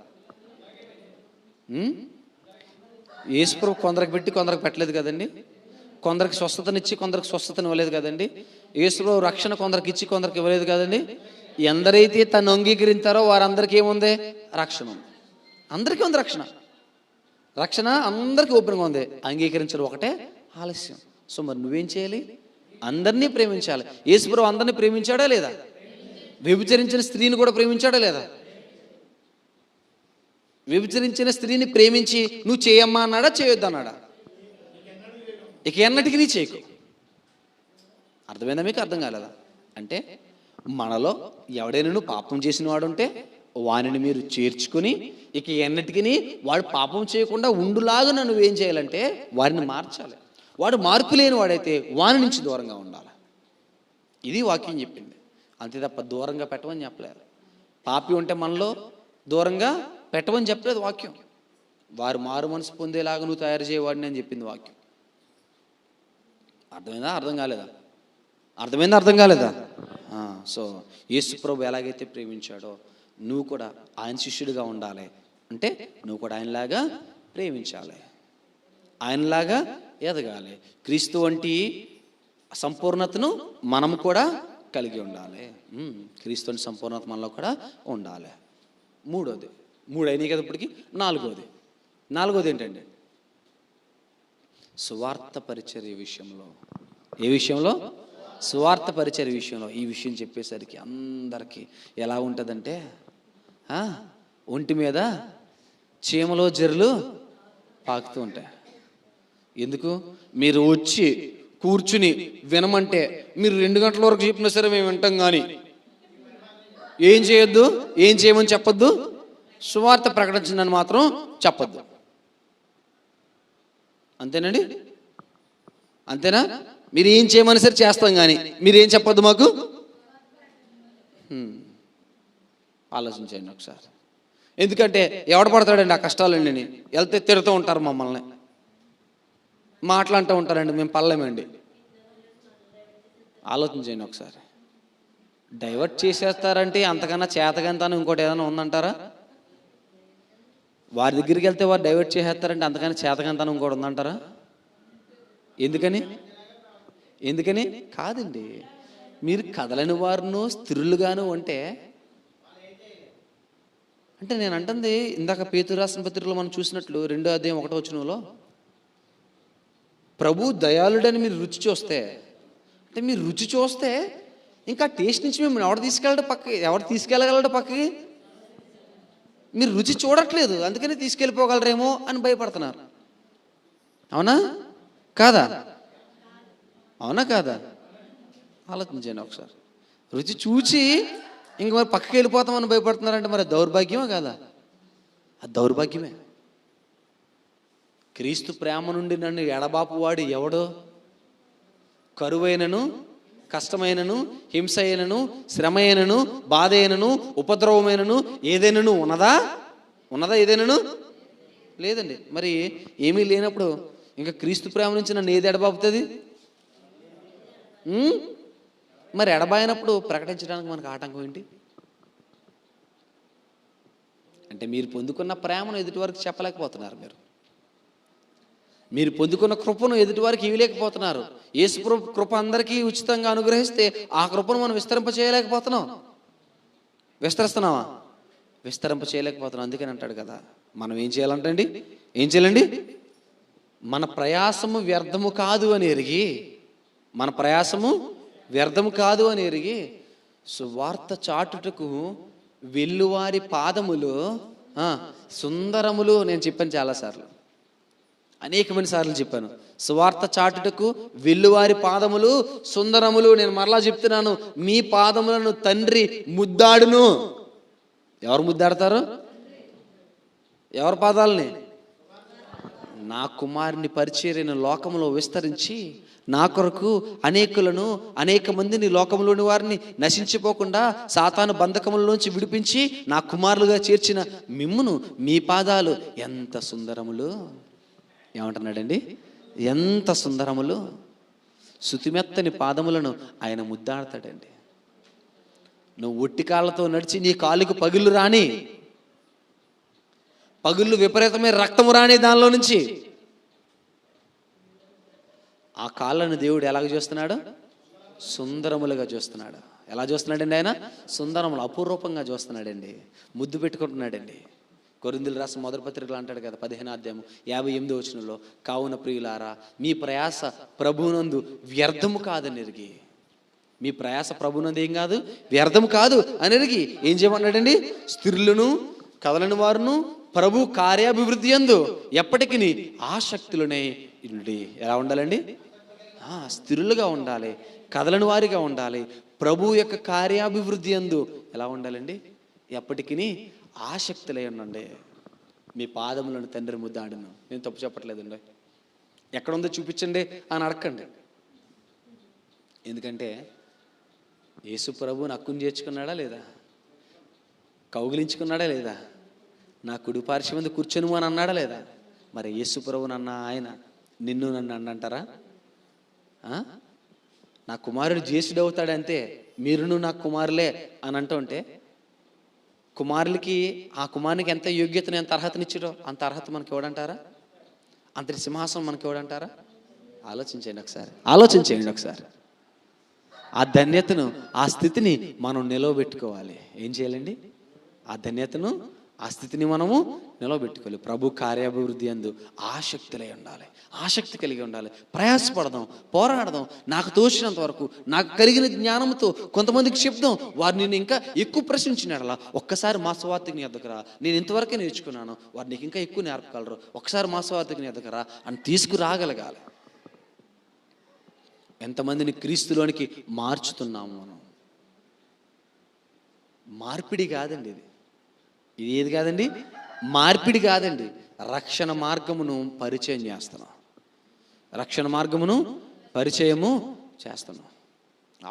యేసుప్రభు కొందరికి పెట్టి కొందరికి పెట్టలేదు కదండి. కొందరికి స్వస్థతనిచ్చి కొందరికి స్వస్థతను ఇవ్వలేదు కదండి. యేసుప్రభు రక్షణ కొందరికి ఇచ్చి కొందరికి ఇవ్వలేదు కదండి. ఎందరైతే తను అంగీకరించారో వారందరికీ ఏముంది? రక్షణ ఉంది. అందరికీ ఉంది రక్షణ. రక్షణ అందరికీ ఓపెన్గా ఉంది. అంగీకరించడం ఒకటే ఆలస్యం. సో మరి నువ్వేం చేయాలి? అందరినీ ప్రేమించాలి. యేసుప్రభు అందరినీ ప్రేమించాడా లేదా? వ్యభిచరించిన స్త్రీని కూడా ప్రేమించాడా లేదా? వ్యభిచరించిన స్త్రీని ప్రేమించి నువ్వు చేయమ్మా అన్నాడా? చేయొద్దు అన్నాడా? ఇక ఎన్నటికి నీ చేయకు. అర్థమైందా మీకు? అర్థం కాలేదా? అంటే మనలో ఎవడైనా పాపం చేసిన వాడు ఉంటే వానిని మీరు చేర్చుకుని ఇక ఎన్నటికి వాడు పాపం చేయకుండా ఉండులాగా నువ్వేం చేయాలంటే వారిని మార్చాలి. వాడు మార్పు లేని వాడైతే వాని నుంచి దూరంగా ఉండాలి. ఇది వాక్యం చెప్పింది. అంతే తప్ప దూరంగా పెట్టమని చెప్పలేదు. పాపి ఉంటే మనలో దూరంగా పెట్టమని చెప్పలేదు వాక్యం. వారు మారు మనసు పొందేలాగా నువ్వు తయారు చేయవాడిని అని చెప్పింది వాక్యం. అర్థమైందా? అర్థం కాలేదా? అర్థమైందా? అర్థం కాలేదా? సో యేసు ప్రభు ఎలాగైతే ప్రేమించాడో నువ్వు కూడా ఆయన శిష్యుడిగా ఉండాలి. అంటే నువ్వు కూడా ఆయనలాగా ప్రేమించాలి, ఆయనలాగా ఎదగాలి. క్రీస్తు వంటి సంపూర్ణతను మనం కూడా కలిగి ఉండాలి. క్రీస్తు వంటి సంపూర్ణత మనలో కూడా ఉండాలి. మూడు అయినాయి కదా ఇప్పటికి. నాలుగోది ఏంటండి? సువార్త పరిచర్య విషయంలో. ఏ విషయంలో? సువార్త పరిచర్య విషయంలో. ఈ విషయం చెప్పేసరికి అందరికీ ఎలా ఉంటుందంటే ఒంటి మీద చీమలో జర్లు పాకుతూ ఉంటాయి. ఎందుకు? మీరు వచ్చి కూర్చుని వినమంటే మీరు 2 గంటల వరకు చెప్పినా సరే మేము వింటాం. కానీ ఏం చేయొద్దు, ఏం చేయమని చెప్పొద్దు, సువార్త ప్రకటించండి మాత్రం చెప్పొద్దు. అంతేనండి? అంతేనా? మీరు ఏం చేయమని సరే చేస్తాం, కానీ మీరేం చెప్పొద్దు మాకు. ఆలోచించండి ఒకసారి. ఎందుకంటే ఎవడ పడతాడండి ఆ కష్టాలండి? వెళ్తే తిడుతూ ఉంటారు మమ్మల్ని, మాట్లాడుతూ ఉంటారండి, మేము పడలేమండి. ఆలోచించండి ఒకసారి. డైవర్ట్ చేసేస్తారంటే అంతకన్నా చేతకంతాను ఇంకోటి ఏదైనా ఉందంటారా? వారి దగ్గరికి వెళ్తే వారు డైవర్ట్ చేసేస్తారంటే అంతకన్నా చేతకంతాను ఇంకోటి ఉందంటారా? ఎందుకని ఎందుకని కాదండి. మీరు కదలని వారును స్థిరులుగాను అంటే నేను అంటుంది ఇందాక పేతురు రాసిన పత్రికలో మనం చూసినట్లు 2వ అధ్యాయం 1వ వచనంలో ప్రభు దయాళుడని మీరు రుచి చూస్తే, అంటే మీరు రుచి చూస్తే ఇంకా టేస్ట్ నుంచి మిమ్మల్ని ఎవరు తీసుకెళ్ళగలడు పక్కకి? మీరు రుచి చూడట్లేదు, అందుకని తీసుకెళ్ళిపోగలరేమో అని భయపడుతున్నారు. అవునా కాదా? అవునా కాదా? ఆలోచించండి ఒకసారి. రుచి చూచి ఇంక మరి పక్కకి వెళ్ళిపోతామని భయపడుతున్నారంటే మరి దౌర్భాగ్యమే కాదా? అది దౌర్భాగ్యమే. క్రీస్తు ప్రేమ నుండి నన్ను ఎడబాపు వాడు ఎవడో? కరువైనను, కష్టమైనను, హింస అయినను, శ్రమ అయినను, బాధ అయినను, ఉపద్రవమైనను ఏదైనాను ఉన్నదా ఏదైనాను లేదండి. మరి ఏమీ లేనప్పుడు ఇంకా క్రీస్తు ప్రేమ నుంచి నన్ను ఏది ఎడబాపుతుంది? మరి ఎడబాయినప్పుడు ప్రకటించడానికి మనకు ఆటంకం ఏంటి? అంటే మీరు పొందుకున్న ప్రేమను ఎదుటి వరకు చెప్పలేకపోతున్నారు. మీరు పొందుకున్న కృపను ఎదుటి వారికి ఇవ్వలేకపోతున్నారు. యేసు కృప అందరికీ ఉచితంగా అనుగ్రహిస్తే ఆ కృపను మనం విస్తరింప చేయలేకపోతున్నాం. విస్తరిస్తున్నావా? విస్తరింప చేయలేకపోతున్నాం. అందుకని అంటాడు కదా, మనం ఏం చేయాలండి? మన ప్రయాసము వ్యర్థము కాదు అని ఎరిగి సువార్త చాటుటకు వెల్లువారి పాదములు సుందరములు. నేను చెప్పాను చాలాసార్లు, అనేకమైన సార్లు చెప్పాను. సువార్త చాటుటకు వెల్లువారి పాదములు సుందరములు. నేను మరలా చెప్తున్నాను, మీ పాదములను తండ్రి ముద్దాడును. ఎవరు ముద్దాడతారు? ఎవరి పాదాలని? నా కుమారుని పరిచర్యను లోకములో విస్తరించి నా కొరకు అనేక మందిని, లోకంలోని వారిని నశించిపోకుండా సాతాను బంధకములలోంచి విడిపించి నా కుమారులుగా చేర్చిన మిమ్మును మీ పాదాలు ఎంత సుందరములు. ఏమంటున్నాడండి? ఎంత సుందరములు. శుతిమెత్తని పాదములను ఆయన ముద్దాడతాడండి. నువ్వు ఒట్టి కాళ్ళతో నడిచి నీ కాలుకు పగుళ్ళు విపరీతమైన రక్తము రాని దానిలో నుంచి ఆ కాళ్ళను దేవుడు ఎలాగ చూస్తున్నాడు? సుందరములుగా చూస్తున్నాడు. ఎలా చూస్తున్నాడండి ఆయన? సుందరములు, అపూర్వకంగా చూస్తున్నాడండి. ముద్దు పెట్టుకుంటున్నాడండి. కొరింథీయులకు రాసిన మొదటి పత్రికలో అంటాడు కదా, 15వ అధ్యాయం 58వ వచనంలో, కావున ప్రియులారా మీ ప్రయాస ప్రభువునందు వ్యర్థము కాదని ఎరిగి. మీ ప్రయాస ప్రభువునందు ఏం కాదు? వ్యర్థము కాదు అని ఎరిగి ఏం చేయమన్నాడండి? స్థిరులను, కదలని వారును ప్రభు కార్యాభివృద్ధి యందు ఎప్పటికీ ఆసక్తులనే ఉండి. ఎలా ఉండాలండి? స్థిరులుగా ఉండాలి, కదలని వారిగా ఉండాలి. ప్రభు యొక్క కార్యాభివృద్ధి యందు ఎలా ఉండాలండి? ఎప్పటికీ ఆసక్తులై ఉండండి. మీ పాదములను తండ్రి ముద్దాడును. నేను తప్పు చెప్పట్లేదండి. ఎక్కడుందో చూపించండి అని అడగండి. ఎందుకంటే యేసు ప్రభువుని హక్కును చేర్చుకున్నాడా లేదా? కౌగిలించుకున్నాడా లేదా? నా కుడి పార్శ్వం మీద కూర్చొని అని అన్నాడా లేదా? మరి యేసు ప్రభువుని అన్న ఆయన నిన్ను నన్ను అంటారా? నా కుమారుడు జ్యేష్ఠుడు అవుతాడంతే, మీరును నా కుమారులే అని అంటుంటే, ఆ కుమారునికి ఎంత యోగ్యతను, ఎంత అర్హతనిచ్చారో అంత అర్హత మనకి ఇవ్వడంటారా? అంతటి సింహాసనం మనకి ఇవ్వడంటారా? ఆలోచించేయండి ఒకసారి. ఆ ధన్యతను, ఆ స్థితిని మనం నిలవబెట్టుకోవాలి. ఏం చేయాలండి? ఆ ధన్యతను, ఆ స్థితిని మనము నిలవబెట్టుకోవాలి. ప్రభు కార్యాభివృద్ధి యందు ఆసక్తులై ఉండాలి, ఆసక్తి కలిగి ఉండాలి. ప్రయాసపడదాం, పోరాడదాం. నాకు తోచినంత వరకు, నాకు కలిగిన జ్ఞానంతో కొంతమందికి చెప్దాం. వారు నేను ఇంకా ఎక్కువ ప్రశ్నించినాడలా, ఒక్కసారి మా సువార్తకి నీ ఎద్దకురా, నేను ఇంతవరకే నేర్చుకున్నాను, వారు నీకు ఇంకా ఎక్కువ నేర్పగలరు, ఒకసారి మా సువార్తకి నీ ఎద్దకురా అని తీసుకురాగలగాలి. ఎంతమందిని క్రీస్తులోనికి మార్చుతున్నాము మనం? మార్పిడి కాదండి ఇది ఏది కాదండి? మార్పిడి కాదండి. రక్షణ మార్గమును పరిచయం చేస్తున్నాం.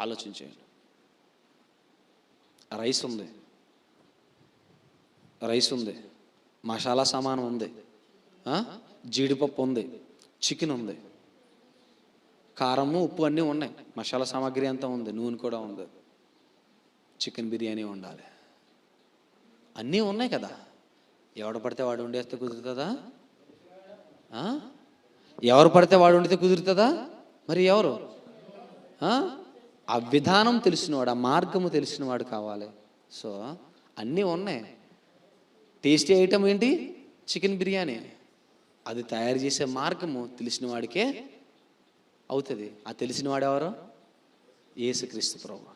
ఆలోచించేయండి. రైస్ ఉంది, మసాలా సామాను ఉంది, జీడిపప్పు ఉంది, చికెన్ ఉంది, కారము, ఉప్పు అన్నీ ఉన్నాయి, మసాలా సామాగ్రి అంతా ఉంది, నూనె కూడా ఉంది. చికెన్ బిర్యానీ వండాలి. అన్నీ ఉన్నాయి కదా. ఎవడు పడితే వాడు వండేస్తే కుదురుతుందా? ఎవరు పడితే వాడు వండితే కుదురుతుందా? మరి ఎవరు? ఆ విధానం తెలిసినవాడు, ఆ మార్గము తెలిసినవాడు కావాలి. సో అన్నీ ఉన్నాయి. టేస్టీ ఐటమ్ ఏంటి? చికెన్ బిర్యానీ. అది తయారు చేసే మార్గము తెలిసిన వాడికే అవుతుంది. ఆ తెలిసిన వాడు ఎవరు? యేసుక్రీస్తు ప్రభువు.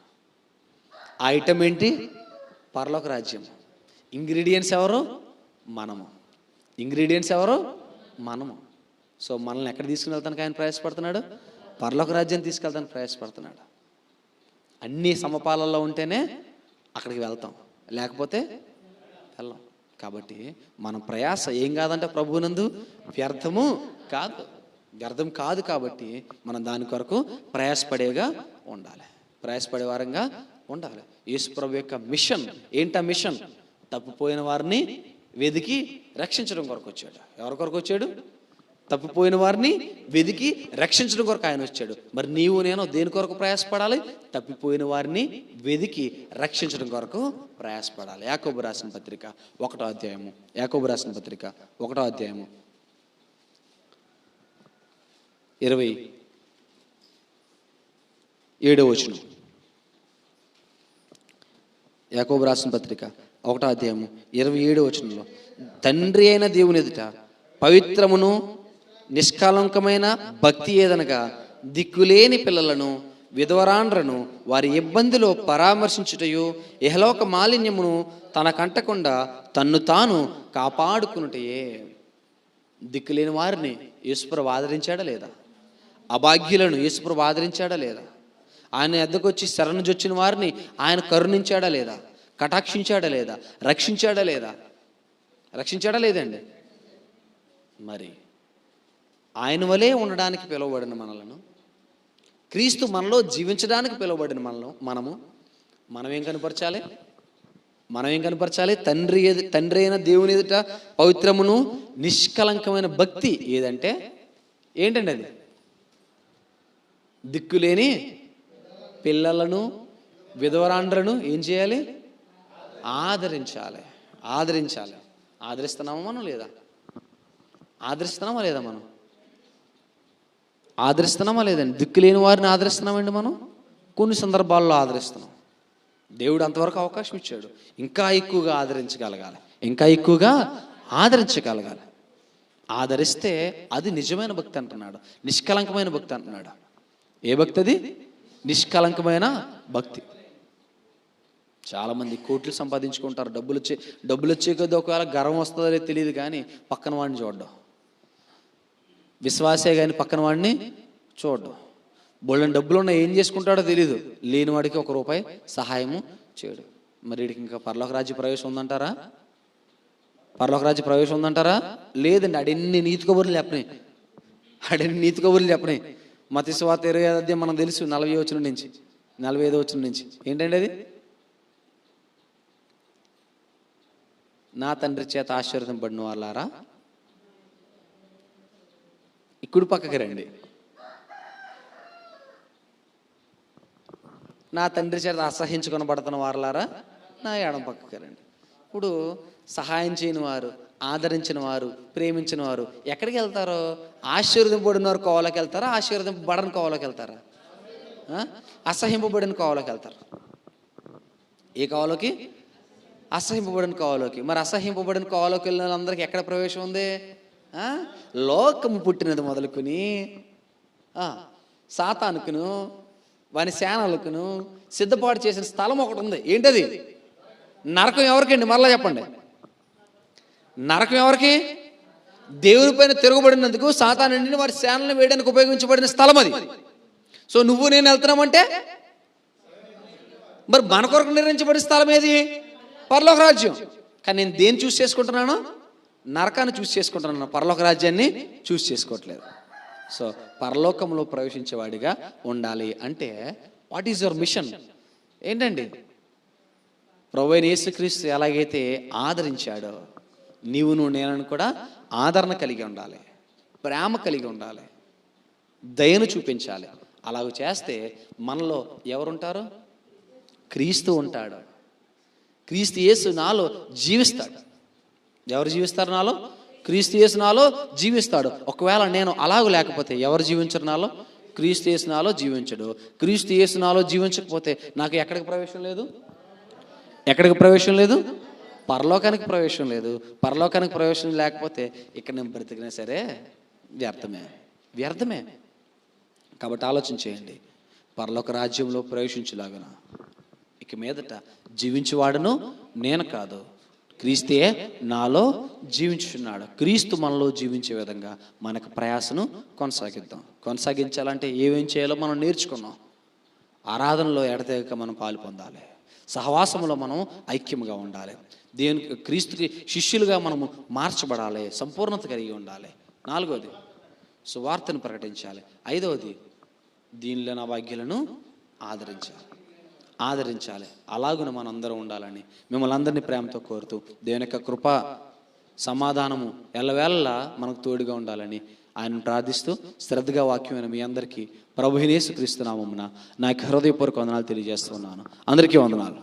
ఆ ఐటమ్ ఏంటి? పరలోక రాజ్యం. ఇంగ్రీడియంట్స్ ఎవరు? మనము. ఇంగ్రీడియంట్స్ ఎవరు? మనము. సో మనల్ని ఎక్కడ తీసుకుని వెళ్తానికి ఆయన ప్రయాసపడుతున్నాడు? పరలోక రాజ్యాన్ని తీసుకెళ్తానికి ప్రయాసపడుతున్నాడు. అన్ని సమపాలల్లో ఉంటేనే అక్కడికి వెళ్తాం, లేకపోతే వెళ్ళాం. కాబట్టి మన ప్రయాస ఏం కాదంటే ప్రభువునందు వ్యర్థము కాదు, వ్యర్థం కాదు. కాబట్టి మనం దాని కొరకు ప్రయాసపడేగా ఉండాలి, ప్రయాసపడే వారంగా ఉండాలి. యేసు ప్రభు యొక్క మిషన్ ఏంటా? మిషన్ తప్పిపోయిన వారిని వెదికి రక్షించడం కొరకు వచ్చాడు. ఎవరి కొరకు వచ్చాడు? తప్పిపోయిన వారిని వెదికి రక్షించడం కొరకు ఆయన వచ్చాడు. మరి నీవు నేను దేని కొరకు ప్రయాసపడాలి? తప్పిపోయిన వారిని వెదికి రక్షించడం కొరకు ప్రయాసపడాలి. యాకోబు రాసిన పత్రిక 1వ అధ్యాయము, యాకోబు రాసిన పత్రిక 1వ అధ్యాయము 27వ వచనం. యాకోబు రాసిన పత్రిక 1వ అధ్యాయము 27వ వచనంలో, తండ్రి అయిన దేవుని ఎదుట పవిత్రమును నిష్కలంకమైన భక్తి ఏదనగా దిక్కులేని పిల్లలను, విధవరాండ్రను వారి ఇబ్బందిలో పరామర్శించుటయు, ఇహలోక మాలిన్యమును తనకంటకుండా తన్ను తాను కాపాడుకునుటయే. దిక్కులేని వారిని యేసుప్రభు ఆదరించాడా లేదా? అభాగ్యులను యేసుప్రభు ఆదరించాడా లేదా? ఆయన ఎద్దకొచ్చి శరణుజొచ్చిన వారిని ఆయన కరుణించాడా లేదా? కటాక్షించాడా లేదా? రక్షించాడా లేదా? రక్షించాడా లేదండి? మరి ఆయన వలే ఉండడానికి పిలువబడిన మనలను, క్రీస్తు మనలో జీవించడానికి పిలువబడిన మనమేం కనపరచాలి? మనమేం కనపరచాలి? తండ్రి అయిన దేవుని ఎదుట పవిత్రమును నిష్కలంకమైన భక్తి ఏదంటే ఏంటండి? అది దిక్కులేని పిల్లలను, విధవరాండ్రను ఏం చేయాలి? ఆదరించాలి. ఆదరించాలి. ఆదరిస్తున్నామా మనం లేదా? ఆదరిస్తున్నామా లేదా? మనం ఆదరిస్తున్నామా లేదండి? దిక్కులేని వారిని ఆదరిస్తున్నామండి మనం. కొన్ని సందర్భాల్లో ఆదరిస్తున్నాం. దేవుడు అంతవరకు అవకాశం ఇచ్చాడు. ఇంకా ఎక్కువగా ఆదరించగలగాలి, ఇంకా ఎక్కువగా ఆదరించగలగాలి. ఆదరిస్తే అది నిజమైన భక్తి అంటున్నాడు, నిష్కలంకమైన భక్తి అంటున్నాడు. ఏ భక్తి అది? నిష్కలంకమైన భక్తి. చాలామంది కోట్లు సంపాదించుకుంటారు, డబ్బులు వచ్చే కొద్ది ఒకవేళ గర్వం వస్తుందో తెలియదు, కానీ పక్కన వాడిని చూడడం. విశ్వాసే కానీ పక్కన వాడిని చూడడం. బోళ్ళని డబ్బులున్నా ఏం చేసుకుంటాడో తెలియదు, లేని వాడికి 1 రూపాయి సహాయము చేయడు. మరి వీడికి ఇంకా పరలోక రాజ్య ప్రవేశం ఉందంటారా? పరలోక రాజ్య ప్రవేశం ఉందంటారా? లేదండి. అడెన్ని నీతి కబుర్లు చెప్పినాయి, మత్తయి సువార్త 25వ అధ్యాయం మనకు తెలుసు, 40వ వచనం నుంచి 45వ వచనం నుంచి. ఏంటండి అది? నా తండ్రి చేత ఆశీర్వదింపబడిన వాళ్ళారా ఇప్పుడు పక్కకి రండి. నా తండ్రి చేత అసహించుకొనబడుతున్న వారులారా నా ఎడం పక్కకి రండి. ఇప్పుడు సహాయం చేయని వారు, ఆదరించిన వారు, ప్రేమించిన వారు ఎక్కడికి వెళ్తారో? ఆశీర్వదింపబడిన వారు కోవలోకి వెళ్తారా? ఆశీర్వదింపబడని కోవలోకి వెళ్తారా? అసహింపబడిన కోవలోకి వెళ్తారు. ఏ కోవలోకి? అసహింపబడిన కోవలోకి. మరి అసహింపబడిన కోవలోకి వెళ్ళిన వాళ్ళందరికీ ఎక్కడ ప్రవేశం ఉంది? లోకము పుట్టినది మొదలుకొని సాతానుకును వాని సేనలకును సిద్ధపాటు చేసిన స్థలం ఒకటి ఉంది. ఏంటది? నరకం. ఎవరికండి? మరలా చెప్పండి. నరకం ఎవరికి? దేవుని పైన తిరగబడినందుకు సాతానుని వారి సేనలను వేయడానికి ఉపయోగించబడిన స్థలం అది. సో నువ్వు నేను వెళ్తున్నామంటే మరి మన కొరకు నిర్ణయించబడిన స్థలం ఏది? పరలోక రాజ్యం. కానీ నేను దేన్ని చూస్ చేసుకుంటున్నాను? నరకాన్ని చూస్ చేసుకుంటున్నాను, పరలోక రాజ్యాన్ని చూస్ చేసుకోవట్లేదు. సో పరలోకంలో ప్రవేశించేవాడిగా ఉండాలి అంటే వాట్ ఈజ్ యువర్ మిషన్? ఏంటండి? ప్రభువైన యేసుక్రీస్తు ఎలాగైతే ఆదరించాడో నువ్వు నేను కూడా ఆదరణ కలిగి ఉండాలి, ప్రేమ కలిగి ఉండాలి, దయను చూపించాలి. అలాగ చేస్తే మనలో ఎవరుంటారు? క్రీస్తు ఉంటాడు. క్రీస్తు యేసు నాలో జీవిస్తాడు. ఎవరు జీవిస్తారు నాలో? క్రీస్తు యేసు నాలో జీవిస్తాడు. ఒకవేళ నేను అలాగ లేకపోతే ఎవరు జీవించరు నాలో? క్రీస్తు యేసు నాలో జీవించడు. క్రీస్తు యేసు నాలో జీవించకపోతే నాకు ఎక్కడికి ప్రవేశం లేదు? ఎక్కడికి ప్రవేశం లేదు? పరలోకానికి ప్రవేశం లేదు. పరలోకానికి ప్రవేశం లేకపోతే ఇక్కడ నేను బ్రతికినా సరే వ్యర్థమే. కాబట్టి ఆలోచన చేయండి. పరలోక రాజ్యంలో ప్రవేశించులాగన ఇక మీదట జీవించేవాడును నేను కాదు, క్రీస్తే నాలో జీవించుచున్నాడు. క్రీస్తు మనలో జీవించే విధంగా మనకు ప్రయాసను కొనసాగించాలంటే ఏమేం చేయాలో మనం నేర్చుకున్నాం. ఆరాధనలో ఎడతెగక మనం పాలు పొందాలి. సహవాసంలో మనం ఐక్యంగా ఉండాలి. దేవునికి క్రీస్తుకి శిష్యులుగా మనము మార్చబడాలి. సంపూర్ణత కలిగి ఉండాలి. 4వది సువార్తను ప్రకటించాలి. 5వది దీనిలో నా భాగ్యాలను ఆదరించాలి. అలాగున మనం అందరం ఉండాలని మిమ్మల్ని అందరినీ ప్రేమతో కోరుతూ దేవుని యొక్క కృప సమాధానము ఎల్లవేళలా మనకు తోడుగా ఉండాలని ఆయన ప్రార్థిస్తూ శ్రద్ధగా వాక్యమైన మీ అందరికీ ప్రభువైన యేసుక్రీస్తు నామమున నా హృదయపూర్వక వందనాలు తెలియజేస్తున్నాను. అందరికీ వందనాలు.